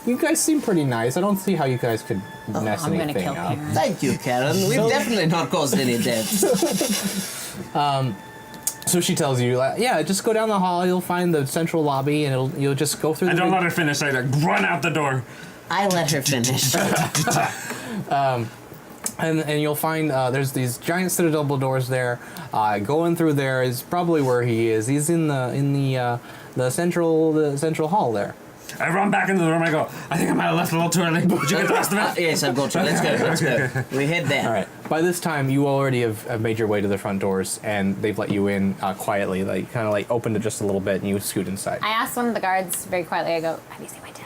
[SPEAKER 1] you guys seem pretty nice. I don't see how you guys could mess
[SPEAKER 3] I'm gonna
[SPEAKER 1] anything
[SPEAKER 3] kill
[SPEAKER 1] up.
[SPEAKER 3] Karen.
[SPEAKER 6] Thank you, Karen. We've definitely not caused any deaths.
[SPEAKER 1] So she tells you, like, yeah, just go down the hall. You'll find the central lobby, and you'll just go through.
[SPEAKER 4] I
[SPEAKER 1] the
[SPEAKER 4] don't
[SPEAKER 1] big-
[SPEAKER 4] let her finish. I like, run out the door.
[SPEAKER 2] I let her finish.
[SPEAKER 1] And you'll find there's these giant set of double doors there. Going through there is probably where he is. He's in the central hall there.
[SPEAKER 4] I run back into the room. I go, I think I might have left a little too early. Did you get the rest of it?
[SPEAKER 6] Yes, I've got you. Let's go. Let's go. We head there.
[SPEAKER 1] All right. By this time, you already have made your way to the front doors, and they've let you in quietly. Like kind of like opened it just a little bit, and you scoot inside.
[SPEAKER 3] I asked one of the guards very quietly, I go, have you seen my dad?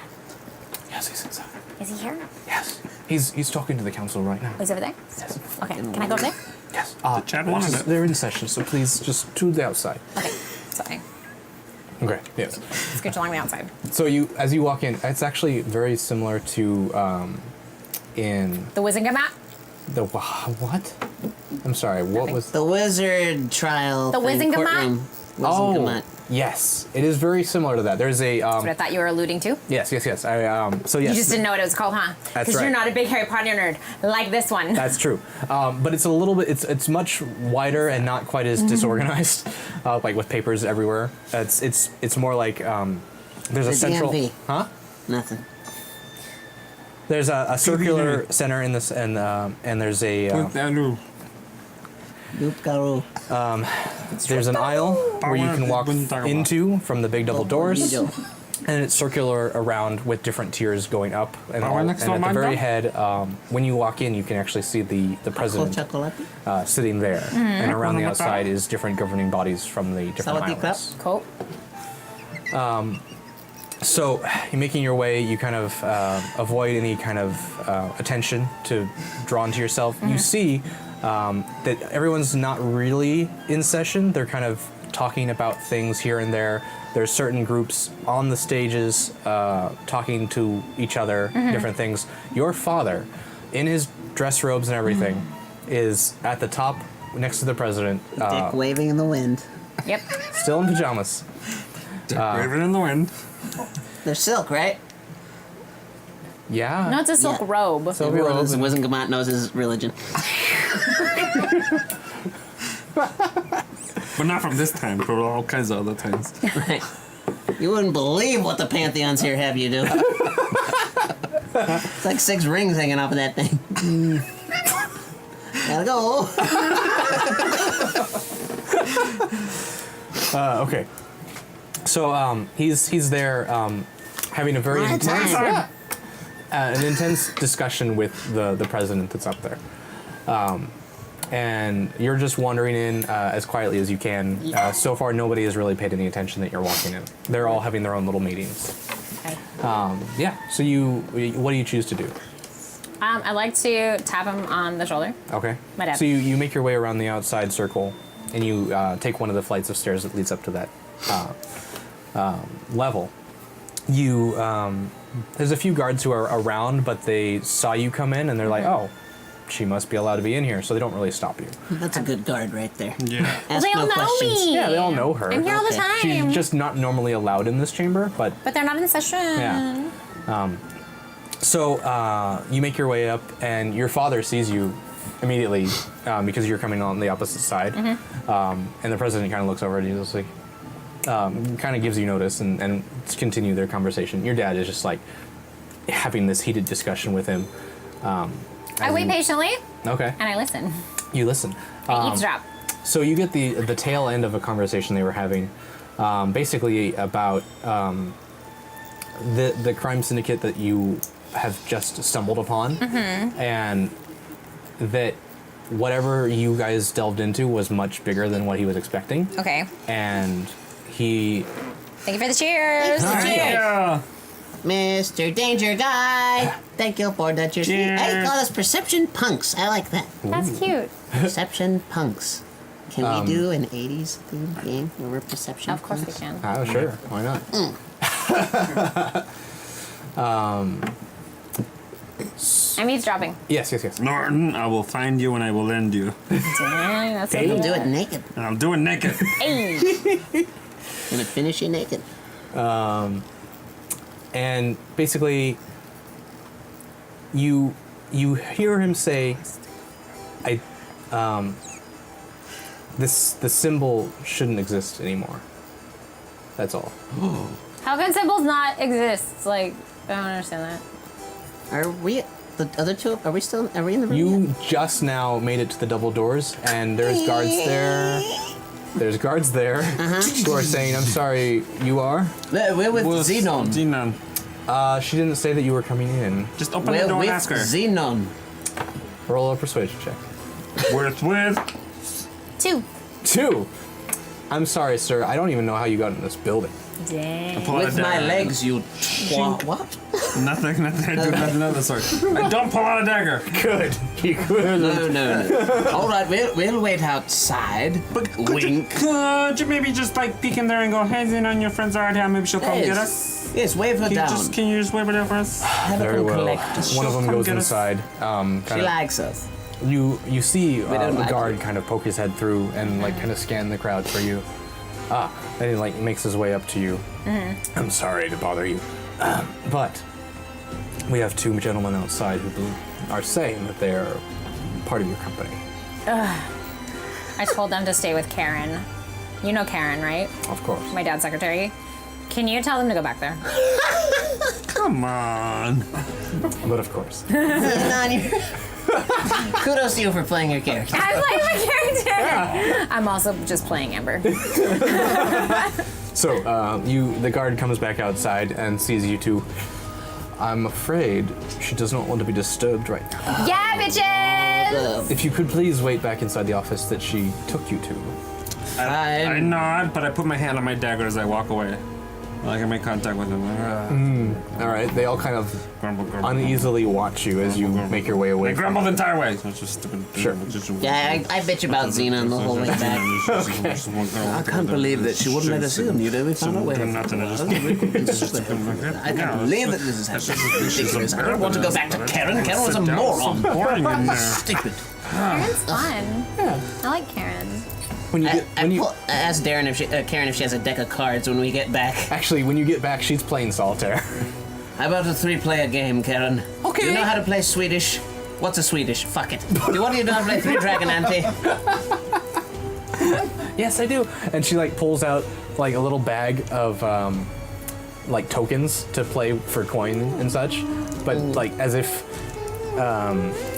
[SPEAKER 1] Yes, he's inside.
[SPEAKER 3] Is he here?
[SPEAKER 1] Yes, he's talking to the council right now.
[SPEAKER 3] He's over there?
[SPEAKER 1] Yes.
[SPEAKER 3] Okay, can I go over there?
[SPEAKER 1] Yes.
[SPEAKER 4] Chad wanted it.
[SPEAKER 1] They're in session, so please just to the outside.
[SPEAKER 3] Okay, sorry.
[SPEAKER 1] Okay. Yes.
[SPEAKER 3] Scooch along the outside.
[SPEAKER 1] So as you walk in, it's actually very similar to in
[SPEAKER 3] The Wizengamot?
[SPEAKER 1] the what? I'm sorry. What
[SPEAKER 3] Nothing.
[SPEAKER 1] was?
[SPEAKER 2] The wizard trial.
[SPEAKER 3] The
[SPEAKER 2] thing,
[SPEAKER 3] Wizengamot?
[SPEAKER 2] courtroom.
[SPEAKER 1] Oh,
[SPEAKER 2] Wizengamot.
[SPEAKER 1] yes. It is very similar to that. There's a
[SPEAKER 3] That's what I thought you were alluding to.
[SPEAKER 1] yes. So yes.
[SPEAKER 3] You just didn't know what it was called, huh?
[SPEAKER 1] That's
[SPEAKER 3] Because
[SPEAKER 1] right.
[SPEAKER 3] you're not a big Harry Potter nerd like this one.
[SPEAKER 1] That's true, but it's a little bit. It's much wider and not quite as disorganized, like with papers everywhere. It's more like there's a
[SPEAKER 2] The
[SPEAKER 1] central.
[SPEAKER 2] DMV.
[SPEAKER 1] Huh?
[SPEAKER 2] Nothing.
[SPEAKER 1] There's a circular center in this, and there's a
[SPEAKER 2] Doop-garoo.
[SPEAKER 1] there's an aisle where you can walk into from the big double doors, and it's circular around with different tiers going up, and,
[SPEAKER 4] Power
[SPEAKER 1] and
[SPEAKER 4] next
[SPEAKER 1] at
[SPEAKER 4] door,
[SPEAKER 1] the
[SPEAKER 4] man,
[SPEAKER 1] very
[SPEAKER 4] though?
[SPEAKER 1] head, when you walk in, you can actually see the president
[SPEAKER 2] Chocolate.
[SPEAKER 1] sitting there, and around the outside is different governing bodies from the different
[SPEAKER 2] Salati crap?
[SPEAKER 1] islands.
[SPEAKER 3] Cool.
[SPEAKER 1] So you're making your way, you kind of avoid any kind of attention to drawn to yourself. You see that everyone's not really in session. They're kind of talking about things here and there. There's certain groups on the stages talking to each other, different things. Your father, in his dress robes and everything, is at the top next to the president,
[SPEAKER 2] Dick waving in the wind.
[SPEAKER 3] Yep.
[SPEAKER 1] still in pajamas.
[SPEAKER 4] Waving in the wind.
[SPEAKER 2] They're silk, right?
[SPEAKER 1] Yeah.
[SPEAKER 3] No, it's a silk
[SPEAKER 2] Yeah.
[SPEAKER 3] robe.
[SPEAKER 1] So
[SPEAKER 2] Everyone
[SPEAKER 1] robes
[SPEAKER 2] in
[SPEAKER 1] and-
[SPEAKER 2] Wizengamot knows his religion.
[SPEAKER 4] But not from this time, for all kinds of other times.
[SPEAKER 2] Right. You wouldn't believe what the Pantheons here have you do. It's like 6 rings hanging off of that thing. Gotta go.
[SPEAKER 1] Okay. So he's there having a very
[SPEAKER 2] My
[SPEAKER 1] intense,
[SPEAKER 2] time.
[SPEAKER 1] an intense discussion with the president that's up there. And you're just wandering in as quietly as you can. So far, nobody has really paid any attention that you're walking in. They're all having their own little meetings.
[SPEAKER 3] Okay.
[SPEAKER 1] Yeah. So what do you choose to do?
[SPEAKER 3] I'd like to tap him on the shoulder.
[SPEAKER 1] Okay.
[SPEAKER 3] My dad.
[SPEAKER 1] So you make your way around the outside circle, and you take one of the flights of stairs that leads up to that level. You there's a few guards who are around, but they saw you come in, and they're like, "Oh, she must be allowed to be in here," so they don't really stop you.
[SPEAKER 2] That's a good guard right there.
[SPEAKER 4] Yeah.
[SPEAKER 2] Ask
[SPEAKER 3] They all
[SPEAKER 2] no
[SPEAKER 3] know
[SPEAKER 2] questions.
[SPEAKER 3] me.
[SPEAKER 1] Yeah, they all know her.
[SPEAKER 3] I'm here all the
[SPEAKER 2] Okay.
[SPEAKER 3] time.
[SPEAKER 1] She's just not normally allowed in this chamber, but
[SPEAKER 3] But they're not in session.
[SPEAKER 1] yeah. So you make your way up, and your father sees you immediately because you're coming on the opposite side. And the president kind of looks over and he's just like, kind of gives you notice and continue their conversation. Your dad is just like having this heated discussion with him.
[SPEAKER 3] I wait patiently
[SPEAKER 1] Okay,
[SPEAKER 3] and I listen.
[SPEAKER 1] you listen.
[SPEAKER 3] I eavesdrop.
[SPEAKER 1] So you get the tail end of a conversation they were having, basically about the crime syndicate that you have just stumbled upon, and that whatever you guys delved into was much bigger than what he was expecting,
[SPEAKER 3] Okay.
[SPEAKER 1] and he
[SPEAKER 3] Thank you for the cheers.
[SPEAKER 4] Yeah.
[SPEAKER 2] Mr. Danger Guy, thank you for that. Cheers.
[SPEAKER 4] Cheers.
[SPEAKER 2] I call us Perception Punks. I like that.
[SPEAKER 3] That's cute.
[SPEAKER 2] Perception Punks. Can we do an 80s themed game where we're Perception
[SPEAKER 3] Of course we
[SPEAKER 2] Punks?
[SPEAKER 3] can.
[SPEAKER 1] oh sure, why not?
[SPEAKER 3] I'm eavesdropping.
[SPEAKER 1] Yes.
[SPEAKER 4] Norton, I will find you and I will end you.
[SPEAKER 3] Dang, that's
[SPEAKER 2] We'll
[SPEAKER 3] a
[SPEAKER 2] do it naked.
[SPEAKER 4] And I'll do it naked.
[SPEAKER 3] Hey.
[SPEAKER 2] Gonna finish you naked.
[SPEAKER 1] And basically, you hear him say, the symbol shouldn't exist anymore. That's all.
[SPEAKER 5] How can symbols not exist? Like, I don't understand that.
[SPEAKER 2] Are we the other two? Are we still? Are we in the room?
[SPEAKER 1] You just now made it to the double doors, and there's guards there. There's guards there who are saying, "I'm sorry, you are."
[SPEAKER 2] yet? We're with
[SPEAKER 4] With
[SPEAKER 2] Xenon.
[SPEAKER 4] Xenon.
[SPEAKER 1] She didn't say that you were coming in.
[SPEAKER 4] Just open the
[SPEAKER 2] We're
[SPEAKER 4] door
[SPEAKER 2] with
[SPEAKER 4] and ask her.
[SPEAKER 2] Xenon.
[SPEAKER 1] Roll a persuasion check.
[SPEAKER 4] With
[SPEAKER 3] 2.
[SPEAKER 1] 2. I'm sorry, sir. I don't even know how you got in this building.
[SPEAKER 3] Dang.
[SPEAKER 4] Pull
[SPEAKER 2] With
[SPEAKER 4] it
[SPEAKER 2] my
[SPEAKER 4] down.
[SPEAKER 2] legs, you what?
[SPEAKER 4] Nothing. I do nothing of the sort. I don't pull out a dagger.
[SPEAKER 1] Good. You could.
[SPEAKER 6] No. All right, we'll wait outside. Wink.
[SPEAKER 4] Could you maybe just like peek in there and go, hey, on your friend's already here. Maybe she'll come get us.
[SPEAKER 6] Yes, wave her down.
[SPEAKER 4] Can you just wave her down for us?
[SPEAKER 1] Very well.
[SPEAKER 6] Collect.
[SPEAKER 1] One of them
[SPEAKER 4] Come
[SPEAKER 1] goes
[SPEAKER 4] get us.
[SPEAKER 1] inside.
[SPEAKER 6] She likes us.
[SPEAKER 1] You see
[SPEAKER 6] don't
[SPEAKER 1] a
[SPEAKER 6] like
[SPEAKER 1] guard
[SPEAKER 6] you.
[SPEAKER 1] kind of poke his head through and like kind of scan the crowd for you. And he like makes his way up to you. I'm sorry to bother you, but we have two gentlemen outside who are saying that they are part of your company.
[SPEAKER 3] I told them to stay with Karen. You know Karen, right?
[SPEAKER 1] Of course.
[SPEAKER 3] My dad's secretary. Can you tell them to go back there?
[SPEAKER 4] Come on.
[SPEAKER 1] But of course.
[SPEAKER 2] Kudos to you for playing your character.
[SPEAKER 3] I'm playing my character. I'm also just playing Amber.
[SPEAKER 1] So the guard comes back outside and sees you two. I'm afraid she does not want to be disturbed right now.
[SPEAKER 3] Yeah, bitches!
[SPEAKER 1] If you could please wait back inside the office that she took you to.
[SPEAKER 4] I nod, but I put my hand on my dagger as I walk away. I can make contact with him.
[SPEAKER 1] All right, they all kind of
[SPEAKER 4] Grumble, grumble.
[SPEAKER 1] uneasily watch you as you make your way away.
[SPEAKER 4] I grumble the entire way. So it's just stupid.
[SPEAKER 1] Sure.
[SPEAKER 2] Yeah, I bet you about Xenon the whole way back.
[SPEAKER 6] I can't believe that she wouldn't let us in. You know, we found out where.
[SPEAKER 4] Nothing. I just.
[SPEAKER 6] I can't believe that this is happening. Ridiculous. I don't want to go back to Karen. Karen was a moron.
[SPEAKER 4] Boring in there.
[SPEAKER 6] Stupid.
[SPEAKER 3] Karen's fun. I like Karen.
[SPEAKER 1] When you get, when you
[SPEAKER 2] Ask Darren if Karen if she has a deck of cards when we get back.
[SPEAKER 1] actually when you get back, she's playing solitaire.
[SPEAKER 6] How about a 3-player game, Karen?
[SPEAKER 2] Okay.
[SPEAKER 6] Do you know how to play Swedish? What's a Swedish? Fuck it. Do you want to know how to play 3 Dragon Ante?
[SPEAKER 1] Yes, I do. And she like pulls out like a little bag of like tokens to play for coin and such, but like as if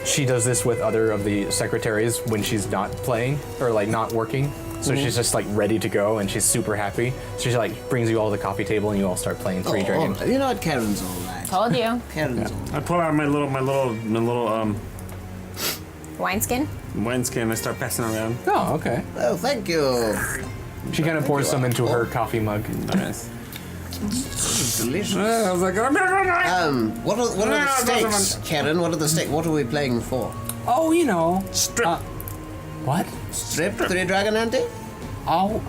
[SPEAKER 1] she does this with other of the secretaries when she's not playing or like not working. So she's just like ready to go and she's super happy. So she like brings you all to the coffee table and you all start playing Three Dragons.
[SPEAKER 6] You know what? Karen's all right.
[SPEAKER 3] Told you.
[SPEAKER 6] Karen's all right.
[SPEAKER 4] I pull out my little
[SPEAKER 3] Wineskin?
[SPEAKER 4] wineskin and I start passing around.
[SPEAKER 1] Oh, okay.
[SPEAKER 6] Oh, thank you.
[SPEAKER 1] She kind of pours some into her coffee mug.
[SPEAKER 4] Nice.
[SPEAKER 6] Delicious.
[SPEAKER 4] I was like, I'm gonna go now.
[SPEAKER 6] What are the stakes, Karen? What are the stakes? What are we playing for?
[SPEAKER 1] Oh, you know.
[SPEAKER 4] Strip.
[SPEAKER 1] What?
[SPEAKER 6] Strip 3 Dragon Ante?
[SPEAKER 1] Oh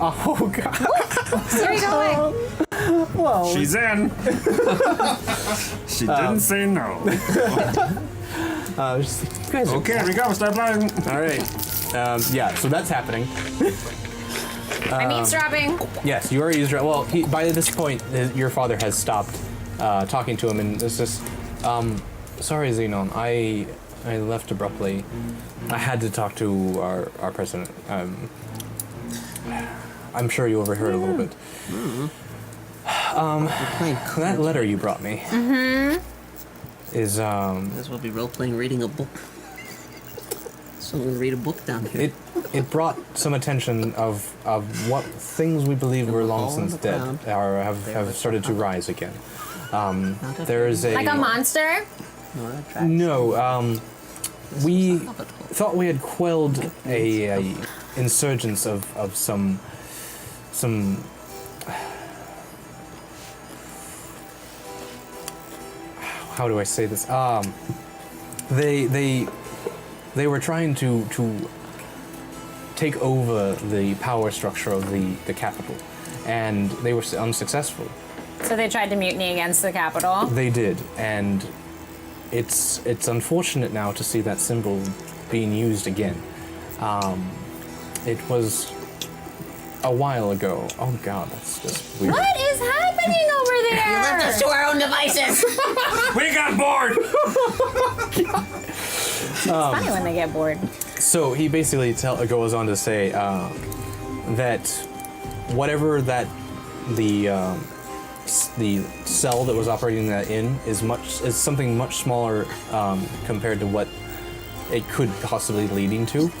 [SPEAKER 1] God.
[SPEAKER 3] Where are you going?
[SPEAKER 4] She's in. She didn't say no.
[SPEAKER 1] Just, you guys are
[SPEAKER 4] Okay, we go. Start playing.
[SPEAKER 1] all right. Yeah, so that's happening.
[SPEAKER 3] I'm eavesdropping.
[SPEAKER 1] Yes, you are eavesdropping. Well, by this point, your father has stopped talking to him, and it's just, sorry, Xenon, I left abruptly. I had to talk to our president. I'm sure you overheard a little bit. That letter you brought me is
[SPEAKER 2] This will be role-playing reading a book. Someone read a book down here.
[SPEAKER 1] it brought some attention of what things we believed were long since dead or have started to rise again. There is a
[SPEAKER 3] Like a monster?
[SPEAKER 1] no. We thought we had quelled a insurgence of some. How do I say this? They were trying to take over the power structure of the capital, and they were unsuccessful.
[SPEAKER 3] So they tried to mutiny against the Capitol.
[SPEAKER 1] They did, and it's unfortunate now to see that symbol being used again. It was a while ago. Oh God, that's just weird.
[SPEAKER 3] What is happening over there?
[SPEAKER 2] To our own devices.
[SPEAKER 4] We got bored.
[SPEAKER 3] It's funny when they get bored.
[SPEAKER 1] So he basically goes on to say that whatever that the cell that was operating that inn is something much smaller compared to what it could possibly leading to.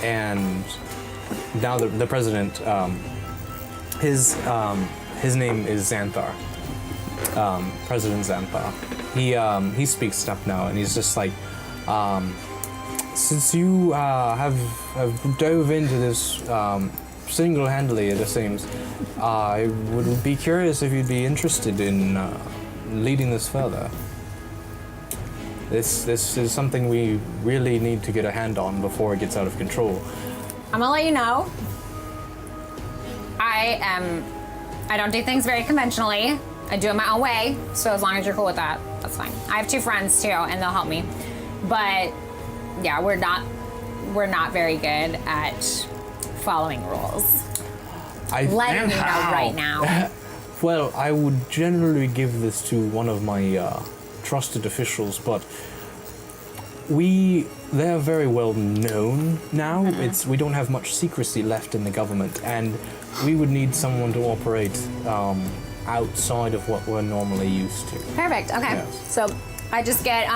[SPEAKER 1] And now the president, his name is Xanthar. President Xanthar. He speaks up now, and he's just like, since you have dove into this single-handedly, it seems, I would be curious if you'd be interested in leading this further. This is something we really need to get a hand on before it gets out of control.
[SPEAKER 3] I'm gonna let you know. I don't do things very conventionally. I do it my own way. So as long as you're cool with that, that's fine. I have 2 friends too, and they'll help me. But yeah, we're not very good at following rules. Letting you know right now.
[SPEAKER 1] Well, I would generally give this to one of my trusted officials, but they're very well known now. We don't have much secrecy left in the government, and we would need someone to operate outside of what we're normally used to.
[SPEAKER 3] Perfect. Okay.
[SPEAKER 1] Yes.
[SPEAKER 3] So I just get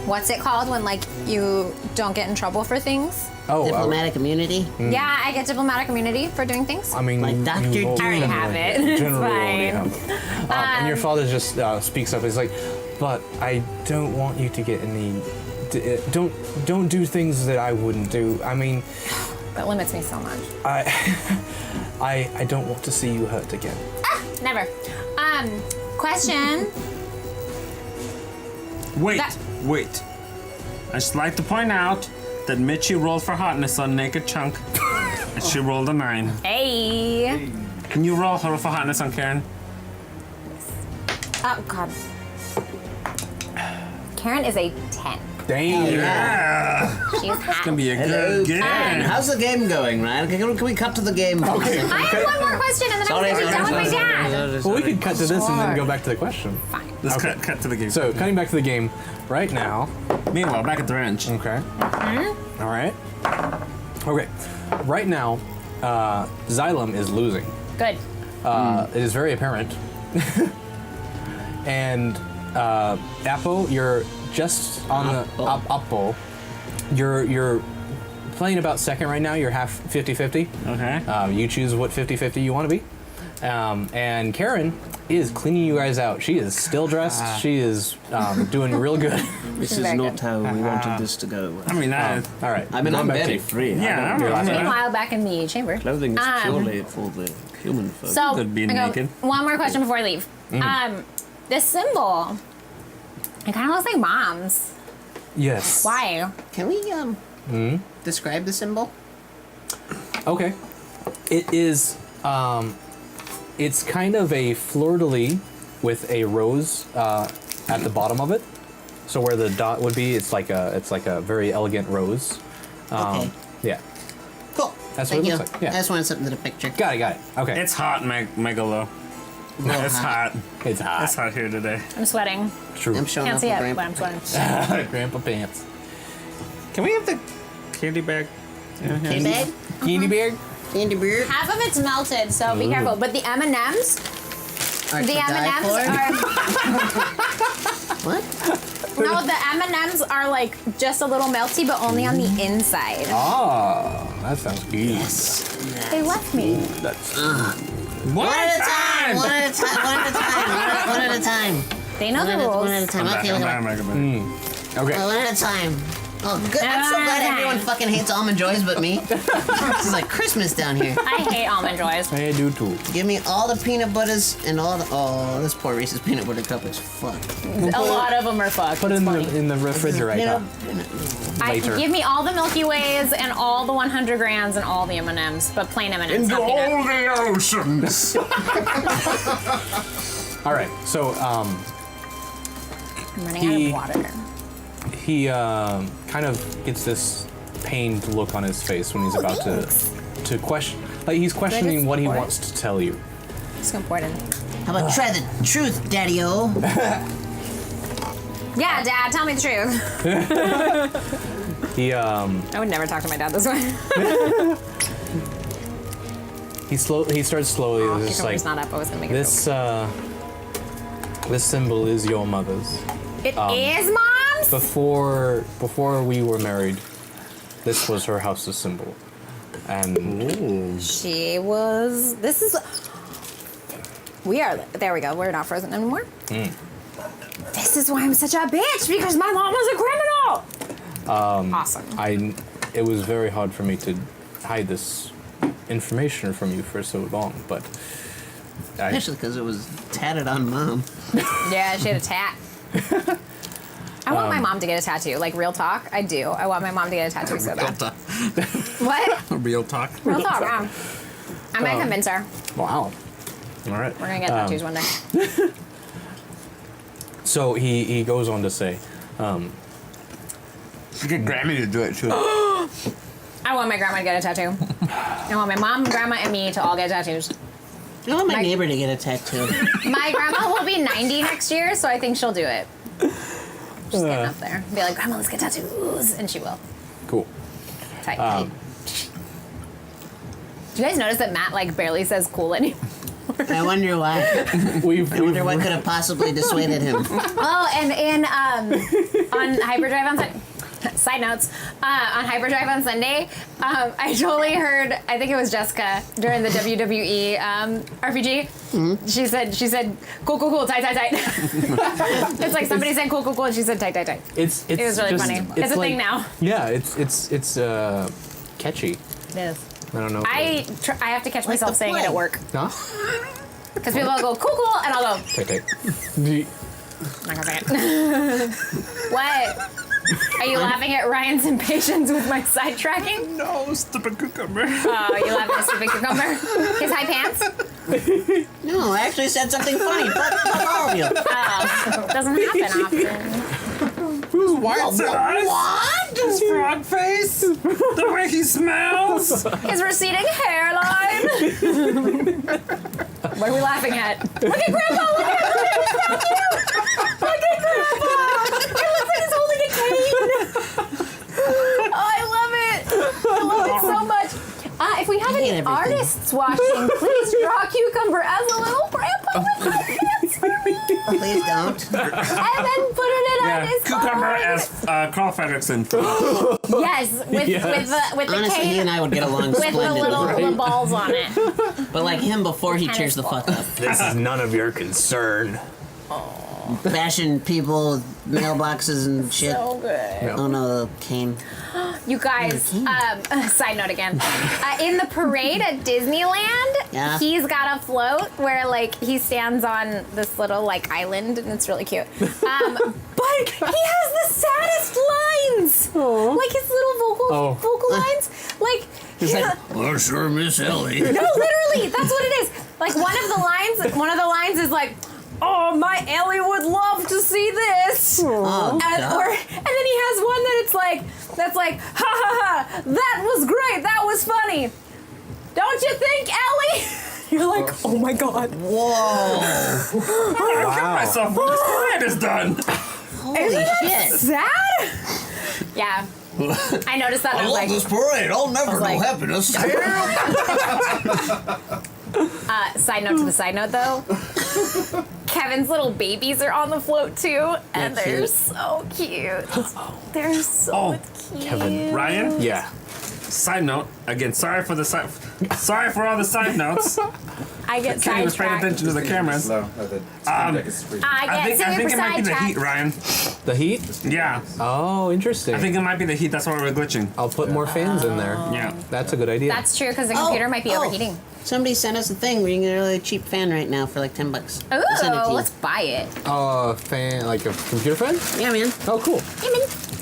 [SPEAKER 3] what's it called when like you don't get in trouble for things?
[SPEAKER 1] Oh,
[SPEAKER 2] Diplomatic immunity.
[SPEAKER 3] Yeah, I get diplomatic immunity for doing things.
[SPEAKER 1] I mean,
[SPEAKER 2] Like Dr.
[SPEAKER 1] you
[SPEAKER 2] I
[SPEAKER 3] already have it. It's
[SPEAKER 1] Generally already
[SPEAKER 3] fine.
[SPEAKER 1] have it. And your father just speaks up. He's like, "But I don't want you to get any. Don't do things that I wouldn't do. I mean,
[SPEAKER 3] That limits me so much.
[SPEAKER 1] I don't want to see you hurt again."
[SPEAKER 3] Never. Question.
[SPEAKER 4] Wait,
[SPEAKER 3] That-
[SPEAKER 4] wait. I just like to point out that Mitchie rolled for hotness on Naked Chunk, and she rolled a 9.
[SPEAKER 3] Hey.
[SPEAKER 4] Can you roll her for hotness on Karen?
[SPEAKER 3] Oh God. Karen is a 10.
[SPEAKER 1] Damn.
[SPEAKER 4] Yeah,
[SPEAKER 3] She's hot.
[SPEAKER 4] it's gonna be a
[SPEAKER 2] Hello,
[SPEAKER 4] good game.
[SPEAKER 2] How's the game going, Ryan? Can we cut to the game?
[SPEAKER 1] Okay.
[SPEAKER 3] I have one more question, and then
[SPEAKER 2] Sorry,
[SPEAKER 3] I'm gonna be done with my
[SPEAKER 2] sorry,
[SPEAKER 3] dad.
[SPEAKER 1] Well, we could cut to this and then go back to the question.
[SPEAKER 3] Fine.
[SPEAKER 4] Let's
[SPEAKER 1] Okay.
[SPEAKER 4] cut to the game.
[SPEAKER 1] So, cutting back to the game right now.
[SPEAKER 4] Meanwhile, back at the ranch.
[SPEAKER 1] Okay. All right. Okay. Right now, Xylem is losing.
[SPEAKER 3] Good.
[SPEAKER 1] It is very apparent. And Appo, you're just on the Appo. You're playing about second right now. You're half 50-50.
[SPEAKER 4] Okay.
[SPEAKER 1] You choose what 50-50 you want to be. And Karen is cleaning you guys out. She is still dressed. She is doing real good.
[SPEAKER 6] This is
[SPEAKER 3] Very
[SPEAKER 6] not
[SPEAKER 3] good.
[SPEAKER 6] how we wanted this to go.
[SPEAKER 4] I mean,
[SPEAKER 1] All right.
[SPEAKER 6] I mean,
[SPEAKER 1] going
[SPEAKER 6] I'm
[SPEAKER 1] back to
[SPEAKER 6] very
[SPEAKER 1] you.
[SPEAKER 6] free.
[SPEAKER 4] yeah,
[SPEAKER 1] You're last
[SPEAKER 3] Meanwhile, back in the chamber.
[SPEAKER 6] Clothing is purely for the human folk.
[SPEAKER 3] So,
[SPEAKER 4] Good being
[SPEAKER 3] I go,
[SPEAKER 4] naked.
[SPEAKER 3] one more question before I leave. This symbol, it kind of looks like mom's.
[SPEAKER 1] Yes.
[SPEAKER 3] Why?
[SPEAKER 2] Can we describe the symbol?
[SPEAKER 1] Okay. It is. It's kind of a fleur-de-lis with a rose at the bottom of it. So where the dot would be, it's like a very elegant rose.
[SPEAKER 2] Okay.
[SPEAKER 1] Yeah.
[SPEAKER 2] Cool.
[SPEAKER 1] That's
[SPEAKER 2] Thank
[SPEAKER 1] what it
[SPEAKER 2] you.
[SPEAKER 1] looks like, yeah.
[SPEAKER 2] I just wanted something to the picture.
[SPEAKER 1] Got it. Okay.
[SPEAKER 4] it's hot, Megalo. It's hot.
[SPEAKER 1] It's hot.
[SPEAKER 4] It's hot here today.
[SPEAKER 3] I'm sweating.
[SPEAKER 1] True.
[SPEAKER 2] I'm showing
[SPEAKER 3] Can't
[SPEAKER 2] off
[SPEAKER 3] see
[SPEAKER 2] my
[SPEAKER 3] it,
[SPEAKER 2] brain.
[SPEAKER 3] but I'm sweating.
[SPEAKER 1] Grandpa pants.
[SPEAKER 4] Can we have the candy bag?
[SPEAKER 2] Candy bag?
[SPEAKER 1] Candy bear.
[SPEAKER 2] Candy beer?
[SPEAKER 3] Half of it's melted, so be careful. But the M&Ms, the M&Ms are
[SPEAKER 2] What?
[SPEAKER 3] no, the M&Ms are like just a little melty, but only on the inside.
[SPEAKER 1] Ah, that sounds good.
[SPEAKER 2] Yes.
[SPEAKER 3] They left me.
[SPEAKER 1] That's
[SPEAKER 4] One
[SPEAKER 2] One at a time. One at a time. One at a time. One at a time.
[SPEAKER 3] They know the
[SPEAKER 2] One at a
[SPEAKER 3] rules.
[SPEAKER 2] time. Okay,
[SPEAKER 4] I'm
[SPEAKER 2] okay.
[SPEAKER 4] back, Mega Man.
[SPEAKER 1] okay.
[SPEAKER 2] One at a time. Oh, good. I'm so glad everyone fucking hates almond joys but me. This is like Christmas down here.
[SPEAKER 3] I hate almond joys.
[SPEAKER 1] I do too.
[SPEAKER 2] Give me all the peanut butters and all the. Oh, this poor Reese's peanut butter cup is fucked.
[SPEAKER 3] A lot of them are fucked.
[SPEAKER 1] Put it in the refrigerator. later.
[SPEAKER 3] Give me all the Milky Ways and all the 100 grams and all the M&Ms, but plain M&Ms.
[SPEAKER 4] Into
[SPEAKER 3] not peanut.
[SPEAKER 4] all the oceans.
[SPEAKER 1] All right. So
[SPEAKER 3] I'm running
[SPEAKER 1] He-
[SPEAKER 3] out of water.
[SPEAKER 1] he kind of gets this pained look on his face when he's about to question. Like he's questioning what he
[SPEAKER 3] pour it?
[SPEAKER 1] wants to tell you.
[SPEAKER 3] Just gonna pour it in.
[SPEAKER 2] How about try the truth, Daddy-o?
[SPEAKER 3] Yeah, Dad, tell me the truth.
[SPEAKER 1] He
[SPEAKER 3] I would never talk to my dad this way.
[SPEAKER 1] he starts slowly. Just
[SPEAKER 3] Cucumber's
[SPEAKER 1] like
[SPEAKER 3] not up. I was gonna make it.
[SPEAKER 1] this symbol is your mother's.
[SPEAKER 3] It is Mom's.
[SPEAKER 1] Before we were married, this was her house's symbol, and
[SPEAKER 3] She was. This is. We are. There we go. We're not frozen anymore. This is why I'm such a bitch, because my mom was a criminal. Awesome.
[SPEAKER 1] it was very hard for me to hide this information from you for so long, but
[SPEAKER 6] Especially because it was tatted on Mom.
[SPEAKER 3] Yeah, she had a tat. I want my mom to get a tattoo. Like, real talk, I do. I want my mom to get a tattoo so bad. What?
[SPEAKER 4] Real talk.
[SPEAKER 3] Real talk, yeah. I'm going to convince her.
[SPEAKER 1] Wow. All right.
[SPEAKER 3] We're going to get tattoos one day.
[SPEAKER 1] So he goes on to say,
[SPEAKER 7] You get Grammy to do it too.
[SPEAKER 3] I want my grandma to get a tattoo. I want my mom, grandma, and me to all get tattoos.
[SPEAKER 6] I want my
[SPEAKER 3] My-
[SPEAKER 6] neighbor to get a tattoo.
[SPEAKER 3] My grandma will be 90 next year, so I think she'll do it. Just getting up there. Be like, Grandma, let's get tattoos. And she will.
[SPEAKER 1] cool.
[SPEAKER 3] Tight. Do you guys notice that Matt, like, barely says cool anymore?
[SPEAKER 6] I wonder why. I wonder what could have possibly dissuaded him.
[SPEAKER 3] Oh, and on Hyperdrive on Sunday. Side notes, on Hyperdrive on Sunday, I totally heard, I think it was Jessica during the WWE RPG. Mm-hmm. She said, cool, tight. It's like somebody said cool, and she said tight.
[SPEAKER 1] It
[SPEAKER 3] It was really
[SPEAKER 1] just-
[SPEAKER 3] funny. It's a thing now.
[SPEAKER 1] Yeah, it's catchy.
[SPEAKER 3] It is.
[SPEAKER 1] I don't know.
[SPEAKER 3] I have to catch myself
[SPEAKER 6] the
[SPEAKER 3] saying it
[SPEAKER 6] play.
[SPEAKER 3] at work.
[SPEAKER 1] Huh?
[SPEAKER 3] Because people will go, cool, and I'll go,
[SPEAKER 1] Okay.
[SPEAKER 3] I'm not gonna say it. What? Are you laughing at Ryan's impatience with my sidetracking?
[SPEAKER 4] No, stupid cucumber.
[SPEAKER 3] Oh, you laughing at stupid cucumber? His high pants?
[SPEAKER 6] No, I actually said something funny. Fuck all of you.
[SPEAKER 3] Oh, doesn't happen often.
[SPEAKER 4] Who's white eyes?
[SPEAKER 6] What?
[SPEAKER 4] His frog face? The way he smells?
[SPEAKER 3] His receding hairline? What are we laughing at? Look at Grandpa! Look at Grandpa! It looks like he's holding a cane! Oh, I love it! I love it so much. If we have
[SPEAKER 6] hate
[SPEAKER 3] any
[SPEAKER 6] everything.
[SPEAKER 3] artists watching, please draw Cucumber as a little grandpa with high pants for me!
[SPEAKER 6] Please don't.
[SPEAKER 3] And then put it on his
[SPEAKER 4] Cucumber
[SPEAKER 3] phone.
[SPEAKER 4] as Carl Fredrickson.
[SPEAKER 3] Yes, with the
[SPEAKER 6] Honestly, he
[SPEAKER 3] cane
[SPEAKER 6] and I would get along
[SPEAKER 3] with the
[SPEAKER 6] splendidly.
[SPEAKER 3] little balls on it.
[SPEAKER 6] But like him before he cheers the fuck up.
[SPEAKER 1] This is none of your concern.
[SPEAKER 6] Bashing people with mailboxes and shit.
[SPEAKER 3] So good.
[SPEAKER 6] Oh no, the cane.
[SPEAKER 3] You guys, side note again. In the parade at Disneyland,
[SPEAKER 6] Yeah.
[SPEAKER 3] he's got a float where like he stands on this little like island and it's really cute. But he has the saddest lines. Like his little vocal lines. Like
[SPEAKER 6] He's like, oh sure, Miss Ellie.
[SPEAKER 3] no, literally, that's what it is. Like one of the lines is like, oh, my Ellie would love to see this.
[SPEAKER 6] Oh,
[SPEAKER 3] And
[SPEAKER 6] God.
[SPEAKER 3] then he has one that's like, ha ha ha, that was great, that was funny. Don't you think, Ellie? You're like, oh my God.
[SPEAKER 6] Whoa.
[SPEAKER 4] I kill myself when this parade is done.
[SPEAKER 6] Holy shit.
[SPEAKER 3] Sad? Yeah. I noticed that and I was like,
[SPEAKER 6] parade. I'll never
[SPEAKER 3] know like-
[SPEAKER 6] happiness.
[SPEAKER 3] side note to the side note though. Kevin's little babies are on the float too, and they're so cute. They're so cute.
[SPEAKER 1] Kevin.
[SPEAKER 4] Ryan?
[SPEAKER 1] Yeah.
[SPEAKER 4] Side note. Again, sorry for all the side notes.
[SPEAKER 3] I get
[SPEAKER 4] Kenny was paying
[SPEAKER 3] sidetracked.
[SPEAKER 4] attention to the cameras.
[SPEAKER 7] No, the Steam Deck is free.
[SPEAKER 3] I
[SPEAKER 4] I
[SPEAKER 3] get
[SPEAKER 4] think
[SPEAKER 3] super
[SPEAKER 4] it might be the heat,
[SPEAKER 3] sidetracked.
[SPEAKER 4] Ryan.
[SPEAKER 1] The heat?
[SPEAKER 4] Yeah.
[SPEAKER 1] Oh, interesting.
[SPEAKER 4] I think it might be the heat. That's why we're glitching.
[SPEAKER 1] I'll put more fans in there.
[SPEAKER 4] Yeah.
[SPEAKER 1] That's a good idea.
[SPEAKER 3] That's true because the computer might be overheating.
[SPEAKER 6] Somebody sent us a thing where you can get a really cheap fan right now for like $10. I'll send it to
[SPEAKER 3] Ooh,
[SPEAKER 6] you.
[SPEAKER 3] let's buy it.
[SPEAKER 1] fan, like a computer fan?
[SPEAKER 6] Yeah, man.
[SPEAKER 1] Oh, cool.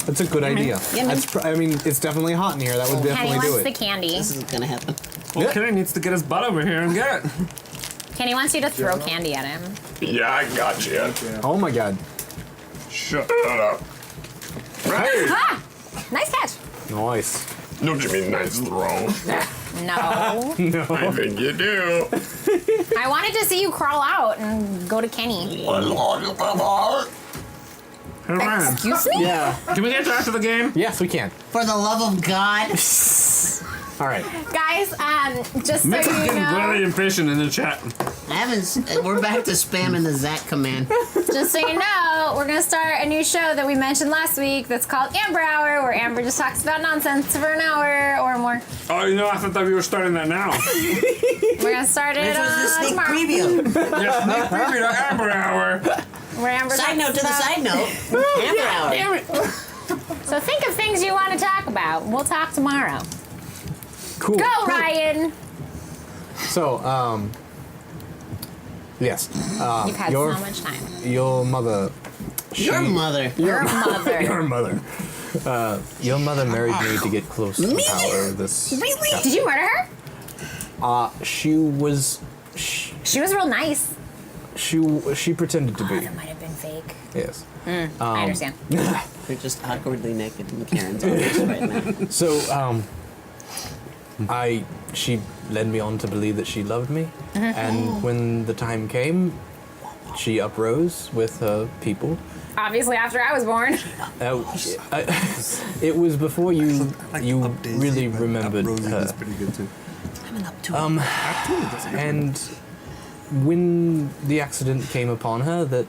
[SPEAKER 1] That's a good idea.
[SPEAKER 6] Yeah, man.
[SPEAKER 1] That's I mean, it's definitely hot in here. That would
[SPEAKER 3] Kenny
[SPEAKER 1] definitely do
[SPEAKER 3] wants the
[SPEAKER 1] it.
[SPEAKER 3] candy.
[SPEAKER 6] This isn't gonna happen.
[SPEAKER 4] Well,
[SPEAKER 1] Yeah.
[SPEAKER 4] Kenny needs to get his butt over here and get it.
[SPEAKER 3] Kenny wants you to throw candy at him.
[SPEAKER 7] Yeah, I got you.
[SPEAKER 1] Oh my God.
[SPEAKER 7] Shut up. Hey!
[SPEAKER 3] Ah! Nice catch.
[SPEAKER 1] Nice.
[SPEAKER 7] Don't you mean nice throw?
[SPEAKER 3] No.
[SPEAKER 7] I think you do.
[SPEAKER 3] I wanted to see you crawl out and go to Kenny.
[SPEAKER 4] Hey, Ryan.
[SPEAKER 3] Excuse me?
[SPEAKER 1] Yeah.
[SPEAKER 4] Can we get back to the game?
[SPEAKER 1] Yes, we can.
[SPEAKER 6] For the love of God.
[SPEAKER 1] All right.
[SPEAKER 3] Guys, just so
[SPEAKER 4] Mick is
[SPEAKER 3] you
[SPEAKER 4] getting
[SPEAKER 3] know,
[SPEAKER 4] really impatient in the chat.
[SPEAKER 6] We're back to spamming the Zach command.
[SPEAKER 3] just so you know, we're gonna start a new show that we mentioned last week that's called Amber Hour, where Amber just talks about nonsense for an hour or more.
[SPEAKER 4] Oh, you know, I thought that we were starting that now.
[SPEAKER 3] We're gonna start it
[SPEAKER 6] This was the sneak
[SPEAKER 3] tomorrow.
[SPEAKER 6] preview.
[SPEAKER 4] Yes, sneak preview to Amber Hour.
[SPEAKER 3] Where Amber
[SPEAKER 6] Side
[SPEAKER 3] talks
[SPEAKER 6] note to the
[SPEAKER 3] about-
[SPEAKER 6] side note. Amber hour.
[SPEAKER 3] So think of things you want to talk about. We'll talk tomorrow.
[SPEAKER 1] Cool.
[SPEAKER 3] Go, Ryan.
[SPEAKER 1] So, Yes.
[SPEAKER 3] You've had
[SPEAKER 1] your,
[SPEAKER 3] so much time.
[SPEAKER 1] Your mother.
[SPEAKER 6] Your mother.
[SPEAKER 3] Your mother.
[SPEAKER 1] Your mother. Your mother married me to get close to the power of this.
[SPEAKER 3] Really? Did you murder her?
[SPEAKER 1] She was.
[SPEAKER 3] She was real nice.
[SPEAKER 1] She pretended to be.
[SPEAKER 3] That might have been fake.
[SPEAKER 1] Yes.
[SPEAKER 3] I understand.
[SPEAKER 6] They're just awkwardly naked in Karen's office right now.
[SPEAKER 1] So, she led me on to believe that she loved me, and when the time came, she uprose with her people.
[SPEAKER 5] Obviously, after I was born.
[SPEAKER 1] It was before you really remembered
[SPEAKER 7] Rosie
[SPEAKER 1] her.
[SPEAKER 7] is pretty good too.
[SPEAKER 1] And when the accident came upon her, that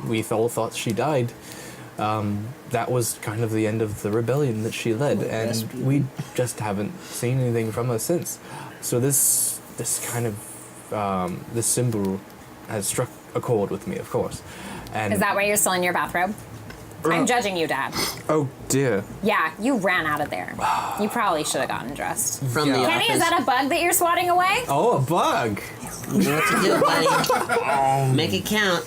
[SPEAKER 1] we all thought she died. That was kind of the end of the rebellion that she led, and we just haven't seen anything from her since. So this kind of this symbol has struck a chord with me, of course. And
[SPEAKER 5] Is that why you're still in your bathrobe? I'm judging you, Dad.
[SPEAKER 1] oh dear.
[SPEAKER 5] Yeah, you ran out of there. You probably should have gotten dressed.
[SPEAKER 6] From the
[SPEAKER 5] Kenny,
[SPEAKER 6] office.
[SPEAKER 5] is that a bug that you're swatting away?
[SPEAKER 1] Oh, a bug.
[SPEAKER 6] You know what to do, buddy. Make it count.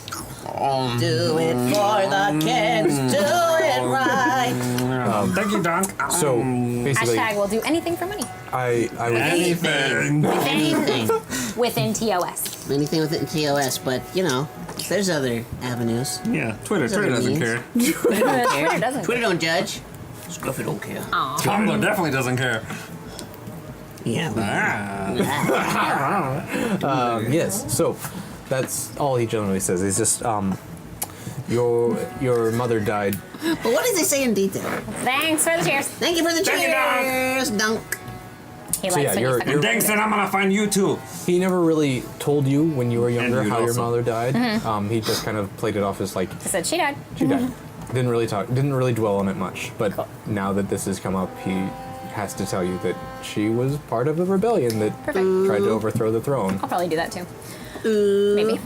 [SPEAKER 6] Do it for the kids. Do it right.
[SPEAKER 4] Thank you, Dunk.
[SPEAKER 1] So basically,
[SPEAKER 5] Hashtag will do anything for money.
[SPEAKER 1] I was
[SPEAKER 4] Anything.
[SPEAKER 6] Anything.
[SPEAKER 5] Within TOS.
[SPEAKER 6] Anything with it in TOS, but you know, there's other avenues.
[SPEAKER 4] Yeah, Twitter
[SPEAKER 6] Twitter
[SPEAKER 4] doesn't care.
[SPEAKER 5] Twitter doesn't.
[SPEAKER 6] Twitter don't judge. Scruffy don't care.
[SPEAKER 4] Tumblr definitely doesn't care.
[SPEAKER 6] Yeah.
[SPEAKER 1] yes. So that's all he generally says. He's just your mother died.
[SPEAKER 6] But what does it say in detail?
[SPEAKER 5] Thanks for the cheers.
[SPEAKER 6] Thank you for the
[SPEAKER 4] Thank you,
[SPEAKER 6] cheers, Dunk.
[SPEAKER 5] He
[SPEAKER 1] So
[SPEAKER 5] likes
[SPEAKER 1] yeah,
[SPEAKER 5] when
[SPEAKER 1] you're-
[SPEAKER 5] you
[SPEAKER 4] And Dink said I'm gonna find you too.
[SPEAKER 1] He never really told you when you were younger
[SPEAKER 4] you
[SPEAKER 1] how your
[SPEAKER 4] also.
[SPEAKER 1] mother died. He just kind of played it off as like
[SPEAKER 5] He said she died.
[SPEAKER 1] she died. Didn't really dwell on it much. But now that this has come up, he has to tell you that she was part of a rebellion that
[SPEAKER 5] Perfect.
[SPEAKER 1] tried to overthrow the throne.
[SPEAKER 5] I'll probably do that too. Maybe.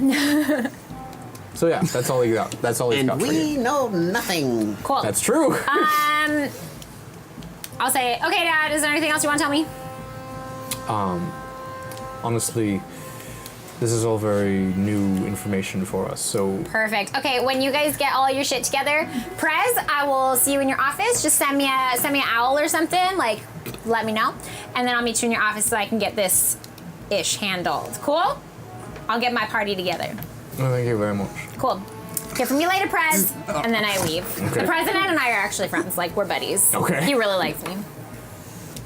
[SPEAKER 1] So yeah, that's all he got. That's all he's
[SPEAKER 6] And
[SPEAKER 1] got for
[SPEAKER 6] we
[SPEAKER 1] you.
[SPEAKER 6] know nothing.
[SPEAKER 5] Cool.
[SPEAKER 1] That's true.
[SPEAKER 5] I'll say, okay, Dad, is there anything else you want to tell me?
[SPEAKER 1] Honestly, this is all very new information for us. So
[SPEAKER 5] Perfect. Okay, when you guys get all your shit together, Prez, I will see you in your office. Just send me an owl or something. Like, let me know, and then I'll meet you in your office so I can get this ish handled. Cool. I'll get my party together.
[SPEAKER 1] well, thank you very much.
[SPEAKER 5] Cool. Hear from you later, Prez. And then I leave.
[SPEAKER 1] Okay.
[SPEAKER 5] The president and I are actually friends. Like, we're buddies.
[SPEAKER 1] Okay.
[SPEAKER 5] He really likes me.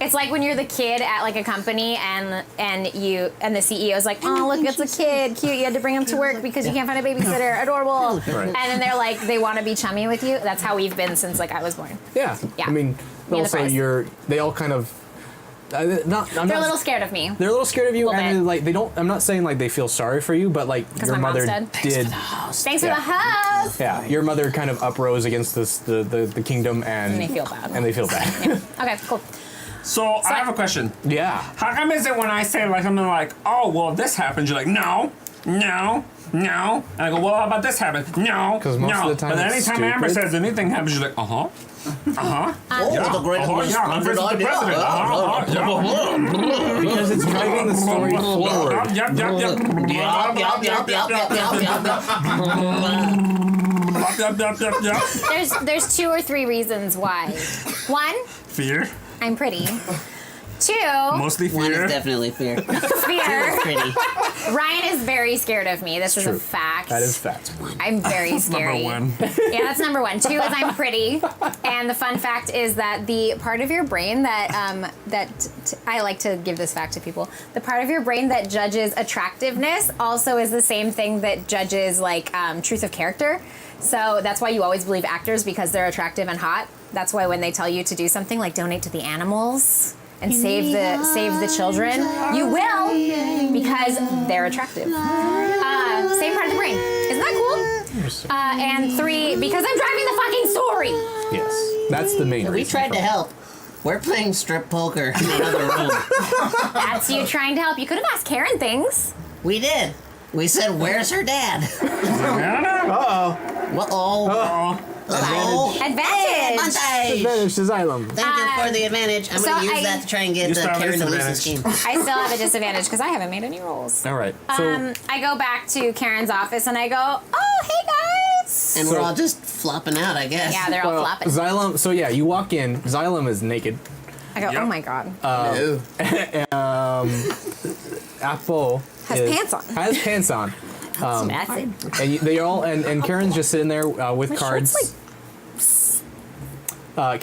[SPEAKER 5] It's like when you're the kid at like a company and the CEO's like, oh look, it's a kid, cute. You had to bring him to work because you can't find a babysitter, adorable.
[SPEAKER 1] Right.
[SPEAKER 5] And then they're like, they want to be chummy with you. That's how we've been since like I was born.
[SPEAKER 1] Yeah.
[SPEAKER 5] Yeah.
[SPEAKER 1] I mean,
[SPEAKER 5] Me and
[SPEAKER 1] also
[SPEAKER 5] the fries.
[SPEAKER 1] they all kind of.
[SPEAKER 5] They're a little scared of me.
[SPEAKER 1] They're a little scared of you,
[SPEAKER 5] Little
[SPEAKER 1] and
[SPEAKER 5] bit.
[SPEAKER 1] like they don't. I'm not saying like they feel sorry for you, but like
[SPEAKER 5] 'Cause
[SPEAKER 1] your
[SPEAKER 5] my mom's
[SPEAKER 1] mother
[SPEAKER 5] dead.
[SPEAKER 1] did.
[SPEAKER 5] Thanks for
[SPEAKER 1] Yeah.
[SPEAKER 5] the hug.
[SPEAKER 1] Yeah, your mother kind of uprose against the kingdom, and
[SPEAKER 5] they feel bad.
[SPEAKER 1] And they feel bad.
[SPEAKER 5] Okay, cool.
[SPEAKER 4] So I have a question.
[SPEAKER 1] Yeah.
[SPEAKER 4] How come is it when I say like something like, oh well this happened, you're like, no. And I go, well how about this happened? No.
[SPEAKER 1] 'Cause most
[SPEAKER 4] no.
[SPEAKER 1] of the time
[SPEAKER 4] But then
[SPEAKER 1] it's
[SPEAKER 4] anytime Amber
[SPEAKER 1] stupid.
[SPEAKER 4] says anything happens, you're like,
[SPEAKER 6] Oh,
[SPEAKER 4] Yeah.
[SPEAKER 6] the great
[SPEAKER 4] Yeah, versus the president.
[SPEAKER 1] Because it's driving the story forward.
[SPEAKER 5] There's 2 or 3 reasons why. 1,
[SPEAKER 4] Fear.
[SPEAKER 5] I'm pretty. 2,
[SPEAKER 4] Mostly
[SPEAKER 6] One
[SPEAKER 4] fear.
[SPEAKER 6] is definitely fear.
[SPEAKER 5] fear.
[SPEAKER 6] Pretty.
[SPEAKER 5] Ryan is very scared of me. This is
[SPEAKER 1] True.
[SPEAKER 5] a fact.
[SPEAKER 1] That is fact.
[SPEAKER 5] I'm very scary.
[SPEAKER 4] Number 1.
[SPEAKER 5] Yeah, that's number 1. 2 is I'm pretty. And the fun fact is that the part of your brain that I like to give this fact to people. The part of your brain that judges attractiveness also is the same thing that judges like truth of character. So that's why you always believe actors because they're attractive and hot. That's why when they tell you to do something like donate to the animals and save the children, you will because they're attractive. Same part of the brain. Isn't that cool? And 3, because I'm driving the fucking story.
[SPEAKER 1] Yes. That's the main
[SPEAKER 6] We
[SPEAKER 1] reason.
[SPEAKER 6] tried
[SPEAKER 1] for
[SPEAKER 6] to
[SPEAKER 1] it.
[SPEAKER 6] help. We're playing strip poker in another room.
[SPEAKER 5] That's you trying to help. You could have asked Karen things.
[SPEAKER 6] We did. We said, where's her dad? Uh-oh.
[SPEAKER 2] Oh,
[SPEAKER 3] Advantage.
[SPEAKER 2] advantage.
[SPEAKER 1] Advantage to Xylem.
[SPEAKER 2] Thank you for the advantage. I'm
[SPEAKER 3] so
[SPEAKER 2] going to use
[SPEAKER 3] I-
[SPEAKER 2] that to try and get
[SPEAKER 4] You still have
[SPEAKER 2] Karen to lose this
[SPEAKER 4] disadvantage.
[SPEAKER 2] game.
[SPEAKER 3] I still have a disadvantage because I haven't made any rolls.
[SPEAKER 1] All right. So
[SPEAKER 3] I go back to Karen's office and I go, oh, hey guys.
[SPEAKER 2] And we're
[SPEAKER 1] So-
[SPEAKER 2] all just flopping out, I guess.
[SPEAKER 3] Yeah, they're all flopping.
[SPEAKER 1] Xylem. So yeah, you walk in. Xylem is naked.
[SPEAKER 3] I go,
[SPEAKER 4] Yep.
[SPEAKER 3] oh my god.
[SPEAKER 2] No.
[SPEAKER 1] Apple
[SPEAKER 3] Has pants on.
[SPEAKER 1] Has pants on.
[SPEAKER 3] That's it.
[SPEAKER 1] And they all and Karen's just sitting there with
[SPEAKER 3] My
[SPEAKER 1] cards.
[SPEAKER 3] short's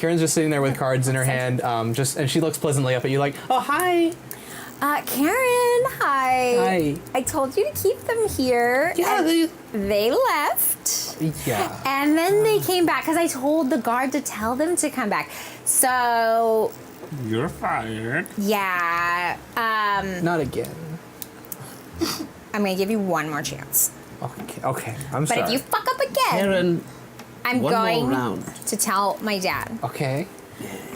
[SPEAKER 1] Karen's just sitting there with cards in her hand. And she looks pleasantly up at you, like, "Oh, hi."
[SPEAKER 3] Karen, hi.
[SPEAKER 1] Hi.
[SPEAKER 3] I told you to keep them here.
[SPEAKER 1] Yeah,
[SPEAKER 3] and they left.
[SPEAKER 1] Yeah.
[SPEAKER 3] And then they came back because I told the guard to tell them to come back. So,
[SPEAKER 4] You're fired.
[SPEAKER 3] yeah.
[SPEAKER 1] Not again.
[SPEAKER 3] I'm going to give you one more chance.
[SPEAKER 1] Okay. Okay. I'm
[SPEAKER 3] But
[SPEAKER 1] sorry.
[SPEAKER 3] if you fuck up again,
[SPEAKER 2] Karen,
[SPEAKER 3] I'm
[SPEAKER 2] one more
[SPEAKER 3] going
[SPEAKER 2] round.
[SPEAKER 3] to tell my dad.
[SPEAKER 1] Okay.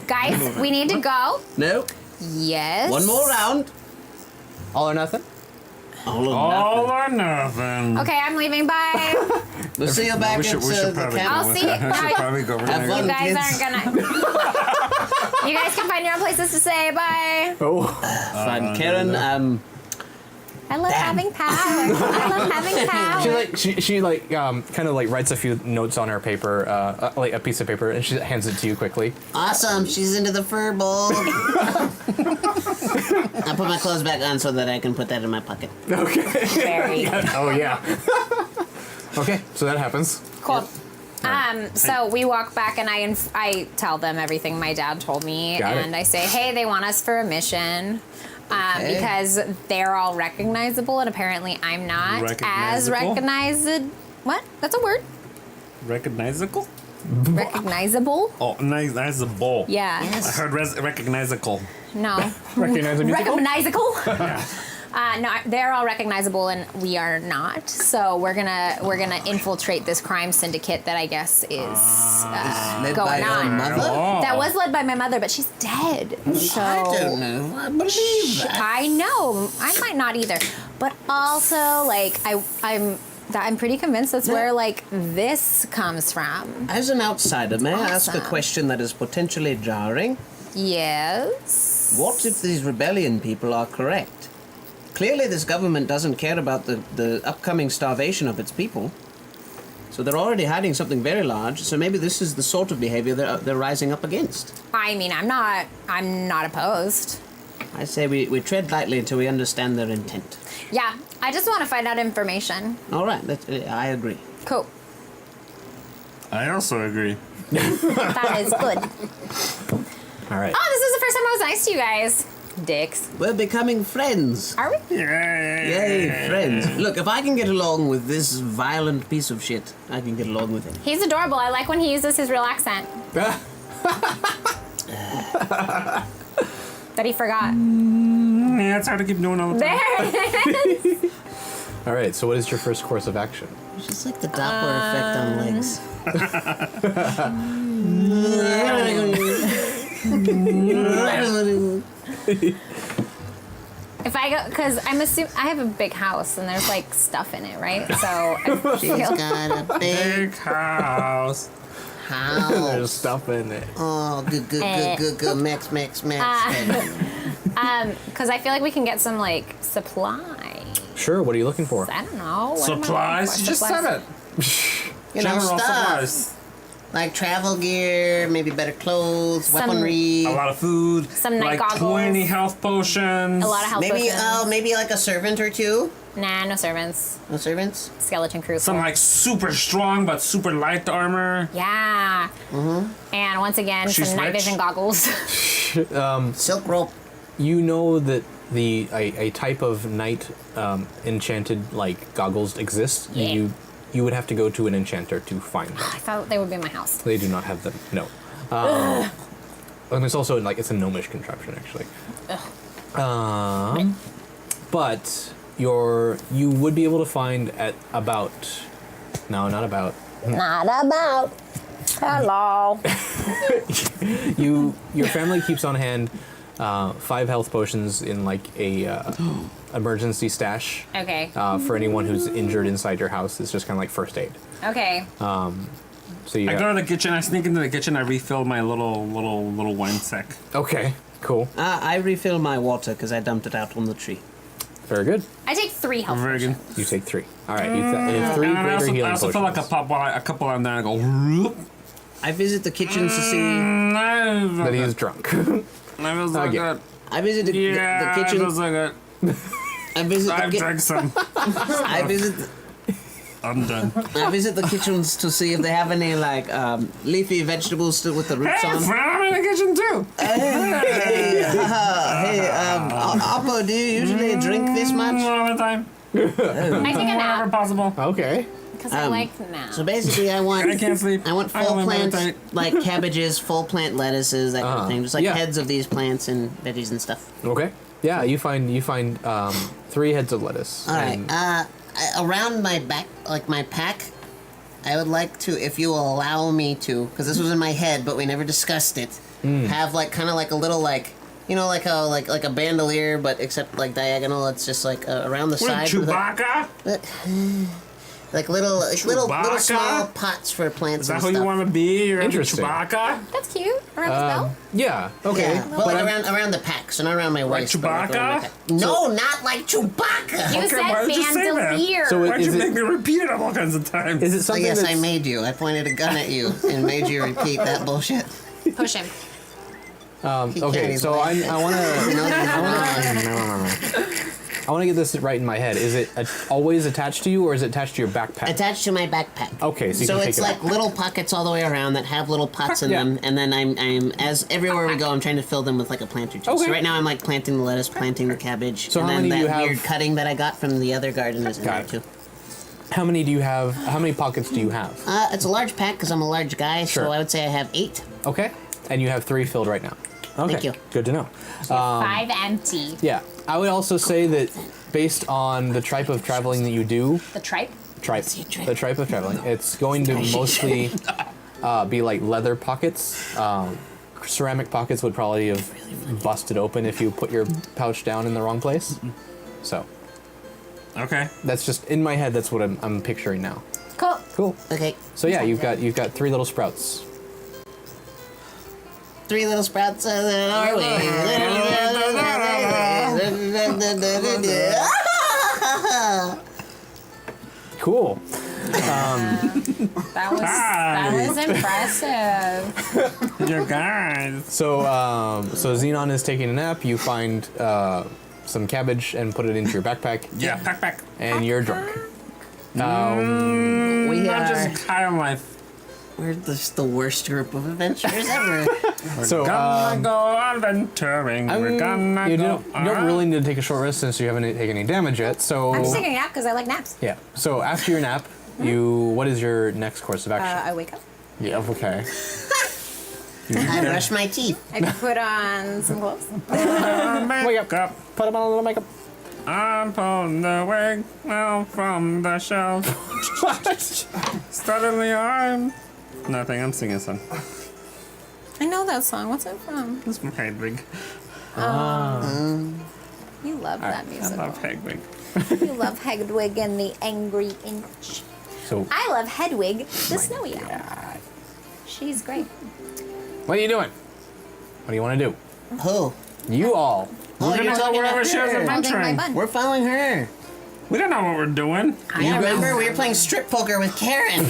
[SPEAKER 3] Guys, we need to go.
[SPEAKER 2] No.
[SPEAKER 3] Yes.
[SPEAKER 2] One more round.
[SPEAKER 1] All or nothing.
[SPEAKER 2] All or
[SPEAKER 4] All
[SPEAKER 2] nothing.
[SPEAKER 4] or nothing.
[SPEAKER 3] Okay, I'm leaving. Bye.
[SPEAKER 2] We'll see you back
[SPEAKER 4] We
[SPEAKER 2] at
[SPEAKER 4] should
[SPEAKER 2] the
[SPEAKER 4] probably
[SPEAKER 3] I'll
[SPEAKER 2] cabin.
[SPEAKER 3] see you.
[SPEAKER 4] We should probably go over
[SPEAKER 2] Have
[SPEAKER 4] there.
[SPEAKER 2] fun.
[SPEAKER 3] You guys
[SPEAKER 2] Kids.
[SPEAKER 3] aren't gonna. You guys can find your own places to stay. Bye.
[SPEAKER 1] Oh.
[SPEAKER 2] Fine. Karen,
[SPEAKER 3] I love having power. I love having power.
[SPEAKER 1] She kind of like writes a few notes on her paper, like a piece of paper, and she hands it to you quickly.
[SPEAKER 2] awesome. She's into the fur ball. I put my clothes back on so that I can put that in my pocket.
[SPEAKER 1] Okay.
[SPEAKER 3] Very
[SPEAKER 1] Oh yeah. Okay, so that happens.
[SPEAKER 3] cool. So we walk back and I tell them everything my dad told me,
[SPEAKER 1] Got it.
[SPEAKER 3] and I say, hey, they want us for a mission.
[SPEAKER 2] Okay.
[SPEAKER 3] Because they're all recognizable, and apparently I'm not as
[SPEAKER 4] Recognizable?
[SPEAKER 3] recognized. What? That's a word.
[SPEAKER 4] Recognizable?
[SPEAKER 3] Recognizable?
[SPEAKER 4] Oh, recognizable.
[SPEAKER 3] Yeah.
[SPEAKER 4] I heard recognizable.
[SPEAKER 3] No.
[SPEAKER 1] Recognize a musical?
[SPEAKER 3] Recognizable? No, they're all recognizable, and we are not. So we're gonna infiltrate this crime syndicate that I guess is
[SPEAKER 2] Led by
[SPEAKER 3] going
[SPEAKER 2] your
[SPEAKER 3] on.
[SPEAKER 2] mother?
[SPEAKER 4] Oh.
[SPEAKER 3] That was led by my mother, but she's dead. So
[SPEAKER 2] I don't know. I believe that.
[SPEAKER 3] I know. I might not either. But also, like, I'm pretty convinced that's where, like, this comes from.
[SPEAKER 2] As an outsider, may I ask a
[SPEAKER 3] Awesome.
[SPEAKER 2] question that is potentially jarring?
[SPEAKER 3] Yes.
[SPEAKER 2] What if these rebellion people are correct? Clearly, this government doesn't care about the upcoming starvation of its people. So they're already hiding something very large. So maybe this is the sort of behavior they're rising up against.
[SPEAKER 3] I mean, I'm not opposed.
[SPEAKER 2] I say we tread lightly until we understand their intent.
[SPEAKER 3] Yeah, I just want to find out information.
[SPEAKER 2] All right, I agree.
[SPEAKER 3] Cool.
[SPEAKER 4] I also agree.
[SPEAKER 3] That is good.
[SPEAKER 1] All right.
[SPEAKER 3] Oh, this is the first time I was nice to you guys. Dicks.
[SPEAKER 2] We're becoming friends.
[SPEAKER 3] Are we?
[SPEAKER 2] Yay, friends. Look, if I can get along with this violent piece of shit, I can get along with him.
[SPEAKER 3] He's adorable. I like when he uses his real accent that he forgot.
[SPEAKER 4] Yeah, it's hard to keep doing all the time.
[SPEAKER 3] There it is.
[SPEAKER 1] All right. So what is your first course of action?
[SPEAKER 2] It's just like the Doppler effect on legs.
[SPEAKER 3] If I go, because I'm assuming I have a big house and there's like stuff in it, right? So I
[SPEAKER 2] She's
[SPEAKER 3] feel
[SPEAKER 2] got a big
[SPEAKER 4] Big house.
[SPEAKER 2] house.
[SPEAKER 1] There's stuff in it.
[SPEAKER 2] Oh, good, max.
[SPEAKER 3] because I feel like we can get some like supply.
[SPEAKER 1] Sure. What are you looking for?
[SPEAKER 3] I don't know. What am I looking
[SPEAKER 4] Supplies?
[SPEAKER 3] for?
[SPEAKER 4] Just
[SPEAKER 3] Supplies.
[SPEAKER 4] said it.
[SPEAKER 2] You know,
[SPEAKER 4] General
[SPEAKER 2] stuff.
[SPEAKER 4] supplies.
[SPEAKER 2] Like travel gear, maybe better clothes,
[SPEAKER 3] Some-
[SPEAKER 2] weaponry.
[SPEAKER 4] A lot of food.
[SPEAKER 3] Some night
[SPEAKER 4] like
[SPEAKER 3] goggles.
[SPEAKER 4] 20 health potions.
[SPEAKER 3] A lot of health
[SPEAKER 2] Maybe,
[SPEAKER 3] potions.
[SPEAKER 2] maybe like a servant or two.
[SPEAKER 3] Nah, no servants.
[SPEAKER 2] No servants.
[SPEAKER 3] Skeleton crew.
[SPEAKER 4] Some like super strong but super light armor.
[SPEAKER 3] Yeah. And once again,
[SPEAKER 4] She's
[SPEAKER 3] some night
[SPEAKER 4] rich.
[SPEAKER 3] vision goggles.
[SPEAKER 2] Silk rope.
[SPEAKER 1] You know that a type of night enchanted like goggles exist.
[SPEAKER 3] Yeah.
[SPEAKER 1] You would have to go to an enchanter to find them.
[SPEAKER 3] I thought they would be in my house.
[SPEAKER 1] They do not have them. No. And it's also like it's a gnomish contraption actually. But you would be able to find at about. No, not about.
[SPEAKER 3] Not about. Hello.
[SPEAKER 1] Your family keeps on hand 5 health potions in like a emergency stash
[SPEAKER 3] Okay.
[SPEAKER 1] for anyone who's injured inside your house. It's just kind of like first aid.
[SPEAKER 3] Okay.
[SPEAKER 1] So you
[SPEAKER 4] I
[SPEAKER 1] got,
[SPEAKER 4] go to the kitchen. I sneak into the kitchen. I refill my little wine sack.
[SPEAKER 1] okay, cool,
[SPEAKER 2] I refill my water because I dumped it out on the tree.
[SPEAKER 1] very good.
[SPEAKER 5] I take 3 health
[SPEAKER 4] Very good.
[SPEAKER 5] potions.
[SPEAKER 1] You take 3. All right, you have 3
[SPEAKER 4] And I
[SPEAKER 1] greater
[SPEAKER 4] also,
[SPEAKER 1] healing
[SPEAKER 4] I also feel like
[SPEAKER 1] potions
[SPEAKER 4] a couple on there. And I go. Whoop.
[SPEAKER 2] I visit the kitchens to see.
[SPEAKER 1] that he's drunk.
[SPEAKER 4] That feels so
[SPEAKER 1] Okay.
[SPEAKER 4] good.
[SPEAKER 2] I visit the
[SPEAKER 4] Yeah, it
[SPEAKER 2] kitchen.
[SPEAKER 4] feels so good.
[SPEAKER 2] I visit
[SPEAKER 4] I've
[SPEAKER 2] the
[SPEAKER 4] drank some.
[SPEAKER 2] I visit.
[SPEAKER 4] I'm done.
[SPEAKER 2] I visit the kitchens to see if they have any like leafy vegetables still with the roots
[SPEAKER 4] Hey,
[SPEAKER 2] on.
[SPEAKER 4] friend, I'm in the kitchen too.
[SPEAKER 2] Hey, Oppo, do you usually drink this much?
[SPEAKER 4] All the time.
[SPEAKER 5] I take a
[SPEAKER 4] Whenever
[SPEAKER 5] nap
[SPEAKER 4] possible.
[SPEAKER 1] Okay.
[SPEAKER 5] because I like naps.
[SPEAKER 2] So basically, I want
[SPEAKER 4] I can't sleep.
[SPEAKER 2] I want
[SPEAKER 4] I
[SPEAKER 2] full
[SPEAKER 4] only
[SPEAKER 2] plant
[SPEAKER 4] meditate.
[SPEAKER 2] like cabbages, full plant lettuces, that kind of thing. Just like
[SPEAKER 1] Yeah.
[SPEAKER 2] heads of these plants and veggies and stuff.
[SPEAKER 1] Okay. Yeah, you find 3 heads of lettuce.
[SPEAKER 2] All right.
[SPEAKER 1] and-
[SPEAKER 2] Around my back, like my pack, I would like to, if you will allow me to, because this was in my head, but we never discussed it. Have like kind of like a little like, you know, like how like a bandolier, but except like diagonal. It's just like around the
[SPEAKER 4] What,
[SPEAKER 2] side.
[SPEAKER 4] Chewbacca?
[SPEAKER 2] Like little
[SPEAKER 4] Chewbacca?
[SPEAKER 2] small pots for plants
[SPEAKER 4] Is that
[SPEAKER 2] and
[SPEAKER 4] who
[SPEAKER 2] stuff.
[SPEAKER 4] you want to be? You're gonna be
[SPEAKER 1] Interesting.
[SPEAKER 4] Chewbacca?
[SPEAKER 5] That's cute. Around the belt.
[SPEAKER 1] yeah. Okay.
[SPEAKER 2] Yeah, but like around the pack, so not around my waist. but like around my
[SPEAKER 4] Chewbacca?
[SPEAKER 2] pack. No, not like Chewbacca.
[SPEAKER 5] You
[SPEAKER 4] Okay,
[SPEAKER 5] said
[SPEAKER 4] why would you say that?
[SPEAKER 5] bandolier.
[SPEAKER 1] So
[SPEAKER 4] Why'd
[SPEAKER 1] Is
[SPEAKER 4] you
[SPEAKER 1] it-
[SPEAKER 4] make me repeat it all kinds of times?
[SPEAKER 1] Is it
[SPEAKER 2] I
[SPEAKER 1] something
[SPEAKER 2] guess I
[SPEAKER 1] that's-
[SPEAKER 2] made you. I pointed a gun at you and made you repeat that bullshit.
[SPEAKER 5] Push him.
[SPEAKER 2] He can't,
[SPEAKER 1] Okay,
[SPEAKER 2] he's
[SPEAKER 1] so
[SPEAKER 2] like-
[SPEAKER 1] I want to
[SPEAKER 2] No,
[SPEAKER 1] I want to get this right in my head. Is it always attached to you, or is it attached to your backpack?
[SPEAKER 2] attached to my backpack.
[SPEAKER 1] Okay, so you can take
[SPEAKER 2] it's
[SPEAKER 1] it
[SPEAKER 2] like
[SPEAKER 1] out.
[SPEAKER 2] little pockets all the way around that have little pots in
[SPEAKER 1] Yeah.
[SPEAKER 2] them, and then I'm as everywhere we go, I'm trying to fill them with like a plant or two.
[SPEAKER 1] Okay.
[SPEAKER 2] So right now I'm like planting the lettuce, planting the cabbage,
[SPEAKER 1] So
[SPEAKER 2] and
[SPEAKER 1] how
[SPEAKER 2] then
[SPEAKER 1] many do
[SPEAKER 2] that
[SPEAKER 1] you have-
[SPEAKER 2] weird cutting that I got from the other garden is in
[SPEAKER 1] Got
[SPEAKER 2] there
[SPEAKER 1] it.
[SPEAKER 2] too.
[SPEAKER 1] How many do you have? How many pockets do you have?
[SPEAKER 2] It's a large pack because I'm a large guy,
[SPEAKER 1] Sure.
[SPEAKER 2] so I would say I have 8.
[SPEAKER 1] Okay, and you have 3 filled right now. Okay,
[SPEAKER 2] Thank you.
[SPEAKER 1] good to know.
[SPEAKER 5] 5 empty.
[SPEAKER 1] Yeah, I would also say that based on the type of traveling that you do,
[SPEAKER 5] The tripe.
[SPEAKER 1] tripe,
[SPEAKER 2] What's your tripe?
[SPEAKER 1] the type of traveling, it's going to mostly be like leather pockets. Ceramic pockets would probably have busted open if you put your pouch down in the wrong place. So
[SPEAKER 4] Okay.
[SPEAKER 1] that's just in my head. That's what I'm picturing now.
[SPEAKER 5] Cool.
[SPEAKER 1] Cool.
[SPEAKER 2] Okay,
[SPEAKER 1] So yeah, you've got 3 little sprouts.
[SPEAKER 2] 3 little sprouts of the Norway.
[SPEAKER 1] Cool.
[SPEAKER 5] That was impressive.
[SPEAKER 4] You guys.
[SPEAKER 1] So Xenon is taking a nap. You find some cabbage and put it into your backpack,
[SPEAKER 4] Yeah, pack.
[SPEAKER 1] and you're drunk.
[SPEAKER 2] We
[SPEAKER 4] I'm
[SPEAKER 2] are.
[SPEAKER 4] just high on life.
[SPEAKER 2] We're just the worst group of adventurers ever.
[SPEAKER 1] So
[SPEAKER 4] Gonna go adventuring. We're gonna
[SPEAKER 1] you
[SPEAKER 4] go.
[SPEAKER 1] don't really need to take a short rest since you haven't taken any damage yet. So
[SPEAKER 5] I'm just taking a nap because I like naps.
[SPEAKER 1] yeah. So after your nap, what is your next course of action?
[SPEAKER 5] I wake up.
[SPEAKER 1] Yeah. Okay.
[SPEAKER 2] I brush my teeth.
[SPEAKER 5] I put on some clothes.
[SPEAKER 4] Wake up.
[SPEAKER 1] Put on a little makeup.
[SPEAKER 4] I'm pulling the wig now from the shelf. Suddenly I'm. Nothing, I'm singing a song.
[SPEAKER 5] I know that song. What's it from?
[SPEAKER 4] It's from Hedwig.
[SPEAKER 5] You love that
[SPEAKER 4] I
[SPEAKER 5] musical.
[SPEAKER 4] love Hedwig.
[SPEAKER 5] You love Hedwig and the Angry Inch.
[SPEAKER 1] So
[SPEAKER 5] I love Hedwig, the snowy owl. She's great.
[SPEAKER 1] what are you doing? What do you want to do?
[SPEAKER 2] Who?
[SPEAKER 1] You all.
[SPEAKER 2] Oh,
[SPEAKER 4] We're
[SPEAKER 2] you're
[SPEAKER 4] gonna go
[SPEAKER 2] talking
[SPEAKER 4] wherever
[SPEAKER 2] about
[SPEAKER 4] she has
[SPEAKER 2] her.
[SPEAKER 5] Holding my
[SPEAKER 4] adventuring.
[SPEAKER 5] bun.
[SPEAKER 2] We're following her.
[SPEAKER 4] We don't know what we're doing.
[SPEAKER 2] You remember we were playing strip poker with Karen?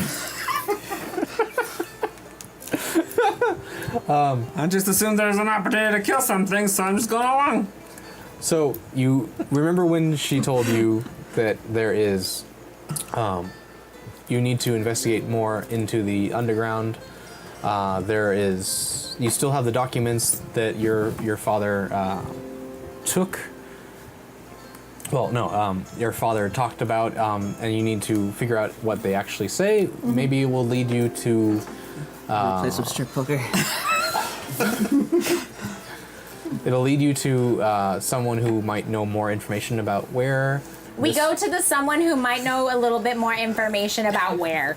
[SPEAKER 4] I just assumed there's an opportunity to kill something, so I'm just going along.
[SPEAKER 1] So you remember when she told you that there is, you need to investigate more into the underground. There is, you still have the documents that your father took. Well, no, your father talked about, and you need to figure out what they actually say. Maybe it will lead you to.
[SPEAKER 2] Play some strip poker.
[SPEAKER 1] It'll lead you to someone who might know more information about where.
[SPEAKER 5] We go to the someone who might know a little bit more information about where.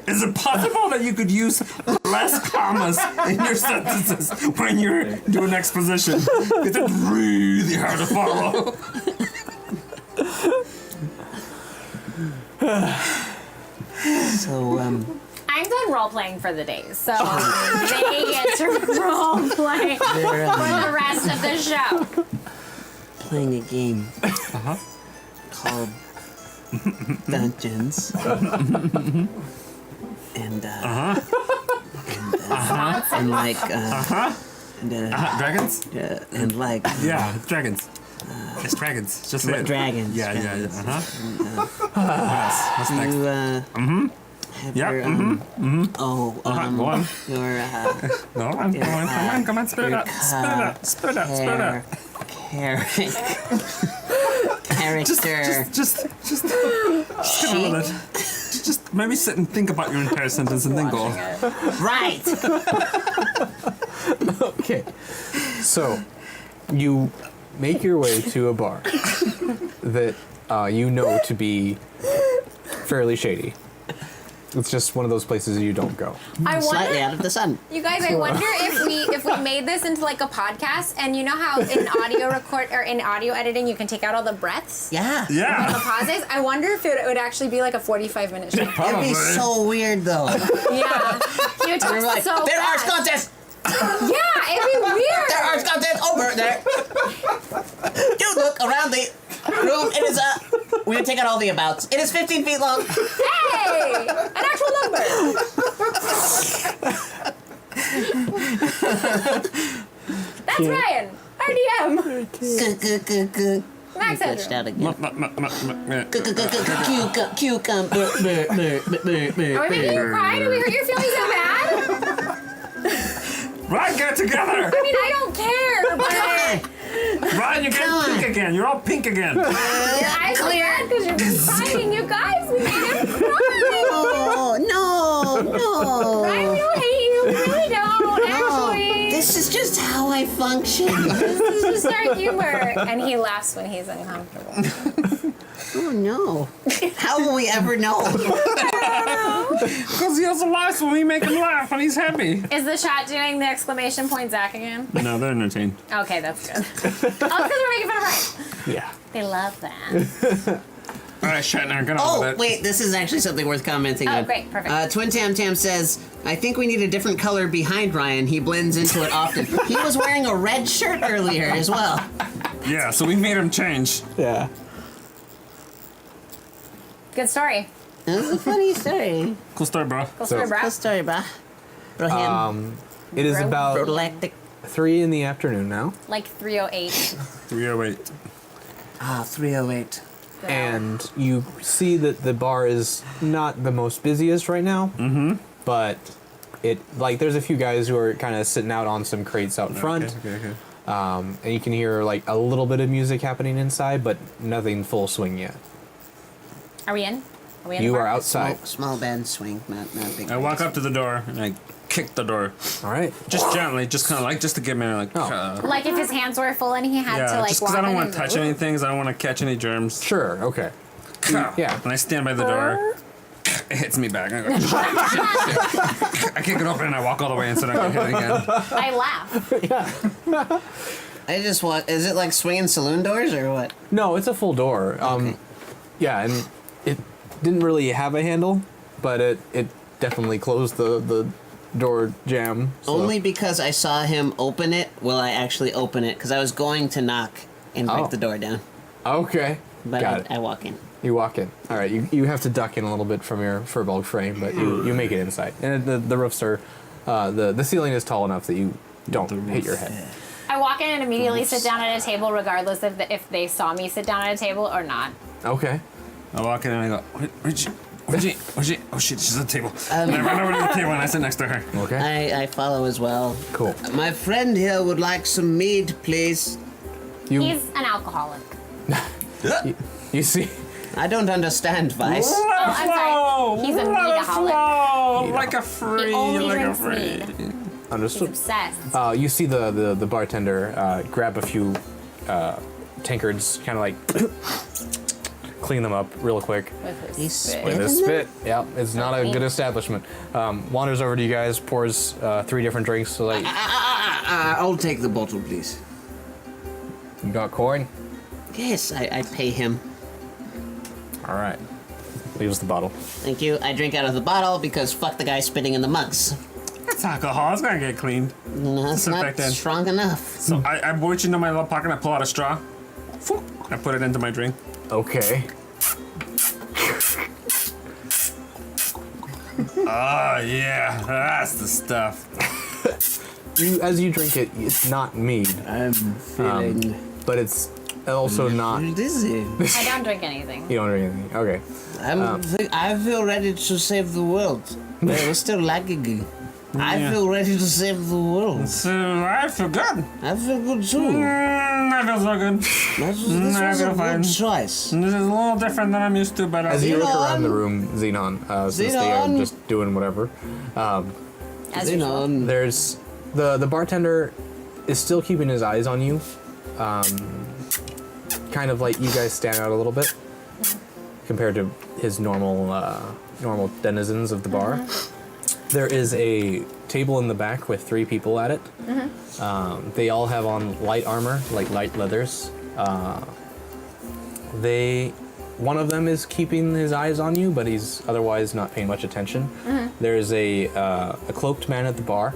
[SPEAKER 4] Is it possible that you could use less commas in your sentences when you're doing exposition? Because it's really hard to follow.
[SPEAKER 6] So,
[SPEAKER 5] I'm done role playing for the day, so they get to role play for the rest of the show.
[SPEAKER 6] playing a game called Dungeons. and
[SPEAKER 4] Dragons?
[SPEAKER 6] and like
[SPEAKER 4] Yeah, dragons. It's dragons. Just say it.
[SPEAKER 6] dragons.
[SPEAKER 4] Yeah.
[SPEAKER 6] dragons.
[SPEAKER 4] What's next?
[SPEAKER 6] You have
[SPEAKER 4] Yep,
[SPEAKER 6] your
[SPEAKER 4] Go on.
[SPEAKER 6] your
[SPEAKER 4] Go on. Come on. Spit it out.
[SPEAKER 6] character
[SPEAKER 4] Just get on with it. Just maybe sit and think about your entire sentence and then go.
[SPEAKER 6] right.
[SPEAKER 1] Okay. So, you make your way to a bar that you know to be fairly shady. It's just one of those places you don't go.
[SPEAKER 5] I
[SPEAKER 6] Slightly
[SPEAKER 5] wonder,
[SPEAKER 6] out of the sun.
[SPEAKER 5] you guys. I wonder if we made this into like a podcast, and you know how in audio editing you can take out all the breaths,
[SPEAKER 6] Yeah.
[SPEAKER 5] and the
[SPEAKER 4] Yeah.
[SPEAKER 5] pauses. I wonder if it would actually be like a 45-minute show.
[SPEAKER 6] It'd be
[SPEAKER 4] Probably.
[SPEAKER 6] so weird though.
[SPEAKER 5] Yeah, you talk
[SPEAKER 6] We're like,
[SPEAKER 5] so
[SPEAKER 6] there are
[SPEAKER 5] fast.
[SPEAKER 6] contests.
[SPEAKER 5] Yeah, it'd be weird.
[SPEAKER 6] There are contests over there. You look around the room. It is we would take out all the abouts. It is 15 feet long.
[SPEAKER 5] Hey, an actual number. That's Ryan, RDM. Max
[SPEAKER 6] Glitched
[SPEAKER 5] Headroom.
[SPEAKER 6] out again. Cucumber.
[SPEAKER 5] Are we making you cry? Did we hurt your feelings so bad?
[SPEAKER 4] Ryan, get it together!
[SPEAKER 5] I mean, I don't care, but
[SPEAKER 4] Ryan, you're
[SPEAKER 6] Come
[SPEAKER 4] getting
[SPEAKER 6] on.
[SPEAKER 4] pink again. You're all pink again.
[SPEAKER 5] your eyes are bad because you're crying. You guys, we made him cry.
[SPEAKER 6] Oh, no.
[SPEAKER 5] I don't hate you. We really don't, actually.
[SPEAKER 6] This is just how I function.
[SPEAKER 5] This is just our humor. And he laughs when he's uncomfortable.
[SPEAKER 6] Oh, no. How will we ever know?
[SPEAKER 4] Because he also laughs when we make him laugh and he's happy.
[SPEAKER 5] Is the chat doing the exclamation point Zach again?
[SPEAKER 4] No, they're entertained.
[SPEAKER 5] Okay, that's good. Oh, it's because we're making fun of Ryan.
[SPEAKER 1] Yeah.
[SPEAKER 5] They love that.
[SPEAKER 4] All right, Shatner, get on with
[SPEAKER 6] Oh,
[SPEAKER 4] it.
[SPEAKER 6] wait, this is actually something worth commenting
[SPEAKER 5] Oh,
[SPEAKER 6] on.
[SPEAKER 5] great, perfect.
[SPEAKER 6] Twin Tam Tam says, I think we need a different color behind Ryan. He blends into it often. He was wearing a red shirt earlier as well.
[SPEAKER 4] Yeah, so we made him change.
[SPEAKER 1] Yeah.
[SPEAKER 5] Good story.
[SPEAKER 6] This is a funny story.
[SPEAKER 4] Cool story, bro.
[SPEAKER 5] Cool story, bro.
[SPEAKER 6] Good story, brah. Rahim.
[SPEAKER 1] It is about
[SPEAKER 6] Prolactic.
[SPEAKER 1] 3 in the afternoon now,
[SPEAKER 5] Like 308.
[SPEAKER 4] 308.
[SPEAKER 6] 308.
[SPEAKER 1] and you see that the bar is not the most busiest right now. Mm-hmm. But there's a few guys who are kind of sitting out on some crates out front.
[SPEAKER 4] Okay.
[SPEAKER 1] And you can hear like a little bit of music happening inside, but nothing full swing yet.
[SPEAKER 5] Are we in? Are we in?
[SPEAKER 1] You
[SPEAKER 5] the
[SPEAKER 1] are
[SPEAKER 5] bar?
[SPEAKER 1] outside.
[SPEAKER 6] Small band swing, not big.
[SPEAKER 4] I walk up to the door and I kick the door.
[SPEAKER 1] All right.
[SPEAKER 4] Just gently, just kind of like, just to get me like,
[SPEAKER 1] Oh.
[SPEAKER 5] Like if his hands were full and he had
[SPEAKER 4] yeah,
[SPEAKER 5] to like
[SPEAKER 4] just
[SPEAKER 5] walk
[SPEAKER 4] because I don't
[SPEAKER 5] in
[SPEAKER 4] want
[SPEAKER 5] and
[SPEAKER 4] to touch
[SPEAKER 5] go,
[SPEAKER 4] any things. I don't want to catch any germs.
[SPEAKER 1] Sure. Okay. Yeah.
[SPEAKER 4] And I stand by the door. It hits me back. I go, shit. I kick it open and I walk all the way in so I don't get hit again.
[SPEAKER 5] I laugh.
[SPEAKER 6] I just want. Is it like swinging saloon doors or what?
[SPEAKER 1] No, it's a full door.
[SPEAKER 6] Okay.
[SPEAKER 1] Yeah, and it didn't really have a handle, but it definitely closed the door jam. so-
[SPEAKER 6] Only because I saw him open it will I actually open it, because I was going to knock and break
[SPEAKER 1] Oh.
[SPEAKER 6] the door down.
[SPEAKER 1] Okay.
[SPEAKER 6] But
[SPEAKER 1] Got it.
[SPEAKER 6] I walk in.
[SPEAKER 1] You walk in. All right. You have to duck in a little bit from your Furbolg frame, but you make it inside. And the roofs are the ceiling is tall enough that you don't hit your head.
[SPEAKER 5] I walk in and immediately sit down at a table, regardless of if they saw me sit down at a table or not.
[SPEAKER 1] Okay.
[SPEAKER 4] I walk in and I go, where'd she? Oh shit, she's at the table. And I run over to the table and I sit next to her.
[SPEAKER 1] Okay.
[SPEAKER 6] I follow as well.
[SPEAKER 1] Cool.
[SPEAKER 6] My friend here would like some mead, please.
[SPEAKER 5] He's an alcoholic.
[SPEAKER 1] You see.
[SPEAKER 6] I don't understand, Vice.
[SPEAKER 5] I'm sorry. He's a meadaholic.
[SPEAKER 4] Like a
[SPEAKER 5] He
[SPEAKER 4] free,
[SPEAKER 5] only
[SPEAKER 4] like a
[SPEAKER 5] drinks
[SPEAKER 4] free.
[SPEAKER 5] mead. He's
[SPEAKER 1] Understood.
[SPEAKER 5] obsessed.
[SPEAKER 1] You see the bartender grab a few tankards, kind of like clean them up real quick
[SPEAKER 5] With
[SPEAKER 6] He's
[SPEAKER 5] his spit.
[SPEAKER 1] with his spit. Yeah, it's not a good establishment. Wanders over to you guys, pours 3 different drinks. So like,
[SPEAKER 6] I'll take the bottle, please.
[SPEAKER 1] you got coin.
[SPEAKER 6] Yes, I pay him.
[SPEAKER 1] All right. leaves the bottle.
[SPEAKER 2] Thank you. I drink out of the bottle because fuck the guy spitting in the mugs.
[SPEAKER 4] It's alcohol. It's gonna get cleaned.
[SPEAKER 2] No, it's not
[SPEAKER 4] Disinfectant.
[SPEAKER 2] strong enough.
[SPEAKER 4] So I reach into my little pocket and I pull out a straw. Phoop. I put it into my drink.
[SPEAKER 1] Okay.
[SPEAKER 4] Oh yeah, that's the stuff.
[SPEAKER 1] As you drink it, it's not mead,
[SPEAKER 2] I'm feeling
[SPEAKER 1] but it's also not.
[SPEAKER 2] dizzy.
[SPEAKER 3] I don't drink anything.
[SPEAKER 1] You don't drink anything. Okay.
[SPEAKER 2] I feel ready to save the world. We're still lagging. I
[SPEAKER 4] Yeah.
[SPEAKER 2] feel ready to save the world.
[SPEAKER 4] So I feel good.
[SPEAKER 2] I feel good too.
[SPEAKER 4] I feel so good.
[SPEAKER 2] This
[SPEAKER 4] I
[SPEAKER 2] was a
[SPEAKER 4] feel fine.
[SPEAKER 2] good choice.
[SPEAKER 4] This is a little different than I'm used to, but
[SPEAKER 1] As you look
[SPEAKER 2] Xenon.
[SPEAKER 1] around the room, Xenon, since they are
[SPEAKER 2] Xenon.
[SPEAKER 1] just doing whatever,
[SPEAKER 3] As usual.
[SPEAKER 1] there's the bartender is still keeping his eyes on you. Kind of like you guys stand out a little bit compared to his normal denizens of the bar. There is a table in the back with 3 people at it. They all have on light armor, like light leathers. One of them is keeping his eyes on you, but he's otherwise not paying much attention. There's a cloaked man at the bar,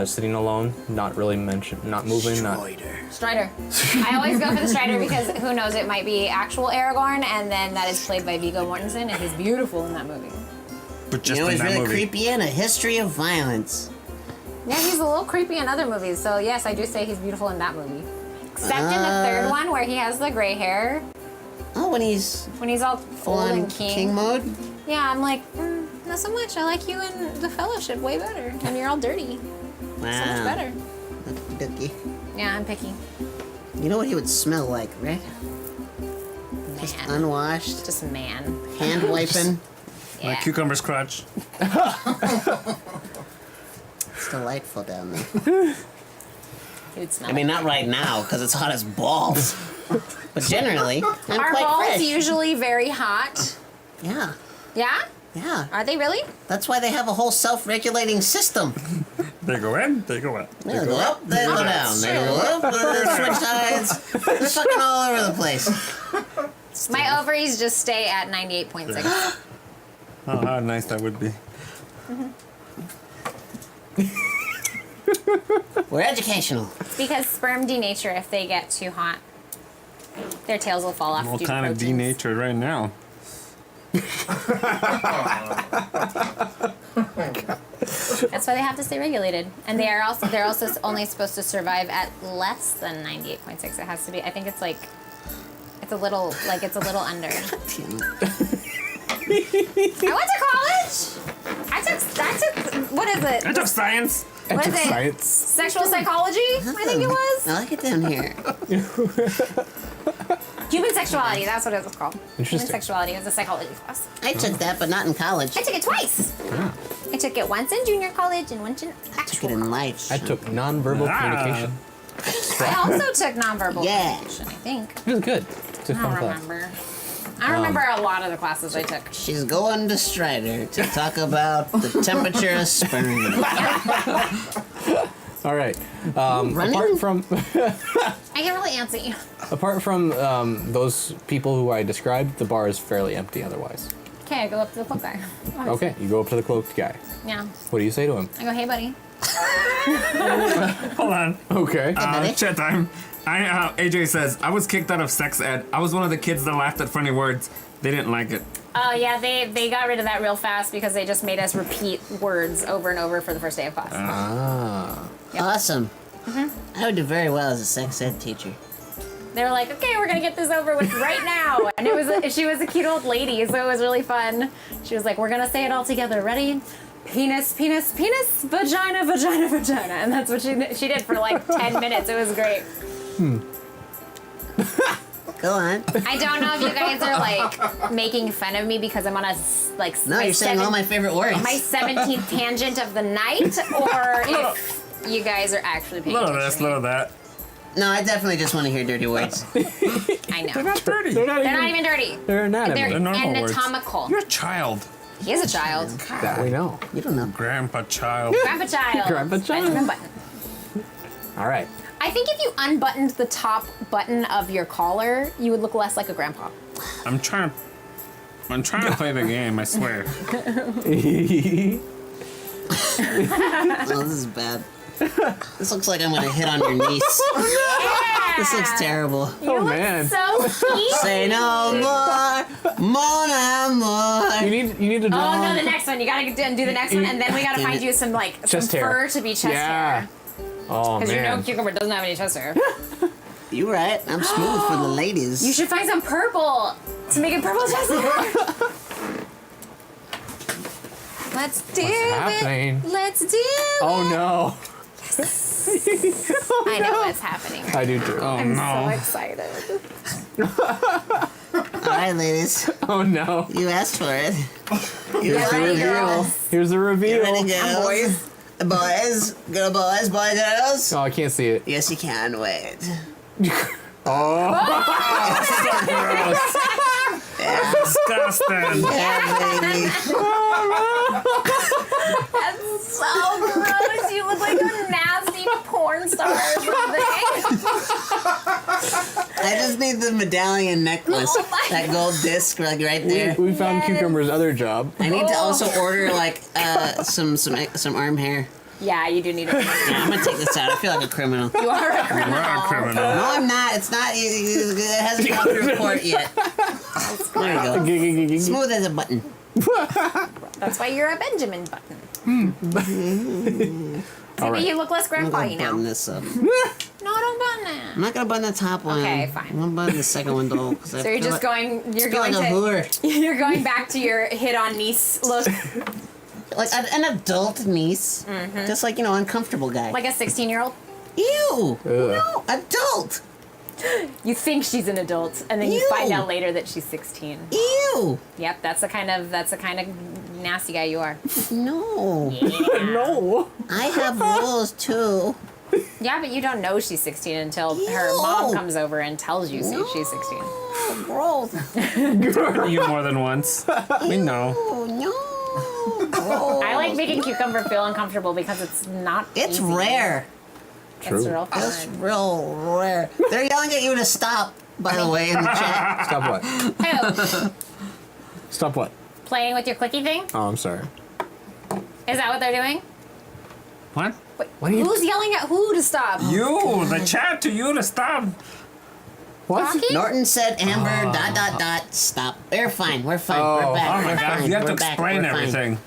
[SPEAKER 1] sitting alone, not really not moving, not.
[SPEAKER 3] Strider. I always go for the Strider because who knows, it might be actual Aragorn, and then that is played by Viggo Mortensen, and he's beautiful in that movie.
[SPEAKER 4] but just
[SPEAKER 2] You know,
[SPEAKER 4] in
[SPEAKER 2] he's
[SPEAKER 4] that
[SPEAKER 2] really
[SPEAKER 4] movie.
[SPEAKER 2] creepy in A History of Violence.
[SPEAKER 3] Yeah, he's a little creepy in other movies, so yes, I do say he's beautiful in that movie. Except in the third one where he has the gray hair,
[SPEAKER 2] Oh, when he's
[SPEAKER 3] when he's all
[SPEAKER 2] full
[SPEAKER 3] old
[SPEAKER 2] on
[SPEAKER 3] and
[SPEAKER 2] king mode?
[SPEAKER 3] Yeah, I'm like, not so much. I like you in The Fellowship way better, and you're all dirty.
[SPEAKER 2] Wow.
[SPEAKER 3] So much better.
[SPEAKER 2] Dookie.
[SPEAKER 3] Yeah, I'm picky.
[SPEAKER 2] You know what he would smell like, right? Just
[SPEAKER 3] Man.
[SPEAKER 2] unwashed,
[SPEAKER 3] Just man.
[SPEAKER 2] hand wiping.
[SPEAKER 4] My
[SPEAKER 3] Yeah.
[SPEAKER 4] cucumber's crutch.
[SPEAKER 2] It's delightful down there.
[SPEAKER 3] He would smell
[SPEAKER 2] I mean,
[SPEAKER 3] like
[SPEAKER 2] not right now because it's hot as balls. But generally, I'm
[SPEAKER 3] Our
[SPEAKER 2] quite
[SPEAKER 3] balls
[SPEAKER 2] fresh.
[SPEAKER 3] usually very hot.
[SPEAKER 2] Yeah,
[SPEAKER 3] Yeah?
[SPEAKER 2] yeah.
[SPEAKER 3] Are they really?
[SPEAKER 2] That's why they have a whole self-regulating system.
[SPEAKER 4] They go in, they go out.
[SPEAKER 2] They go up, they go down. They go up, they switch sides. They're fucking all over the place.
[SPEAKER 3] My ovaries just stay at 98.6.
[SPEAKER 4] Oh, how nice that would be.
[SPEAKER 2] We're educational.
[SPEAKER 3] Because sperm denature if they get too hot. Their tails will fall off
[SPEAKER 4] All
[SPEAKER 3] due to
[SPEAKER 4] kind of
[SPEAKER 3] proteins.
[SPEAKER 4] denatured right now.
[SPEAKER 3] That's why they have to stay regulated. And they're also only supposed to survive at less than 98.6. It has to be, I think it's like, it's a little under. I went to college. I took what is it?
[SPEAKER 4] I took science.
[SPEAKER 3] What is it?
[SPEAKER 1] Science.
[SPEAKER 3] Sexual psychology, I think it was.
[SPEAKER 2] I like it down here.
[SPEAKER 3] Human sexuality, that's what it was called. Human
[SPEAKER 1] Interesting.
[SPEAKER 3] sexuality. It was a psychology class.
[SPEAKER 2] I took that, but not in college.
[SPEAKER 3] I took it twice. I took it once in junior college and once in
[SPEAKER 2] Took
[SPEAKER 3] actual
[SPEAKER 2] it in
[SPEAKER 3] college.
[SPEAKER 2] life.
[SPEAKER 1] I took nonverbal communication.
[SPEAKER 3] I also took nonverbal
[SPEAKER 2] Yeah.
[SPEAKER 3] communication, I think.
[SPEAKER 1] It was good. It's a
[SPEAKER 3] I
[SPEAKER 1] fun
[SPEAKER 3] don't
[SPEAKER 1] class.
[SPEAKER 3] remember. I remember a lot of the classes I took.
[SPEAKER 2] She's going to Strider to talk about the temperature of sperm.
[SPEAKER 1] All right.
[SPEAKER 2] Running?
[SPEAKER 1] Apart from
[SPEAKER 3] I get really antsy.
[SPEAKER 1] those people who I described, the bar is fairly empty otherwise.
[SPEAKER 3] Okay, I go up to the cloak guy.
[SPEAKER 1] Okay, you go up to the cloaked guy.
[SPEAKER 3] Yeah.
[SPEAKER 1] What do you say to him?
[SPEAKER 3] I go, hey, buddy.
[SPEAKER 4] Hold on.
[SPEAKER 1] Okay.
[SPEAKER 4] Chat time. AJ says, I was kicked out of sex ed. I was one of the kids that laughed at funny words. They didn't like it.
[SPEAKER 3] Oh, yeah, they got rid of that real fast because they just made us repeat words over and over for the first day of class. Yep.
[SPEAKER 2] Awesome. I would do very well as a sex ed teacher.
[SPEAKER 3] They were like, okay, we're gonna get this over with right now. And she was a cute old lady, so it was really fun. She was like, we're gonna say it all together. Ready? Penis, penis, penis, vagina, vagina, vagina. And that's what she did for like 10 minutes. It was great.
[SPEAKER 2] Go on.
[SPEAKER 3] I don't know if you guys are like making fun of me because I'm on a like
[SPEAKER 2] No, you're saying all my favorite words.
[SPEAKER 3] my 17th tangent of the night, or if you guys are actually paying
[SPEAKER 4] Little of
[SPEAKER 3] attention.
[SPEAKER 4] this, little of that.
[SPEAKER 2] No, I definitely just want to hear dirty words.
[SPEAKER 3] I know.
[SPEAKER 4] They're not dirty.
[SPEAKER 1] They're not
[SPEAKER 3] They're not even dirty.
[SPEAKER 1] They're not
[SPEAKER 3] They're
[SPEAKER 1] even.
[SPEAKER 4] normal words.
[SPEAKER 3] anatomical.
[SPEAKER 4] You're a child.
[SPEAKER 3] He is a child.
[SPEAKER 1] That we know.
[SPEAKER 2] You don't know.
[SPEAKER 4] Grandpa child.
[SPEAKER 3] Grandpa child.
[SPEAKER 1] Grandpa child.
[SPEAKER 3] Benjamin Button.
[SPEAKER 1] All right.
[SPEAKER 3] I think if you unbuttoned the top button of your collar, you would look less like a grandpa.
[SPEAKER 4] I'm trying to I'm trying to play the game, I swear.
[SPEAKER 6] Oh, this is bad. This looks like I'm gonna hit on your niece. This looks terrible.
[SPEAKER 1] Oh man.
[SPEAKER 3] So sweet.
[SPEAKER 6] Say no more, mon amour.
[SPEAKER 1] You need to draw.
[SPEAKER 3] Oh no, the next one. You gotta do the next one, and then we gotta
[SPEAKER 6] Damn
[SPEAKER 3] find
[SPEAKER 6] it.
[SPEAKER 3] you some like some
[SPEAKER 1] Chest hair.
[SPEAKER 3] fur to be chest
[SPEAKER 1] Yeah.
[SPEAKER 3] hair.
[SPEAKER 1] Oh
[SPEAKER 3] Because you know
[SPEAKER 1] man.
[SPEAKER 3] Cucumber doesn't have any chest hair.
[SPEAKER 6] You right. I'm smooth for the ladies.
[SPEAKER 3] You should find some purple to make it purple chest hair. Let's do
[SPEAKER 1] happening?
[SPEAKER 3] it. Let's do it.
[SPEAKER 1] Oh no.
[SPEAKER 3] I know what's happening.
[SPEAKER 1] I do too.
[SPEAKER 4] Oh
[SPEAKER 3] I'm so
[SPEAKER 4] no.
[SPEAKER 3] excited.
[SPEAKER 6] All right, ladies.
[SPEAKER 1] Oh no.
[SPEAKER 6] You asked for it. You
[SPEAKER 3] Get
[SPEAKER 6] asked for
[SPEAKER 3] ready,
[SPEAKER 6] it.
[SPEAKER 3] girls.
[SPEAKER 1] Here's the reveal.
[SPEAKER 6] Ready, girls?
[SPEAKER 3] boys.
[SPEAKER 6] Boys, good boys, boy, girls.
[SPEAKER 1] Oh, I can't see it.
[SPEAKER 6] Yes, you can. Wait.
[SPEAKER 4] Disgusting.
[SPEAKER 6] Yeah, baby.
[SPEAKER 3] That's so gross. You look like a nasty porn star or something.
[SPEAKER 6] I just need the medallion necklace.
[SPEAKER 3] Oh my
[SPEAKER 6] That gold disc, like right there.
[SPEAKER 1] We found
[SPEAKER 3] Yes.
[SPEAKER 1] Cucumber's other job.
[SPEAKER 6] I need to also order like some arm hair.
[SPEAKER 3] Yeah, you do need it.
[SPEAKER 6] Yeah, I'm gonna take this out. I feel like a criminal.
[SPEAKER 3] You are a
[SPEAKER 4] We're a
[SPEAKER 3] criminal.
[SPEAKER 4] criminal.
[SPEAKER 6] No, I'm not. It's not. It hasn't gone through court yet. There you go. Smooth as a button.
[SPEAKER 3] That's why you're a Benjamin Button.
[SPEAKER 1] All
[SPEAKER 3] Maybe
[SPEAKER 1] right.
[SPEAKER 3] you look less
[SPEAKER 6] I'm
[SPEAKER 3] grandpa
[SPEAKER 6] gonna
[SPEAKER 3] now.
[SPEAKER 6] button this up.
[SPEAKER 3] No, don't button it.
[SPEAKER 6] I'm not gonna button the top one.
[SPEAKER 3] Okay, fine.
[SPEAKER 6] I'm gonna button the second one though.
[SPEAKER 3] So you're just going. You're
[SPEAKER 6] like
[SPEAKER 3] going
[SPEAKER 6] a
[SPEAKER 3] to.
[SPEAKER 6] hooer.
[SPEAKER 3] You're going back to your hit on niece look,
[SPEAKER 6] Like an adult niece. Just like, uncomfortable guy.
[SPEAKER 3] like a 16-year-old.
[SPEAKER 6] Ew.
[SPEAKER 1] Ugh.
[SPEAKER 6] No, adult.
[SPEAKER 3] You think she's an adult, and then you
[SPEAKER 6] Ew.
[SPEAKER 3] find out later that she's 16.
[SPEAKER 6] Ew.
[SPEAKER 3] Yep, that's the kind of nasty guy you are.
[SPEAKER 6] No.
[SPEAKER 1] No.
[SPEAKER 6] I have rules too.
[SPEAKER 3] Yeah, but you don't know she's 16 until her
[SPEAKER 6] Ew.
[SPEAKER 3] mom comes over and tells you she's 16.
[SPEAKER 6] Gross.
[SPEAKER 4] You more than once. We know.
[SPEAKER 6] Oh, no. Gross.
[SPEAKER 3] I like making Cucumber feel uncomfortable because it's not.
[SPEAKER 6] It's
[SPEAKER 3] easy.
[SPEAKER 6] rare.
[SPEAKER 3] It's
[SPEAKER 1] True.
[SPEAKER 3] real
[SPEAKER 6] It's
[SPEAKER 3] fun.
[SPEAKER 6] real rare. They're yelling at you to stop, by the way, in the chat.
[SPEAKER 1] Stop what?
[SPEAKER 3] Who?
[SPEAKER 1] Stop what?
[SPEAKER 3] Playing with your clicky thing?
[SPEAKER 1] Oh, I'm sorry.
[SPEAKER 3] Is that what they're doing?
[SPEAKER 4] What?
[SPEAKER 3] Wait,
[SPEAKER 1] What are you-
[SPEAKER 3] who's yelling at who to stop?
[SPEAKER 4] You, the chat to you to stop.
[SPEAKER 1] What?
[SPEAKER 3] Rocky?
[SPEAKER 6] Norton said Amber, ... stop. We're fine. We're fine.
[SPEAKER 1] Oh.
[SPEAKER 6] We're back.
[SPEAKER 4] Oh my
[SPEAKER 6] We're
[SPEAKER 4] god,
[SPEAKER 6] fine.
[SPEAKER 4] you have to
[SPEAKER 6] We're back.
[SPEAKER 4] explain
[SPEAKER 6] We're fine.
[SPEAKER 4] everything.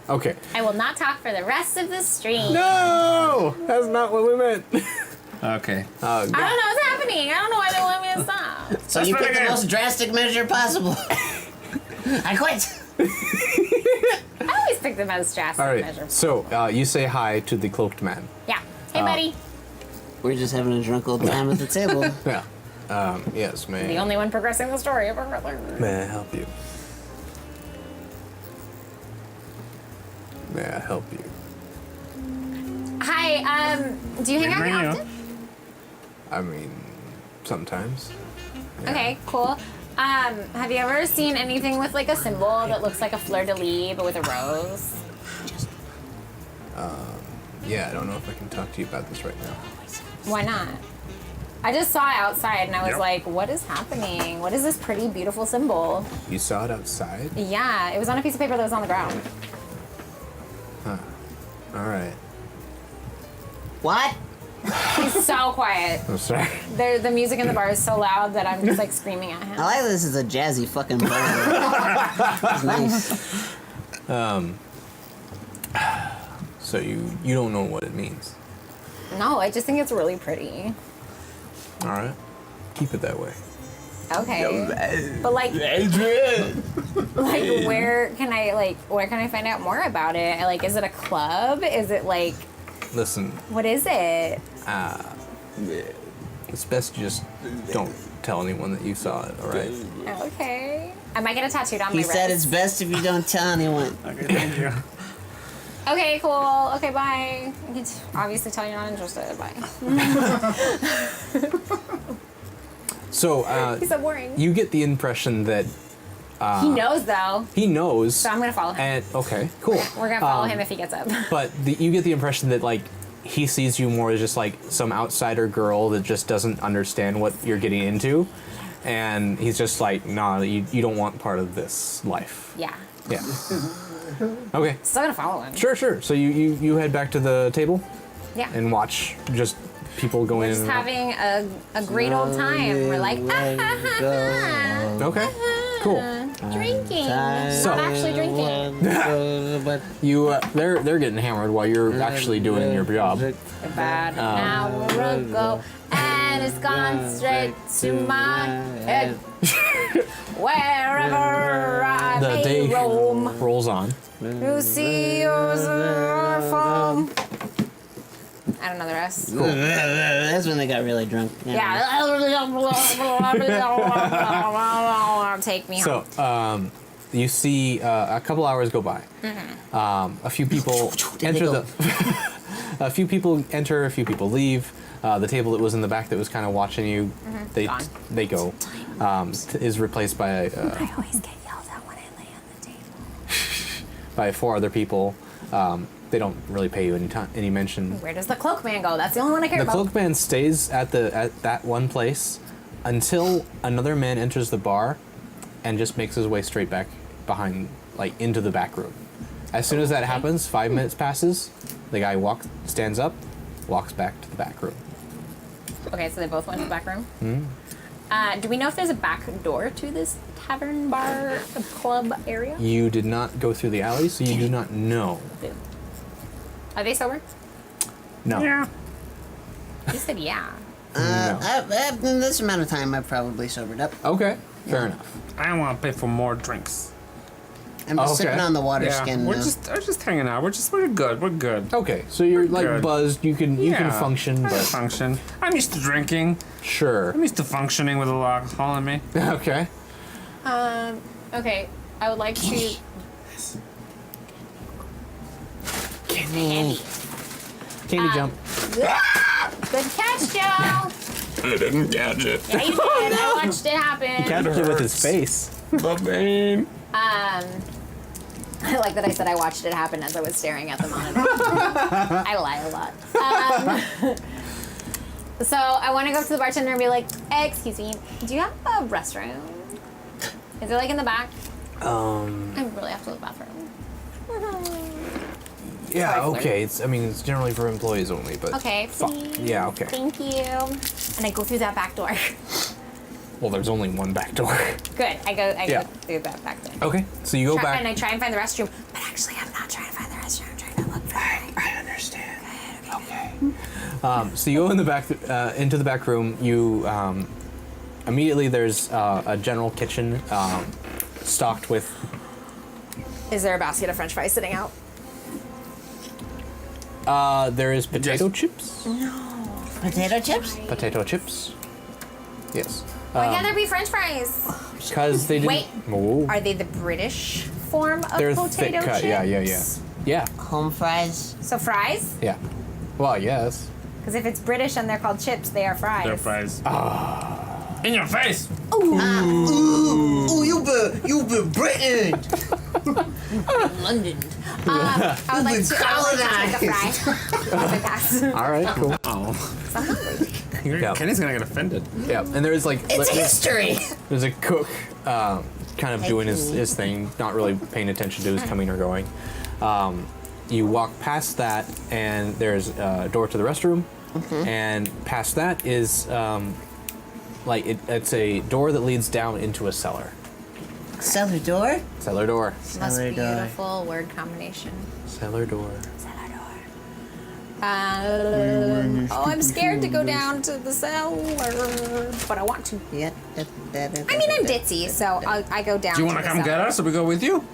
[SPEAKER 1] Okay.
[SPEAKER 3] I will not talk for the rest of the stream.
[SPEAKER 1] No, that's not what we meant.
[SPEAKER 4] Okay.
[SPEAKER 1] Oh,
[SPEAKER 3] I don't
[SPEAKER 1] God.
[SPEAKER 3] know what's happening. I don't know why they want me to stop.
[SPEAKER 6] So
[SPEAKER 4] Let's
[SPEAKER 6] you
[SPEAKER 4] play
[SPEAKER 6] picked
[SPEAKER 4] the
[SPEAKER 6] the
[SPEAKER 4] game.
[SPEAKER 6] most drastic measure possible. I quit.
[SPEAKER 3] I always pick the most drastic
[SPEAKER 1] All
[SPEAKER 3] measure.
[SPEAKER 1] right. So you say hi to the cloaked man.
[SPEAKER 3] Yeah. Hey, buddy.
[SPEAKER 6] We're just having a drunk old time at the table.
[SPEAKER 1] Yeah. Yes, may.
[SPEAKER 3] The only one progressing the story.
[SPEAKER 1] May I help you? May I help you?
[SPEAKER 3] Hi. Do you hang out here
[SPEAKER 4] Bring you.
[SPEAKER 3] often?
[SPEAKER 1] I mean, sometimes.
[SPEAKER 3] Okay. Cool. Have you ever seen anything with like a symbol that looks like a fleur-de-lis but with a rose?
[SPEAKER 1] Yeah, I don't know if I can talk to you about this right now.
[SPEAKER 3] Why not? I just saw it outside and I was
[SPEAKER 4] Yep.
[SPEAKER 3] like, what is happening? What is this pretty, beautiful symbol?
[SPEAKER 1] You saw it outside?
[SPEAKER 3] Yeah, it was on a piece of paper that was on the ground.
[SPEAKER 1] All right.
[SPEAKER 6] What?
[SPEAKER 3] He's so quiet.
[SPEAKER 1] I'm sorry.
[SPEAKER 3] The music in the bar is so loud that I'm just like screaming at him.
[SPEAKER 6] I like this is a jazzy fucking bar. It's nice.
[SPEAKER 1] So you don't know what it means.
[SPEAKER 3] No, I just think it's really pretty.
[SPEAKER 1] All right. Keep it that way.
[SPEAKER 3] Okay. But like where can I find out more about it? Like, is it a club? Is it like,
[SPEAKER 1] Listen,
[SPEAKER 3] what is it?
[SPEAKER 1] it's best you just don't tell anyone that you saw it, all right?
[SPEAKER 3] Okay. I might get it tattooed on
[SPEAKER 6] He
[SPEAKER 3] my
[SPEAKER 6] said
[SPEAKER 3] wrist.
[SPEAKER 6] it's best if you don't tell anyone.
[SPEAKER 4] Okay, thank you.
[SPEAKER 3] Okay, cool. Okay, bye. I can obviously tell you're not interested. Bye.
[SPEAKER 1] So
[SPEAKER 3] He's so boring.
[SPEAKER 1] you get the impression that
[SPEAKER 3] He knows though,
[SPEAKER 1] he knows.
[SPEAKER 3] so I'm gonna follow him.
[SPEAKER 1] And okay, cool.
[SPEAKER 3] We're gonna follow him if he gets up.
[SPEAKER 1] But you get the impression that like he sees you more as just like some outsider girl that just doesn't understand what you're getting into, And he's just like, nah, you don't want part of this life.
[SPEAKER 3] Yeah.
[SPEAKER 1] Yeah. Okay.
[SPEAKER 3] Still gonna follow him.
[SPEAKER 1] Sure. So you head back to the table
[SPEAKER 3] Yeah.
[SPEAKER 1] and watch just people go in.
[SPEAKER 3] Just
[SPEAKER 1] and
[SPEAKER 3] having a great old time. We're like,
[SPEAKER 1] Okay. Cool.
[SPEAKER 3] drinking.
[SPEAKER 1] So-
[SPEAKER 3] I'm actually drinking.
[SPEAKER 1] You they're getting hammered while you're actually doing your job.
[SPEAKER 3] About an hour ago, and it's gone straight to my head. Wherever I
[SPEAKER 1] The
[SPEAKER 3] may
[SPEAKER 1] day
[SPEAKER 3] roam,
[SPEAKER 1] rolls on.
[SPEAKER 3] you see yours are from. I don't know the rest.
[SPEAKER 6] That's when they got really drunk.
[SPEAKER 3] Yeah. Take me home.
[SPEAKER 1] So you see a couple hours go by. A few people enter
[SPEAKER 6] go?
[SPEAKER 1] the. A few people enter. A few people leave. The table that was in the back that was kind of watching you,
[SPEAKER 3] Gone.
[SPEAKER 1] they go. Is replaced by
[SPEAKER 3] I always get yelled at when I lay on the table.
[SPEAKER 1] by 4 other people. They don't really pay you any mention.
[SPEAKER 3] Where does the cloak man go? That's the only one I care
[SPEAKER 1] The
[SPEAKER 3] about.
[SPEAKER 1] cloakman stays at that one place until another man enters the bar and just makes his way straight back behind, like into the back room. As soon as that happens, 5 minutes passes. The guy stands up, walks back to the back room.
[SPEAKER 3] Okay, so they both went to the back room. Do we know if there's a back door to this tavern, bar, club area?
[SPEAKER 1] You did not go through the alley, so you do not know.
[SPEAKER 3] Are they sober?
[SPEAKER 1] No.
[SPEAKER 4] Yeah.
[SPEAKER 3] You said yeah.
[SPEAKER 6] In this amount of time, I've probably sobered up.
[SPEAKER 1] Okay. Fair enough.
[SPEAKER 4] I don't want to pay for more drinks.
[SPEAKER 6] I'm just
[SPEAKER 1] Okay.
[SPEAKER 6] sipping on the water skin
[SPEAKER 4] we're
[SPEAKER 6] now.
[SPEAKER 4] just hanging out. We're good. We're good.
[SPEAKER 1] Okay, so you're like
[SPEAKER 4] Good.
[SPEAKER 1] buzzed. You can function,
[SPEAKER 4] I can
[SPEAKER 1] but
[SPEAKER 4] function. I'm used to drinking.
[SPEAKER 1] sure.
[SPEAKER 4] I'm used to functioning with a little alcohol in me.
[SPEAKER 1] Okay.
[SPEAKER 3] Okay, I would like to.
[SPEAKER 6] Candy.
[SPEAKER 1] Candy jump.
[SPEAKER 3] Good catch, Joe!
[SPEAKER 7] I didn't catch it.
[SPEAKER 3] Yeah, you did. I watched it happen.
[SPEAKER 1] Captured it with his face.
[SPEAKER 7] The vein.
[SPEAKER 3] I like that I said I watched it happen as I was staring at the monitor. I lie a lot. So I want to go up to the bartender and be like, "Excuse me, do you have a restroom? Is it like in the back? I really have to go to the bathroom."
[SPEAKER 1] Yeah.
[SPEAKER 3] Sorry,
[SPEAKER 1] Okay. It's generally for employees only, but
[SPEAKER 3] Okay,
[SPEAKER 1] fuck.
[SPEAKER 3] please.
[SPEAKER 1] Yeah. Okay.
[SPEAKER 3] Thank you. And I go through that back door.
[SPEAKER 1] Well, there's only one back door.
[SPEAKER 3] Good. I go
[SPEAKER 1] Yeah.
[SPEAKER 3] through that back door.
[SPEAKER 1] Okay. So you go
[SPEAKER 3] And
[SPEAKER 1] back.
[SPEAKER 3] I try and find the restroom, but actually I'm not trying to find the restroom. I'm trying to look for it.
[SPEAKER 1] I understand. Okay. So you go in the back into the back room. You immediately there's a general kitchen stocked with.
[SPEAKER 3] Is there a basket of French fries sitting out?
[SPEAKER 1] There is potato chips.
[SPEAKER 6] Potato chips?
[SPEAKER 1] Potato chips. Yes.
[SPEAKER 3] Why can't there be French fries?
[SPEAKER 1] Because they didn't.
[SPEAKER 3] Wait.
[SPEAKER 1] Oh.
[SPEAKER 3] Are they the British form of
[SPEAKER 1] They're
[SPEAKER 3] potato
[SPEAKER 1] thick cut.
[SPEAKER 3] chips?
[SPEAKER 1] Yeah.
[SPEAKER 6] Home fries?
[SPEAKER 3] So fries?
[SPEAKER 1] Yeah. Well, yes.
[SPEAKER 3] Because if it's British and they're called chips, they are fries.
[SPEAKER 4] Their fries. In your face.
[SPEAKER 6] Ooh, you be Britain! London.
[SPEAKER 3] I would like to
[SPEAKER 6] colonized.
[SPEAKER 3] take a fry. As I pass.
[SPEAKER 1] All right. Cool.
[SPEAKER 4] Oh.
[SPEAKER 3] I'm hungry.
[SPEAKER 1] Yeah.
[SPEAKER 4] Kenny's gonna get offended.
[SPEAKER 1] Yeah. And there's like
[SPEAKER 6] It's history!
[SPEAKER 1] there's a cook kind of doing his thing, not really paying attention to who's coming or going. You walk past that, and there's a door to the restroom, and past that is it's a door that leads down into a cellar.
[SPEAKER 6] Cellar door?
[SPEAKER 1] Cellar door.
[SPEAKER 3] Most
[SPEAKER 6] Cellar door.
[SPEAKER 3] beautiful word combination.
[SPEAKER 1] Cellar door.
[SPEAKER 3] Cellar door. I'm scared to go down to the cellar, but I want to.
[SPEAKER 6] Yeah.
[SPEAKER 3] I mean, I'm ditzy, so I go down.
[SPEAKER 4] Do you want to
[SPEAKER 3] the
[SPEAKER 4] come get
[SPEAKER 3] cellar.
[SPEAKER 4] us, or we go with you?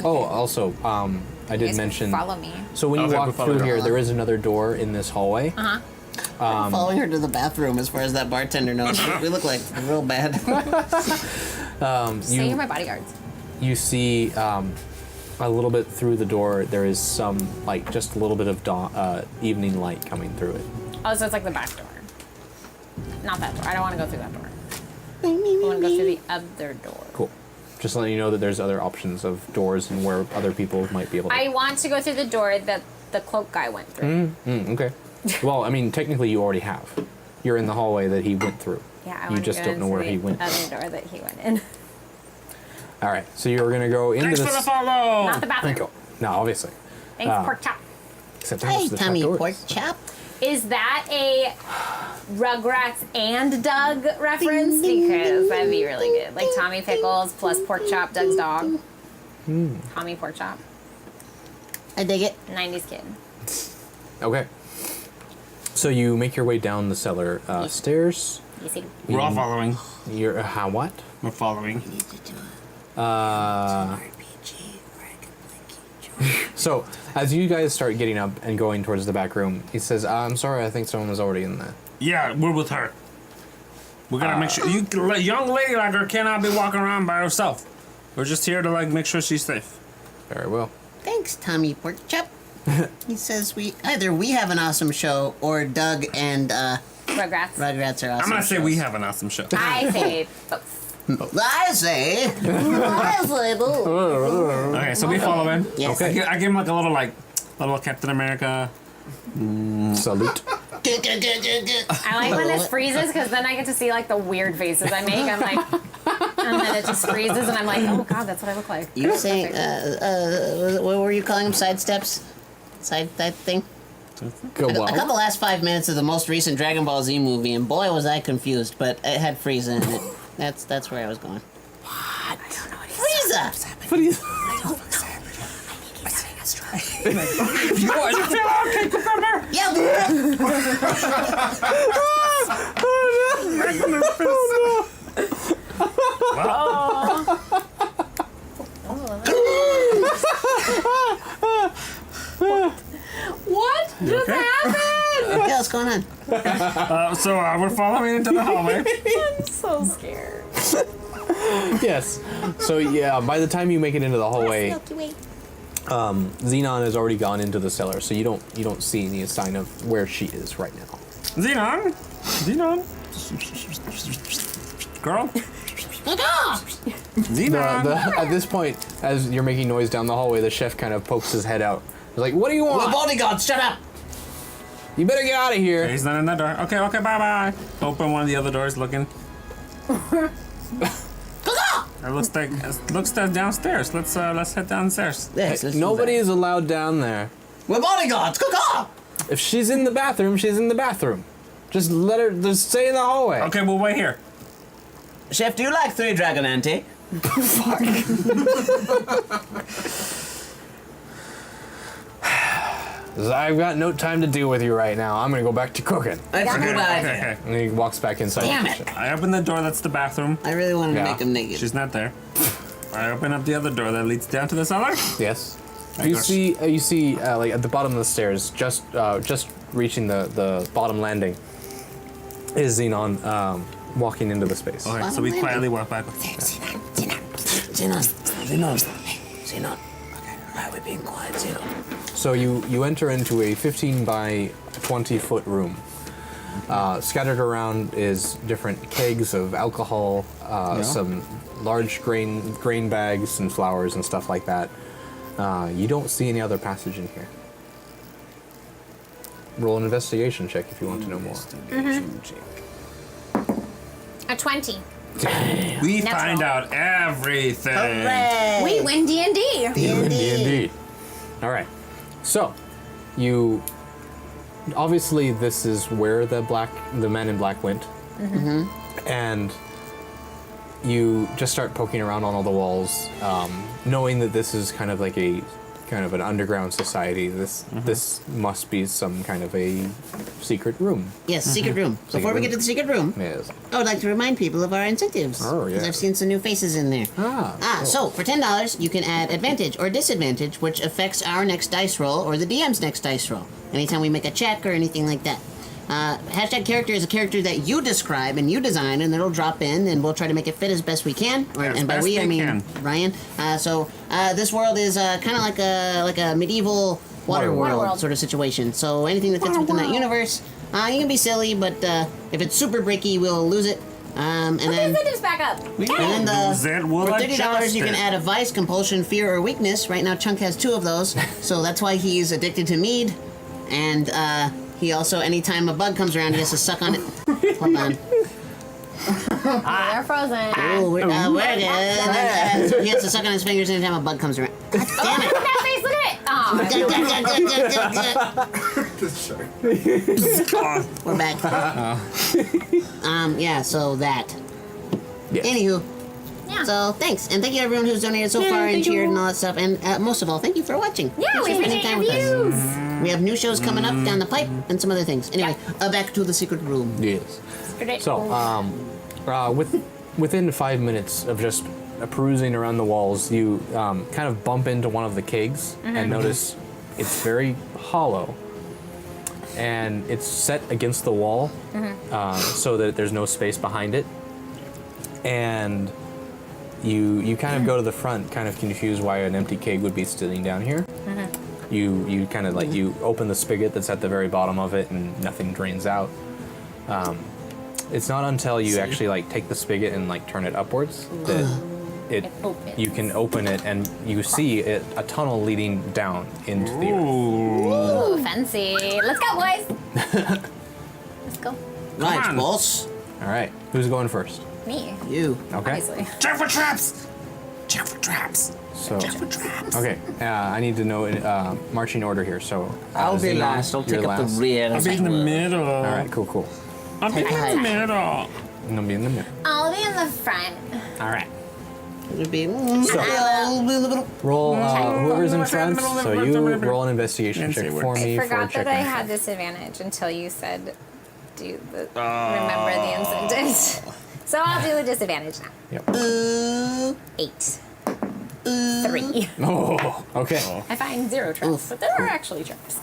[SPEAKER 1] Oh, also, I
[SPEAKER 3] You
[SPEAKER 1] did
[SPEAKER 3] guys can
[SPEAKER 1] mention.
[SPEAKER 3] follow me.
[SPEAKER 1] So when you
[SPEAKER 4] Okay,
[SPEAKER 1] walk
[SPEAKER 4] we'll follow
[SPEAKER 1] through
[SPEAKER 4] you.
[SPEAKER 1] here, there is another door in this hallway.
[SPEAKER 6] I'm following her to the bathroom as far as that bartender knows. We look like real bad.
[SPEAKER 3] Say you're my bodyguards.
[SPEAKER 1] You see a little bit through the door. There is some just a little bit of evening light coming through it.
[SPEAKER 3] Oh, so it's like the back door. Not that door. I don't want to go through that door. I want to go through the other door.
[SPEAKER 1] Cool. Just letting you know that there's other options of doors and where other people might be able to.
[SPEAKER 3] I want to go through the door that the cloak guy went through.
[SPEAKER 1] Okay. Well, I mean, technically you already have. you're in the hallway that he went through.
[SPEAKER 3] Yeah, I
[SPEAKER 1] You
[SPEAKER 3] want
[SPEAKER 1] just
[SPEAKER 3] to go
[SPEAKER 1] don't know
[SPEAKER 3] into
[SPEAKER 1] where
[SPEAKER 3] the
[SPEAKER 1] he went.
[SPEAKER 3] other door that he went in.
[SPEAKER 1] All right, so you're gonna go into
[SPEAKER 4] Thanks for
[SPEAKER 1] this.
[SPEAKER 4] the follow.
[SPEAKER 3] Not the bathroom.
[SPEAKER 1] Go. No, obviously.
[SPEAKER 3] Thanks, pork chop.
[SPEAKER 1] Except
[SPEAKER 2] Hey,
[SPEAKER 1] there's the
[SPEAKER 2] Tommy
[SPEAKER 1] trapdoors.
[SPEAKER 2] Pork Chop.
[SPEAKER 3] Is that a Rugrats and Doug reference? Because that'd be really good. Like Tommy Pickles plus Pork Chop, Doug's dog. Tommy Pork Chop.
[SPEAKER 2] I dig it.
[SPEAKER 3] 90s kid.
[SPEAKER 1] Okay. So you make your way down the cellar stairs.
[SPEAKER 3] You see?
[SPEAKER 4] We're all following.
[SPEAKER 1] You're how what?
[SPEAKER 4] We're following.
[SPEAKER 1] So as you guys start getting up and going towards the back room, he says, "I'm sorry, I think someone was already in there."
[SPEAKER 4] Yeah, we're with her. We gotta make sure young lady like her cannot be walking around by herself. We're just here to like make sure she's safe.
[SPEAKER 1] Very well.
[SPEAKER 2] Thanks, Tommy Pork Chop. He says we have an awesome show, or Doug and
[SPEAKER 3] Rugrats.
[SPEAKER 2] Rugrats are awesome.
[SPEAKER 4] I'm gonna say
[SPEAKER 2] shows.
[SPEAKER 4] we have an awesome show.
[SPEAKER 3] I say both.
[SPEAKER 2] I say.
[SPEAKER 4] Okay, so we follow in.
[SPEAKER 2] Yes.
[SPEAKER 4] Okay. I give him like a little Captain America.
[SPEAKER 1] Salute.
[SPEAKER 3] I like when this freezes because then I get to see like the weird faces I make. I'm like, and then it just freezes, and I'm like, oh god, that's what I look like.
[SPEAKER 2] You saying, what were you calling them? Sidesteps? That thing?
[SPEAKER 1] Go
[SPEAKER 2] I got
[SPEAKER 1] well.
[SPEAKER 2] the last 5 minutes of the most recent Dragon Ball Z movie, and boy was I confused, but it had Frieza in it. That's where I was going. What? I don't know what Frieza!
[SPEAKER 1] What do you?
[SPEAKER 2] Yeah,
[SPEAKER 3] What just happened?
[SPEAKER 2] what's going on?
[SPEAKER 4] So we're following into the hallway.
[SPEAKER 3] I'm so scared.
[SPEAKER 1] Yes. So yeah, by the time you make it into the hallway, Xenon has already gone into the cellar, so you don't see any sign of where she is right now.
[SPEAKER 4] Xenon. Girl. Xenon.
[SPEAKER 1] At this point, as you're making noise down the hallway, the chef kind of pokes his head out. He's like, "What do you
[SPEAKER 2] The
[SPEAKER 1] want?
[SPEAKER 2] bodyguards, shut up!
[SPEAKER 1] You better get out of here."
[SPEAKER 4] He's not in that door. Okay, bye. Open one of the other doors, looking. It looks like downstairs. Let's head downstairs.
[SPEAKER 2] Yes, let's do
[SPEAKER 1] Nobody
[SPEAKER 2] that.
[SPEAKER 1] is allowed down there.
[SPEAKER 2] We're bodyguards, caw!
[SPEAKER 1] If she's in the bathroom, she's in the bathroom. Just let her. Just stay in the hallway.
[SPEAKER 4] Okay, we'll wait here.
[SPEAKER 2] Chef, do you like 3 Dragon Ante?
[SPEAKER 1] I've got no time to deal with you right now. I'm gonna go back to cooking.
[SPEAKER 2] That's a good idea.
[SPEAKER 4] Okay.
[SPEAKER 1] And he walks back inside
[SPEAKER 2] Damn
[SPEAKER 1] the
[SPEAKER 2] it.
[SPEAKER 1] kitchen.
[SPEAKER 4] I open the door. That's the bathroom.
[SPEAKER 2] I really wanted
[SPEAKER 1] Yeah.
[SPEAKER 2] to make him naked.
[SPEAKER 4] She's not there. I open up the other door that leads down to the cellar.
[SPEAKER 1] Yes.
[SPEAKER 4] Right,
[SPEAKER 1] You
[SPEAKER 4] gosh.
[SPEAKER 1] see, like at the bottom of the stairs, just reaching the bottom landing, is Xenon walking into the space.
[SPEAKER 4] Okay, so we quietly walk back.
[SPEAKER 2] Xenon. Okay, alright, we're being quiet, Xenon.
[SPEAKER 1] So you enter into a 15 by 20 foot room. Scattered around is different kegs of alcohol, some large grain bags and flowers and stuff like that. You don't see any other passage in here. Roll an investigation check if you want to know more.
[SPEAKER 3] A 20.
[SPEAKER 4] We
[SPEAKER 3] Natural.
[SPEAKER 4] find out everything.
[SPEAKER 3] We win D&D.
[SPEAKER 1] Indeed. All right. So, you obviously this is where the man in black went, and you just start poking around on all the walls, knowing that this is kind of like an underground society. This must be some kind of a secret room.
[SPEAKER 2] Yes, secret room. Before we get to the secret room,
[SPEAKER 1] Yes.
[SPEAKER 2] I would like to remind people of our incentives.
[SPEAKER 1] Oh,
[SPEAKER 2] Because
[SPEAKER 1] yeah.
[SPEAKER 2] I've seen some new faces in there.
[SPEAKER 1] Cool.
[SPEAKER 2] So for $10, you can add advantage or disadvantage, which affects our next dice roll or the DM's next dice roll. Anytime we make a check or anything like that. Hashtag character is a character that you describe and you design, and it'll drop in, and we'll try to make it fit as best we can.
[SPEAKER 4] As
[SPEAKER 2] And by
[SPEAKER 4] best
[SPEAKER 2] we, I
[SPEAKER 4] we
[SPEAKER 2] mean
[SPEAKER 4] can.
[SPEAKER 2] Ryan. This world is kind of like a medieval water world
[SPEAKER 3] Waterworld.
[SPEAKER 2] sort of situation. So anything that fits within that universe, you can be silly, but if it's super bricky, we'll lose it. And then.
[SPEAKER 3] Incentives back up.
[SPEAKER 2] And then
[SPEAKER 4] Lose it, we'll
[SPEAKER 2] for $30,
[SPEAKER 4] adjust
[SPEAKER 2] you can
[SPEAKER 4] it.
[SPEAKER 2] add a vice, compulsion, fear, or weakness. Right now, Chunk has 2 of those, so that's why he's addicted to mead, and He also, anytime a bug comes around, he has to suck on it. Hold on.
[SPEAKER 3] They're frozen.
[SPEAKER 2] Oh, we're good. So he has to suck on his fingers anytime a bug comes around. God damn it.
[SPEAKER 3] Look at that face, look at it. Oh,
[SPEAKER 2] We're back. Yeah, so that.
[SPEAKER 1] Yes.
[SPEAKER 2] Anywho,
[SPEAKER 3] yeah.
[SPEAKER 2] so thanks. And thank you to everyone who's donated so far and cheered and all that stuff. And most of all, thank you for watching.
[SPEAKER 3] Yeah,
[SPEAKER 2] Thanks
[SPEAKER 3] we
[SPEAKER 2] for spending
[SPEAKER 3] appreciate
[SPEAKER 2] time
[SPEAKER 3] your
[SPEAKER 2] with us. We have new shows coming up down the pipe and some other things. Anyway, back to the secret room.
[SPEAKER 1] Yes. So, within 5 minutes of just perusing around the walls, you kind of bump into one of the kegs and notice it's very hollow. And it's set against the wall so that there's no space behind it. And you kind of go to the front, kind of confused why an empty keg would be sitting down here. You kind of you open the spigot that's at the very bottom of it and nothing drains out. It's not until you actually take the spigot and turn it upwards that you can open it and you see a tunnel leading down into the earth.
[SPEAKER 3] Ooh, fancy. Let's go, boys. Let's go.
[SPEAKER 2] Right,
[SPEAKER 4] on.
[SPEAKER 2] boss.
[SPEAKER 1] All right, who's going first?
[SPEAKER 3] Me,
[SPEAKER 2] You.
[SPEAKER 1] Okay.
[SPEAKER 3] obviously.
[SPEAKER 4] Check for traps! Check for traps!
[SPEAKER 1] So, okay, I need to know marching order here. So
[SPEAKER 6] I'll be
[SPEAKER 1] Xenon,
[SPEAKER 6] last. I'll
[SPEAKER 1] you're
[SPEAKER 6] take up the
[SPEAKER 1] last.
[SPEAKER 6] rear.
[SPEAKER 4] I'll
[SPEAKER 6] as
[SPEAKER 4] be
[SPEAKER 6] I
[SPEAKER 4] in the
[SPEAKER 6] will.
[SPEAKER 4] middle.
[SPEAKER 1] All right, cool.
[SPEAKER 4] I'll be in
[SPEAKER 2] Take
[SPEAKER 4] the
[SPEAKER 2] height.
[SPEAKER 4] middle.
[SPEAKER 1] I'm gonna be in the middle.
[SPEAKER 3] I'll be in the front.
[SPEAKER 1] All right.
[SPEAKER 2] It'll be.
[SPEAKER 1] Roll whoever's in front. So you roll an investigation
[SPEAKER 4] Didn't
[SPEAKER 1] check
[SPEAKER 4] say
[SPEAKER 1] for
[SPEAKER 4] words.
[SPEAKER 1] me
[SPEAKER 3] I
[SPEAKER 1] for
[SPEAKER 3] forgot
[SPEAKER 1] check
[SPEAKER 3] that I
[SPEAKER 1] on
[SPEAKER 3] had
[SPEAKER 1] traps.
[SPEAKER 3] disadvantage until you said remember the incident. So I'll do a disadvantage now.
[SPEAKER 1] Yep.
[SPEAKER 3] 8. 3.
[SPEAKER 1] Oh, okay.
[SPEAKER 3] I find 0 traps, but there are actually traps.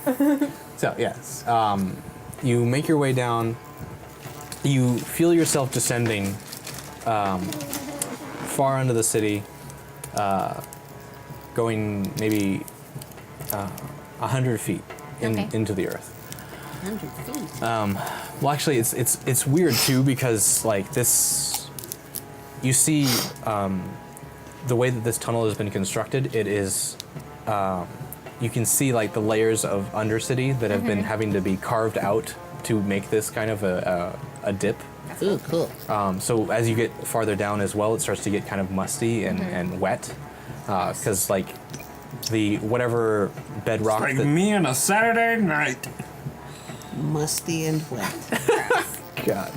[SPEAKER 1] So yes, you make your way down. You feel yourself descending far into the city, going maybe 100 feet into the earth.
[SPEAKER 2] 100 feet.
[SPEAKER 1] Well, actually, it's weird too because this, you see, the way that this tunnel has been constructed. It is, you can see the layers of Undercity that have been having to be carved out to make this kind of a dip.
[SPEAKER 2] Ooh, cool.
[SPEAKER 1] So as you get farther down as well, it starts to get kind of musty and wet, because the whatever bedrock
[SPEAKER 4] Like
[SPEAKER 1] that
[SPEAKER 4] me on a Saturday night.
[SPEAKER 2] Musty and wet.
[SPEAKER 1] God.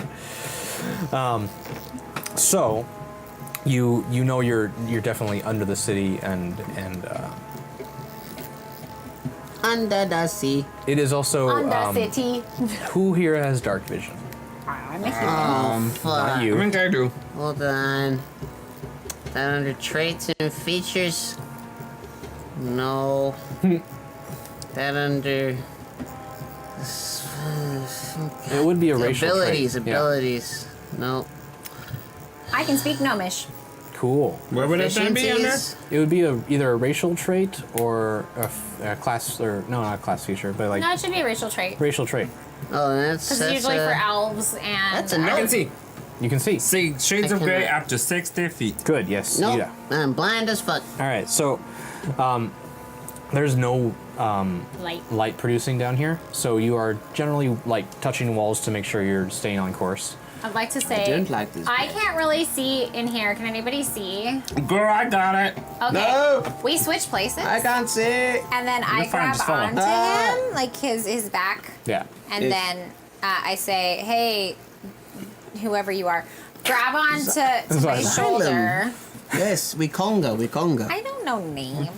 [SPEAKER 1] So, you know you're definitely under the city, and
[SPEAKER 2] Under the sea.
[SPEAKER 1] it is also
[SPEAKER 3] On the city.
[SPEAKER 1] who here has dark vision?
[SPEAKER 3] I'm a human.
[SPEAKER 1] Not
[SPEAKER 2] Fuck.
[SPEAKER 1] you.
[SPEAKER 7] I do.
[SPEAKER 2] Hold on. That under traits and features? No. That under
[SPEAKER 1] It would be a racial
[SPEAKER 2] abilities.
[SPEAKER 1] trait. Yeah.
[SPEAKER 2] Abilities. No.
[SPEAKER 3] I can speak Gnomish.
[SPEAKER 1] Cool.
[SPEAKER 4] Where would it then be under?
[SPEAKER 2] Efficiencies?
[SPEAKER 1] It would be either a racial trait or a class, or no, not a class feature, but
[SPEAKER 3] No, it should be a racial trait.
[SPEAKER 1] racial trait.
[SPEAKER 2] Oh, that's
[SPEAKER 3] Because usually for elves and
[SPEAKER 2] that's a
[SPEAKER 4] I
[SPEAKER 2] no.
[SPEAKER 4] can see.
[SPEAKER 1] You can see.
[SPEAKER 4] See, shades
[SPEAKER 2] I
[SPEAKER 4] of gray
[SPEAKER 2] cannot.
[SPEAKER 4] up to 60 feet.
[SPEAKER 1] Good. Yes.
[SPEAKER 2] Nope.
[SPEAKER 1] Yeah.
[SPEAKER 2] I'm blind as fuck.
[SPEAKER 1] All right. So, there's no light producing down here, so you are generally touching walls to make sure you're staying on course.
[SPEAKER 3] I'd like to say
[SPEAKER 2] don't like this
[SPEAKER 3] I
[SPEAKER 2] bit.
[SPEAKER 3] can't really see in here. Can anybody see?
[SPEAKER 4] Girl, I got it.
[SPEAKER 3] Okay.
[SPEAKER 2] No.
[SPEAKER 3] We switch places.
[SPEAKER 2] can't see.
[SPEAKER 3] And then I
[SPEAKER 4] You're fine,
[SPEAKER 3] grab
[SPEAKER 4] just follow.
[SPEAKER 3] onto him, like his back,
[SPEAKER 1] Yeah.
[SPEAKER 3] and
[SPEAKER 2] Yes.
[SPEAKER 3] then I say, "Hey, whoever you are, grab onto to my
[SPEAKER 1] Asylum.
[SPEAKER 3] shoulder."
[SPEAKER 2] Yes, we conga.
[SPEAKER 3] I don't know name.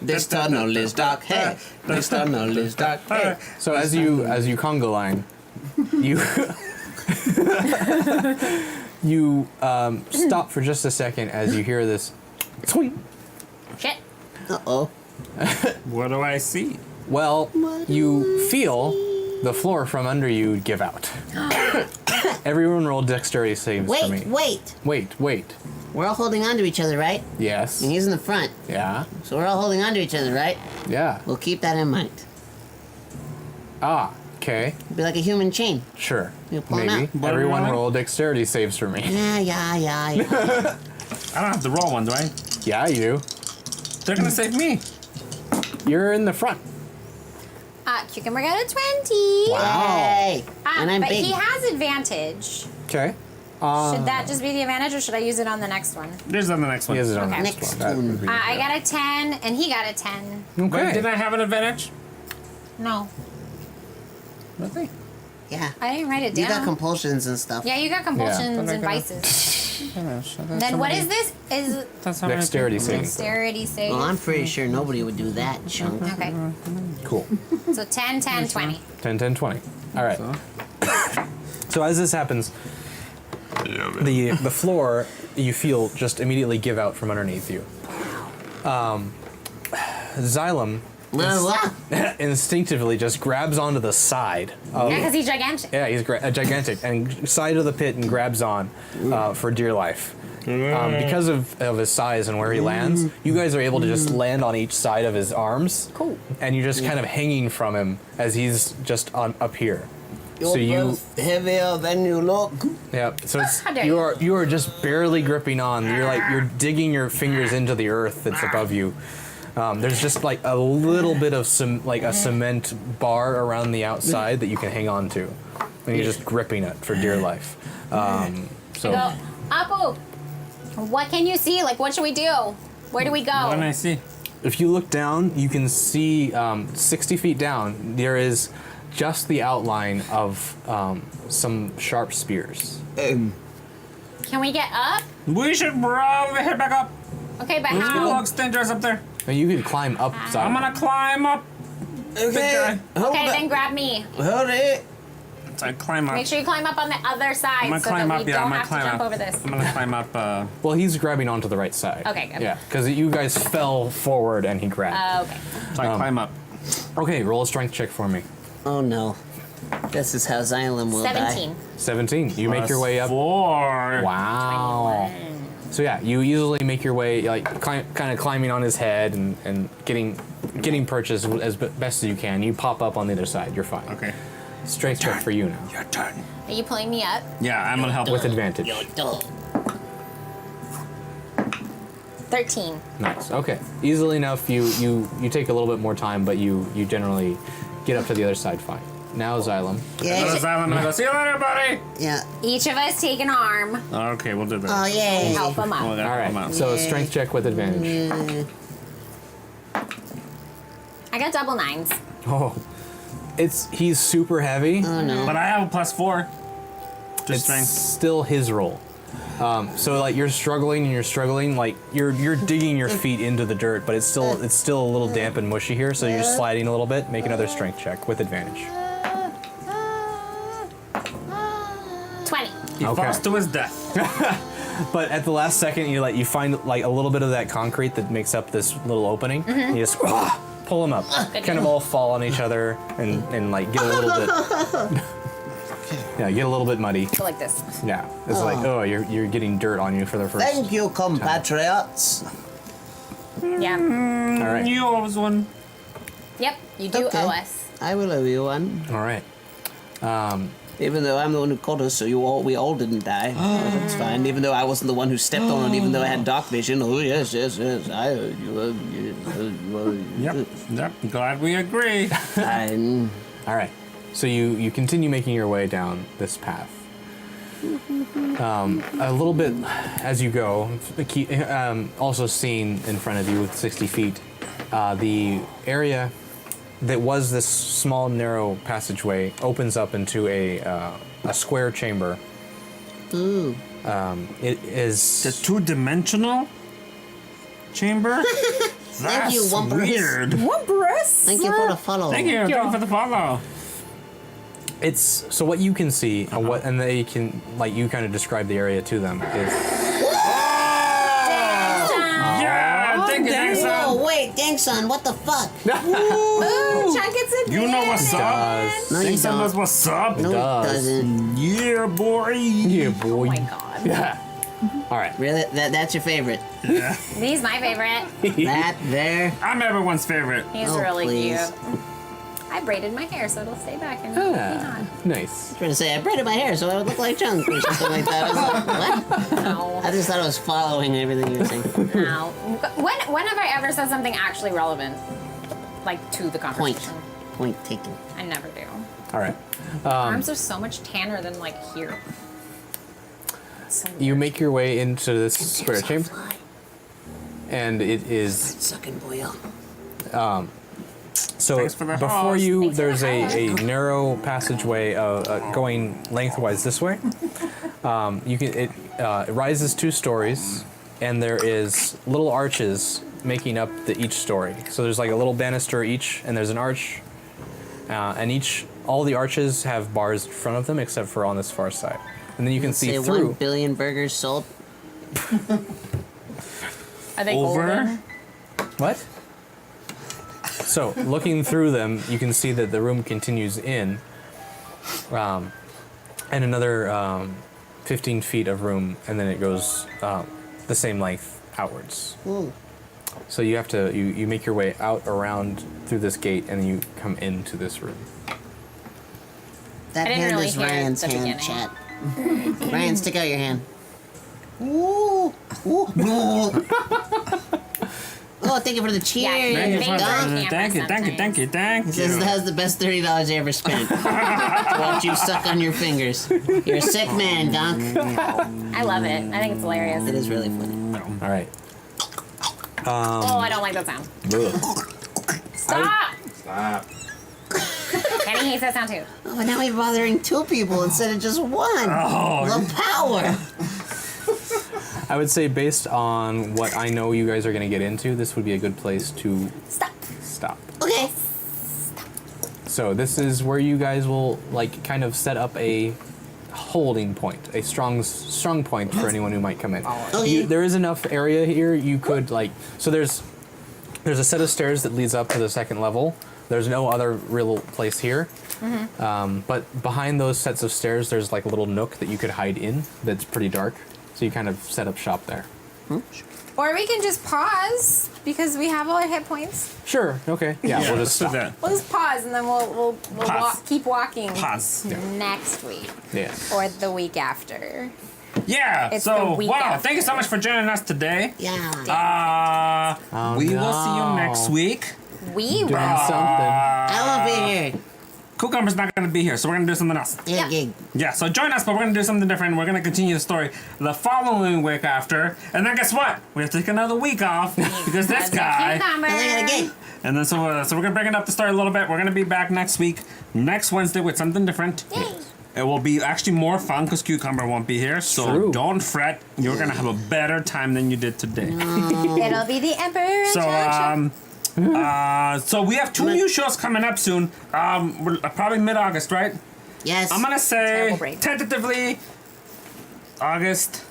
[SPEAKER 2] This tunnel is dark. Hey, this tunnel is dark. Hey.
[SPEAKER 1] So as you conga line, you you stop for just a second as you hear this tweet.
[SPEAKER 3] Shit.
[SPEAKER 2] Uh-oh.
[SPEAKER 4] What do I see?
[SPEAKER 1] Well, you feel the floor from under you give out. Everyone roll dexterity saves for me. Wait.
[SPEAKER 2] We're all holding on to each other, right?
[SPEAKER 1] Yes.
[SPEAKER 2] And he's in the front.
[SPEAKER 1] Yeah.
[SPEAKER 2] So we're all holding on to each other, right?
[SPEAKER 1] Yeah.
[SPEAKER 2] We'll keep that in mind.
[SPEAKER 1] Okay.
[SPEAKER 2] It'll be like a human chain.
[SPEAKER 1] Sure.
[SPEAKER 2] You pull 'em
[SPEAKER 1] Maybe.
[SPEAKER 2] out.
[SPEAKER 4] What are
[SPEAKER 1] Everyone
[SPEAKER 4] we rolling?
[SPEAKER 1] roll dexterity saves for me.
[SPEAKER 2] Yeah.
[SPEAKER 4] I don't have to roll one, do I?
[SPEAKER 1] Yeah, you do.
[SPEAKER 4] They're gonna save me.
[SPEAKER 1] You're in the front.
[SPEAKER 5] Cucumber got a 20.
[SPEAKER 2] Yay! And I'm
[SPEAKER 5] but
[SPEAKER 2] big.
[SPEAKER 5] he has advantage.
[SPEAKER 1] Okay.
[SPEAKER 5] Should that just be the advantage, or should I use it on the next one?
[SPEAKER 4] There's on the next one.
[SPEAKER 1] He has it on the
[SPEAKER 5] Okay.
[SPEAKER 1] next
[SPEAKER 2] Next
[SPEAKER 1] one. That
[SPEAKER 2] one.
[SPEAKER 1] would be
[SPEAKER 5] I
[SPEAKER 1] good.
[SPEAKER 5] got a 10, and he got a 10.
[SPEAKER 4] Wait,
[SPEAKER 1] Okay.
[SPEAKER 4] did I have an advantage?
[SPEAKER 5] No,
[SPEAKER 4] Really?
[SPEAKER 2] Yeah.
[SPEAKER 5] I didn't write it
[SPEAKER 2] You
[SPEAKER 5] down.
[SPEAKER 2] got compulsions and stuff.
[SPEAKER 5] Yeah, you got compulsions
[SPEAKER 4] But I
[SPEAKER 5] and
[SPEAKER 4] got-
[SPEAKER 5] vices. Then what is this? Is
[SPEAKER 1] Dexterity saving.
[SPEAKER 5] dexterity save?
[SPEAKER 2] Well, I'm pretty sure nobody would do that, Chunk.
[SPEAKER 5] Okay,
[SPEAKER 1] Cool.
[SPEAKER 5] so 10, 10, 20.
[SPEAKER 1] 10, 10, 20. All right. So as this happens, the floor you feel just immediately give out from underneath you. Xylem instinctively just grabs onto the side of
[SPEAKER 5] Yeah, because he's gigantic.
[SPEAKER 1] yeah, he's gigantic and side of the pit and grabs on for dear life. Because of his size and where he lands, you guys are able to just land on each side of his arms.
[SPEAKER 5] Cool.
[SPEAKER 1] And you're just kind of hanging from him as he's just on up here.
[SPEAKER 2] You're
[SPEAKER 1] So you
[SPEAKER 2] both heavier than you look.
[SPEAKER 1] yeah, so it's
[SPEAKER 5] How dare
[SPEAKER 1] you are just barely gripping on. You're digging your fingers into the earth that's above you. There's just like a little bit of a cement bar around the outside that you can hang on to, and you're just gripping it for dear life. So
[SPEAKER 5] Go, Apu, what can you see? Like, what should we do? Where do we go?
[SPEAKER 4] What did I see?
[SPEAKER 1] if you look down, you can see 60 feet down. There is just the outline of some sharp spears.
[SPEAKER 5] Can we get up?
[SPEAKER 4] We should probably head back up.
[SPEAKER 5] Okay, but
[SPEAKER 4] It
[SPEAKER 5] how?
[SPEAKER 4] looks dangerous up there.
[SPEAKER 1] And you can climb up.
[SPEAKER 4] I'm gonna climb up.
[SPEAKER 2] Okay, hold
[SPEAKER 5] Okay,
[SPEAKER 2] it.
[SPEAKER 5] then grab me.
[SPEAKER 2] Hold it.
[SPEAKER 4] So I climb up.
[SPEAKER 5] Make sure you climb up on the other side
[SPEAKER 4] I'm gonna
[SPEAKER 5] so
[SPEAKER 4] climb
[SPEAKER 5] that
[SPEAKER 4] up.
[SPEAKER 5] we
[SPEAKER 4] Yeah, I'm
[SPEAKER 5] don't
[SPEAKER 4] gonna
[SPEAKER 5] have to
[SPEAKER 4] climb
[SPEAKER 5] jump
[SPEAKER 4] up.
[SPEAKER 5] over this.
[SPEAKER 4] I'm gonna climb up.
[SPEAKER 1] Well, he's grabbing onto the right side.
[SPEAKER 5] Okay, good.
[SPEAKER 1] Yeah, because you guys fell forward and he grabbed.
[SPEAKER 5] Okay.
[SPEAKER 4] So I climb up.
[SPEAKER 1] Okay, roll a strength check for me.
[SPEAKER 2] Oh no. This is how Xylem will
[SPEAKER 5] 17.
[SPEAKER 1] 17. You make your way up.
[SPEAKER 4] 4.
[SPEAKER 1] Wow. So yeah, you easily make your way, like kind of climbing on his head and getting perched as best as you can. You pop up on the other side. You're fine.
[SPEAKER 4] Okay.
[SPEAKER 1] Strength check for you now
[SPEAKER 4] Your turn.
[SPEAKER 5] Are you pulling me up?
[SPEAKER 4] Yeah, I'm gonna help
[SPEAKER 1] with advantage.
[SPEAKER 2] You're done.
[SPEAKER 5] 13.
[SPEAKER 1] Nice. Okay. Easily enough. You take a little bit more time, but you generally get up to the other side fine. Now Xylem.
[SPEAKER 2] Yeah.
[SPEAKER 4] I'm gonna go. See you later, buddy.
[SPEAKER 2] Yeah.
[SPEAKER 5] Each of us take an arm.
[SPEAKER 4] Okay, we'll do that.
[SPEAKER 2] Oh yay.
[SPEAKER 5] Help him up.
[SPEAKER 4] We'll
[SPEAKER 1] All
[SPEAKER 4] help him
[SPEAKER 1] right.
[SPEAKER 4] out.
[SPEAKER 1] So strength check with advantage.
[SPEAKER 5] I got double 9s.
[SPEAKER 1] Oh, he's super heavy.
[SPEAKER 2] Oh no.
[SPEAKER 4] But I have a +4. Just
[SPEAKER 1] It's
[SPEAKER 4] strength.
[SPEAKER 1] still his roll. So like you're struggling, like you're digging your feet into the dirt, but it's still a little damp and mushy here, so you're sliding a little bit. Make another strength check with advantage.
[SPEAKER 5] 20.
[SPEAKER 4] He
[SPEAKER 1] Okay.
[SPEAKER 4] falls to his death.
[SPEAKER 1] But at the last second, you find like a little bit of that concrete that makes up this little opening. And you just pull them up, kind of all fall on each other, and like get a little bit. Yeah, get a little bit muddy.
[SPEAKER 5] Go like this.
[SPEAKER 1] Yeah, it's like you're getting dirt on you for the first.
[SPEAKER 2] Thank you, compatriots.
[SPEAKER 5] Yeah.
[SPEAKER 1] All right,
[SPEAKER 4] You always won.
[SPEAKER 5] Yep. You do
[SPEAKER 2] Okay.
[SPEAKER 5] owe us.
[SPEAKER 2] I will owe you one.
[SPEAKER 1] all right.
[SPEAKER 2] Even though I'm the one who caught us, so we all didn't die. That's fine. Even though I wasn't the one who stepped on it, even though I had dark vision. Oh yes. I owe you.
[SPEAKER 4] Yep. Glad we agree.
[SPEAKER 2] Fine.
[SPEAKER 1] All right. So you continue making your way down this path. A little bit as you go, also seen in front of you with 60 feet, the area that was this small narrow passageway opens up into a square chamber.
[SPEAKER 2] Ooh.
[SPEAKER 1] It is
[SPEAKER 4] The 2-dimensional chamber? That's
[SPEAKER 2] you, Wumperus.
[SPEAKER 4] weird.
[SPEAKER 2] Thank you for the follow.
[SPEAKER 4] Thank you. Thank you for the follow.
[SPEAKER 1] It's so what you can see and they can like you kind of describe the area to them is
[SPEAKER 4] Yeah, thank you, thanks,
[SPEAKER 2] Oh
[SPEAKER 4] son.
[SPEAKER 2] wait, Gangson, what the fuck?
[SPEAKER 5] Ooh, Chuck gets a
[SPEAKER 4] You know what's up.
[SPEAKER 1] does.
[SPEAKER 2] No, you
[SPEAKER 4] Thanks, son, knows
[SPEAKER 2] don't.
[SPEAKER 4] what's up.
[SPEAKER 2] No,
[SPEAKER 1] does.
[SPEAKER 2] it doesn't.
[SPEAKER 4] Yeah, boy.
[SPEAKER 1] Yeah, boy.
[SPEAKER 5] Oh my god.
[SPEAKER 1] Yeah. All right.
[SPEAKER 2] Really? That's your favorite?
[SPEAKER 5] He's my favorite.
[SPEAKER 2] That there?
[SPEAKER 4] I'm everyone's favorite.
[SPEAKER 5] He's
[SPEAKER 2] Oh,
[SPEAKER 5] really
[SPEAKER 2] please.
[SPEAKER 5] cute. I braided my hair so it'll stay back and be
[SPEAKER 1] Ah,
[SPEAKER 5] on.
[SPEAKER 1] nice.
[SPEAKER 2] Trying to say I braided my hair so I would look like Chunk or something like that. I was like, what?
[SPEAKER 5] No.
[SPEAKER 2] I just thought I was following everything you were saying.
[SPEAKER 5] No. When have I ever said something actually relevant? Like to the conversation?
[SPEAKER 2] Point taken.
[SPEAKER 3] I never do.
[SPEAKER 1] All right.
[SPEAKER 3] Arms are so much tanner than like here. So
[SPEAKER 1] You make your way into this square chamber,
[SPEAKER 2] Fly.
[SPEAKER 1] and it is
[SPEAKER 2] Sucking boil.
[SPEAKER 1] so
[SPEAKER 4] Thanks for the
[SPEAKER 1] before
[SPEAKER 4] host.
[SPEAKER 1] you.
[SPEAKER 3] Thanks for
[SPEAKER 1] There's
[SPEAKER 3] the
[SPEAKER 1] a narrow passageway going lengthwise this way. It rises 2 stories, and there is little arches making up each story. So there's like a little banister each, and there's an arch, and all the arches have bars in front of them except for on this far side. And then you can see
[SPEAKER 2] Say
[SPEAKER 1] through.
[SPEAKER 2] 1 billion burgers sold.
[SPEAKER 3] are they
[SPEAKER 4] Over.
[SPEAKER 3] golden?
[SPEAKER 1] What? So, looking through them, you can see that the room continues in, and another 15 feet of room, and then it goes the same length outwards.
[SPEAKER 2] Ooh.
[SPEAKER 1] So you have to you make your way out around through this gate, and then you come into this room.
[SPEAKER 2] That
[SPEAKER 3] I didn't
[SPEAKER 2] hand
[SPEAKER 3] really
[SPEAKER 2] is
[SPEAKER 3] hear
[SPEAKER 2] Ryan's
[SPEAKER 3] the
[SPEAKER 2] hand,
[SPEAKER 3] beginning.
[SPEAKER 2] chat. Ryan, stick out your hand. Ooh. Ooh. Ooh. Oh, thank you for the cheers.
[SPEAKER 3] Yeah,
[SPEAKER 4] Thank you,
[SPEAKER 3] Thank you.
[SPEAKER 4] thank you, thank you, thank you, thank
[SPEAKER 2] He says
[SPEAKER 4] you.
[SPEAKER 2] that was the best $30 I ever spent. Watch you suck on your fingers. You're a sick man, Donk.
[SPEAKER 3] I love it. I think it's hilarious.
[SPEAKER 2] It is really funny.
[SPEAKER 1] All right.
[SPEAKER 3] Oh, I don't like that sound. Stop!
[SPEAKER 7] Stop.
[SPEAKER 3] Kenny hates that sound too.
[SPEAKER 2] Oh, but now we're bothering 2 people instead of just 1. The power.
[SPEAKER 1] I would say, based on what I know you guys are going to get into, this would be a good place to stop.
[SPEAKER 2] Okay.
[SPEAKER 1] So this is where you guys will kind of set up a holding point, a strong point for anyone who might come in.
[SPEAKER 2] Okay.
[SPEAKER 1] There is enough area here you could so there's a set of stairs that leads up to the 2nd level. There's no other real place here. But behind those sets of stairs, there's like a little nook that you could hide in that's pretty dark. So you kind of set up shop there.
[SPEAKER 3] Or we can just pause because we have all our hit points.
[SPEAKER 1] Sure. Okay. Yeah. We'll just
[SPEAKER 4] do
[SPEAKER 1] stop.
[SPEAKER 4] that.
[SPEAKER 3] We'll just pause and then we'll
[SPEAKER 4] Pause.
[SPEAKER 3] keep walking
[SPEAKER 4] Pause.
[SPEAKER 3] next week
[SPEAKER 1] Yeah.
[SPEAKER 3] or the week after.
[SPEAKER 4] Yeah.
[SPEAKER 3] It's
[SPEAKER 4] So
[SPEAKER 3] the week
[SPEAKER 4] wow,
[SPEAKER 3] after.
[SPEAKER 4] thank you so much for joining us today.
[SPEAKER 2] Yeah.
[SPEAKER 4] We will see you
[SPEAKER 1] no.
[SPEAKER 4] next week.
[SPEAKER 3] We
[SPEAKER 1] Doing
[SPEAKER 3] will.
[SPEAKER 1] something.
[SPEAKER 2] I won't be here.
[SPEAKER 4] Cucumber's not going to be here, so we're going to do something else.
[SPEAKER 2] Yeah. Gig.
[SPEAKER 4] Yeah, so join us, but we're going to do something different. We're going to continue the story the following week after. And then guess what? We have to take another week off because this guy.
[SPEAKER 2] I got a gig.
[SPEAKER 4] And then so we're going to bring it up the story a little bit. We're going to be back next week, next Wednesday, with something different. It will be actually more fun because Cucumber won't be here. So
[SPEAKER 1] True.
[SPEAKER 4] don't fret. You're going to have a better time than you did today.
[SPEAKER 3] It'll be the Emperor
[SPEAKER 4] So,
[SPEAKER 3] attraction.
[SPEAKER 4] so we have 2 new shows coming up soon. We're probably mid-August, right?
[SPEAKER 2] Yes.
[SPEAKER 4] I'm gonna say
[SPEAKER 3] Terrible break.
[SPEAKER 4] tentatively August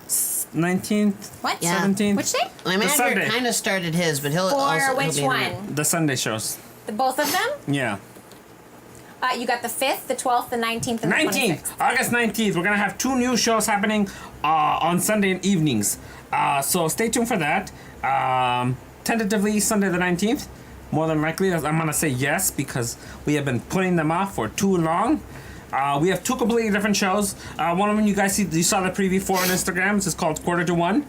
[SPEAKER 4] 19th,
[SPEAKER 3] What?
[SPEAKER 2] Yeah.
[SPEAKER 4] 17th.
[SPEAKER 3] Which day?
[SPEAKER 2] My
[SPEAKER 4] the
[SPEAKER 2] manager
[SPEAKER 4] Sunday.
[SPEAKER 2] kind of started his, but he'll
[SPEAKER 3] For
[SPEAKER 2] also
[SPEAKER 3] which
[SPEAKER 2] he'll be in
[SPEAKER 3] one?
[SPEAKER 4] The Sunday shows.
[SPEAKER 3] The both of them?
[SPEAKER 4] Yeah.
[SPEAKER 3] You got the 5th, the 12th, the 19th, and the
[SPEAKER 4] 19th,
[SPEAKER 3] 26th.
[SPEAKER 4] August 19th. We're gonna have 2 new shows happening on Sunday evenings. So stay tuned for that. Tentatively Sunday the 19th. More than likely, I'm gonna say yes because we have been putting them off for too long. We have 2 completely different shows. One of them you saw the preview for on Instagram. It's called Quarter to One.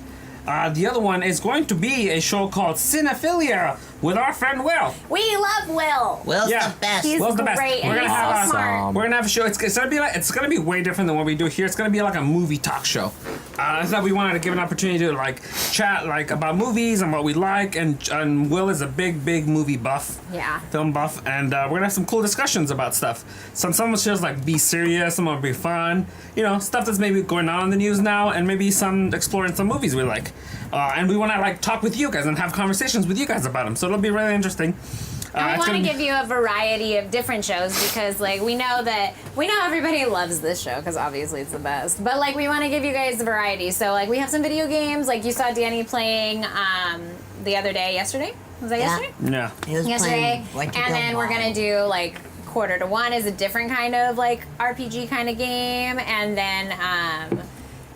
[SPEAKER 4] The other one is going to be a show called Cinephilia with our friend Will.
[SPEAKER 3] We love Will.
[SPEAKER 2] Will's
[SPEAKER 4] Yeah.
[SPEAKER 2] the best.
[SPEAKER 3] He's
[SPEAKER 4] Will's the best.
[SPEAKER 3] great
[SPEAKER 4] We're
[SPEAKER 3] and
[SPEAKER 4] gonna
[SPEAKER 3] he's
[SPEAKER 4] have
[SPEAKER 3] so
[SPEAKER 4] a-
[SPEAKER 3] smart.
[SPEAKER 4] We're gonna have a show. It's gonna be way different than what we do here. It's gonna be like a movie talk show. I thought we wanted to give an opportunity to chat about movies and what we like. And Will is a big movie buff.
[SPEAKER 3] Yeah.
[SPEAKER 4] Film buff, and we're gonna have some cool discussions about stuff. Some of the shows be serious, some will be fun. Stuff that's maybe going on in the news now, and maybe some exploring some movies we like. And we want to talk with you guys and have conversations with you guys about them. So it'll be really interesting.
[SPEAKER 3] And we
[SPEAKER 4] it's
[SPEAKER 3] want to
[SPEAKER 4] gonna be-
[SPEAKER 3] give you a variety of different shows because, we know everybody loves this show because obviously it's the best. But we want to give you guys a variety. So we have some video games. You saw Danny playing the other day. Yesterday was that
[SPEAKER 2] Yeah.
[SPEAKER 3] yesterday?
[SPEAKER 4] Yeah.
[SPEAKER 2] He was
[SPEAKER 3] Yesterday,
[SPEAKER 2] playing Like to
[SPEAKER 3] and
[SPEAKER 2] Go
[SPEAKER 3] then we're gonna
[SPEAKER 2] Wild.
[SPEAKER 3] do Quarter to One is a different kind of RPG kind of game, and then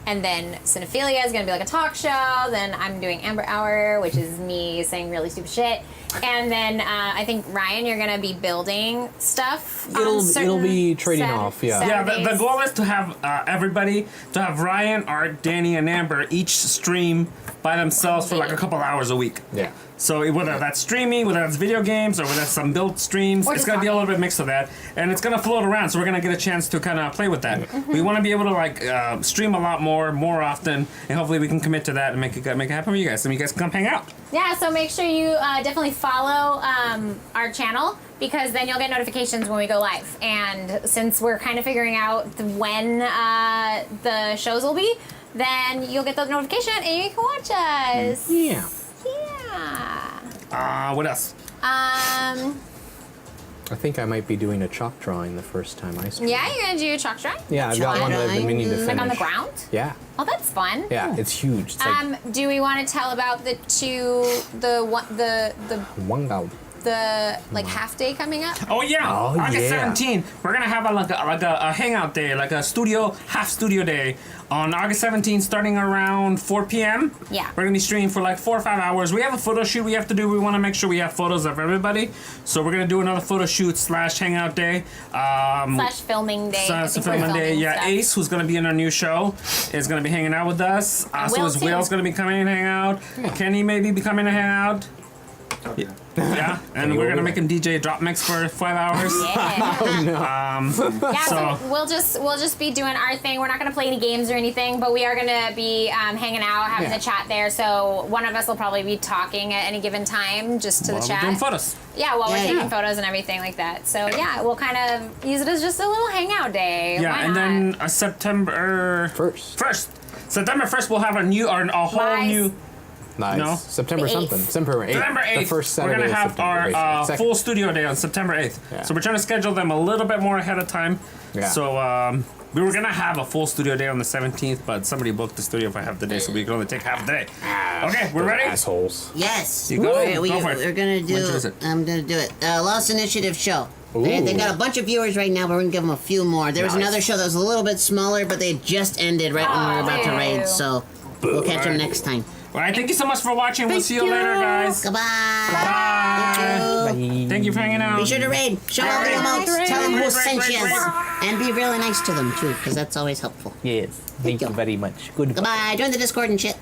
[SPEAKER 5] And then Cinephilia is going to be like a talk show. Then I'm doing Amber Hour, which is me saying really stupid shit. And then I think, Ryan, you're going to be building stuff.
[SPEAKER 1] It'll be trading off, yeah.
[SPEAKER 4] Yeah, the goal is to have everybody, to have Ryan, Art, Danny, and Amber each stream by themselves for like a couple hours a week.
[SPEAKER 1] Yeah.
[SPEAKER 4] So whether that's streaming, whether that's video games, or whether that's some build streams,
[SPEAKER 5] Or
[SPEAKER 4] it's
[SPEAKER 5] just
[SPEAKER 4] going to be a
[SPEAKER 5] talking.
[SPEAKER 4] little bit mixed of that. And it's going to float around, so we're going to get a chance to kind of play with that. We want to be able to like stream a lot more often, and hopefully we can commit to that and make it happen for you guys. And you guys can come hang out.
[SPEAKER 5] Yeah, so make sure you definitely follow our channel because then you'll get notifications when we go live. And since we're kind of figuring out when the shows will be, then you'll get the notification and you can watch us.
[SPEAKER 1] Yeah.
[SPEAKER 5] Yeah.
[SPEAKER 4] What else?
[SPEAKER 1] I think I might be doing a chalk drawing the first time I stream.
[SPEAKER 5] Yeah, you're gonna do a chalk drawing?
[SPEAKER 1] Yeah, I've got one that I've been meaning to finish.
[SPEAKER 5] Like on the ground?
[SPEAKER 1] Yeah.
[SPEAKER 5] Oh, that's fun.
[SPEAKER 1] Yeah, it's huge. It's like
[SPEAKER 5] Do we want to tell about the like half day coming up?
[SPEAKER 4] Oh yeah,
[SPEAKER 1] Oh,
[SPEAKER 4] August
[SPEAKER 1] yeah.
[SPEAKER 4] 17th. We're gonna have a hangout day, like a half studio day on August 17th, starting around 4 p.m.
[SPEAKER 5] Yeah.
[SPEAKER 4] We're gonna be streaming for like 4 or 5 hours. We have a photo shoot we have to do. We want to make sure we have photos of everybody, so we're gonna do another photo shoot / hangout day.
[SPEAKER 5] Slash filming day. I think we're
[SPEAKER 4] Filming day.
[SPEAKER 5] filming
[SPEAKER 4] Yeah,
[SPEAKER 5] stuff.
[SPEAKER 4] Ace, who's gonna be in our new show, is gonna be hanging out with us. So
[SPEAKER 5] Will
[SPEAKER 4] is
[SPEAKER 5] too.
[SPEAKER 4] Will's gonna be coming and hang out. Kenny maybe be coming to hang out. Yeah, and we're gonna make him DJ drop mix for 5 hours.
[SPEAKER 5] Yeah. Yeah, so we'll just be doing our thing. We're not gonna play any games or anything, but we are gonna be hanging out, having
[SPEAKER 1] Yeah.
[SPEAKER 5] the chat there. So one of us will probably be talking at any given time, just to
[SPEAKER 4] While
[SPEAKER 5] the
[SPEAKER 4] we're
[SPEAKER 5] chat.
[SPEAKER 4] doing photos.
[SPEAKER 5] Yeah, while we're
[SPEAKER 6] Yeah.
[SPEAKER 5] taking photos and everything like that. So yeah, we'll kind of use it as just a little hangout day.
[SPEAKER 4] Yeah,
[SPEAKER 5] Why
[SPEAKER 4] and
[SPEAKER 5] not?
[SPEAKER 4] then September
[SPEAKER 1] First.
[SPEAKER 4] September 1st, we'll have a whole
[SPEAKER 5] Lies.
[SPEAKER 4] new.
[SPEAKER 1] nice.
[SPEAKER 4] No.
[SPEAKER 1] September
[SPEAKER 5] The
[SPEAKER 1] something.
[SPEAKER 5] 8th.
[SPEAKER 1] September 8th.
[SPEAKER 4] September 8th,
[SPEAKER 1] The first
[SPEAKER 4] we're
[SPEAKER 1] Saturday
[SPEAKER 4] going to
[SPEAKER 1] of
[SPEAKER 4] have
[SPEAKER 1] September.
[SPEAKER 4] our
[SPEAKER 1] Second.
[SPEAKER 4] full studio day on September 8th.
[SPEAKER 1] Yeah.
[SPEAKER 4] So we're trying to schedule them a little bit more ahead of time.
[SPEAKER 1] Yeah.
[SPEAKER 4] So we were going to have a full studio day on the 17th, but somebody booked the studio for half the day, so we can only take half the day. Okay, we're
[SPEAKER 1] Those
[SPEAKER 4] ready?
[SPEAKER 1] Assholes.
[SPEAKER 6] Yes.
[SPEAKER 4] You go?
[SPEAKER 6] We're,
[SPEAKER 4] Go for it.
[SPEAKER 6] we're gonna do.
[SPEAKER 4] When is it?
[SPEAKER 6] I'm gonna do it. Lost Initiative show. They
[SPEAKER 1] Ooh.
[SPEAKER 6] got a bunch of viewers right now, but we're gonna give them a few more. There was
[SPEAKER 1] Nice.
[SPEAKER 6] another show that was a little bit smaller, but they just ended right when we were about to
[SPEAKER 5] Ew.
[SPEAKER 6] raid. So we'll catch them next time.
[SPEAKER 4] All right, thank you so much for watching. We'll see you later, guys.
[SPEAKER 6] Goodbye.
[SPEAKER 4] Bye.
[SPEAKER 6] Thank you.
[SPEAKER 4] Thank you for hanging out.
[SPEAKER 6] Be sure to raid. Show all the emotes. Tell them who
[SPEAKER 4] Raid,
[SPEAKER 6] sent
[SPEAKER 4] raid,
[SPEAKER 6] you.
[SPEAKER 4] raid.
[SPEAKER 6] And be really nice to them, too, because that's always helpful.
[SPEAKER 1] Yes. Thank
[SPEAKER 6] you
[SPEAKER 1] you very much. Good.
[SPEAKER 6] Goodbye. Join the Discord and shit.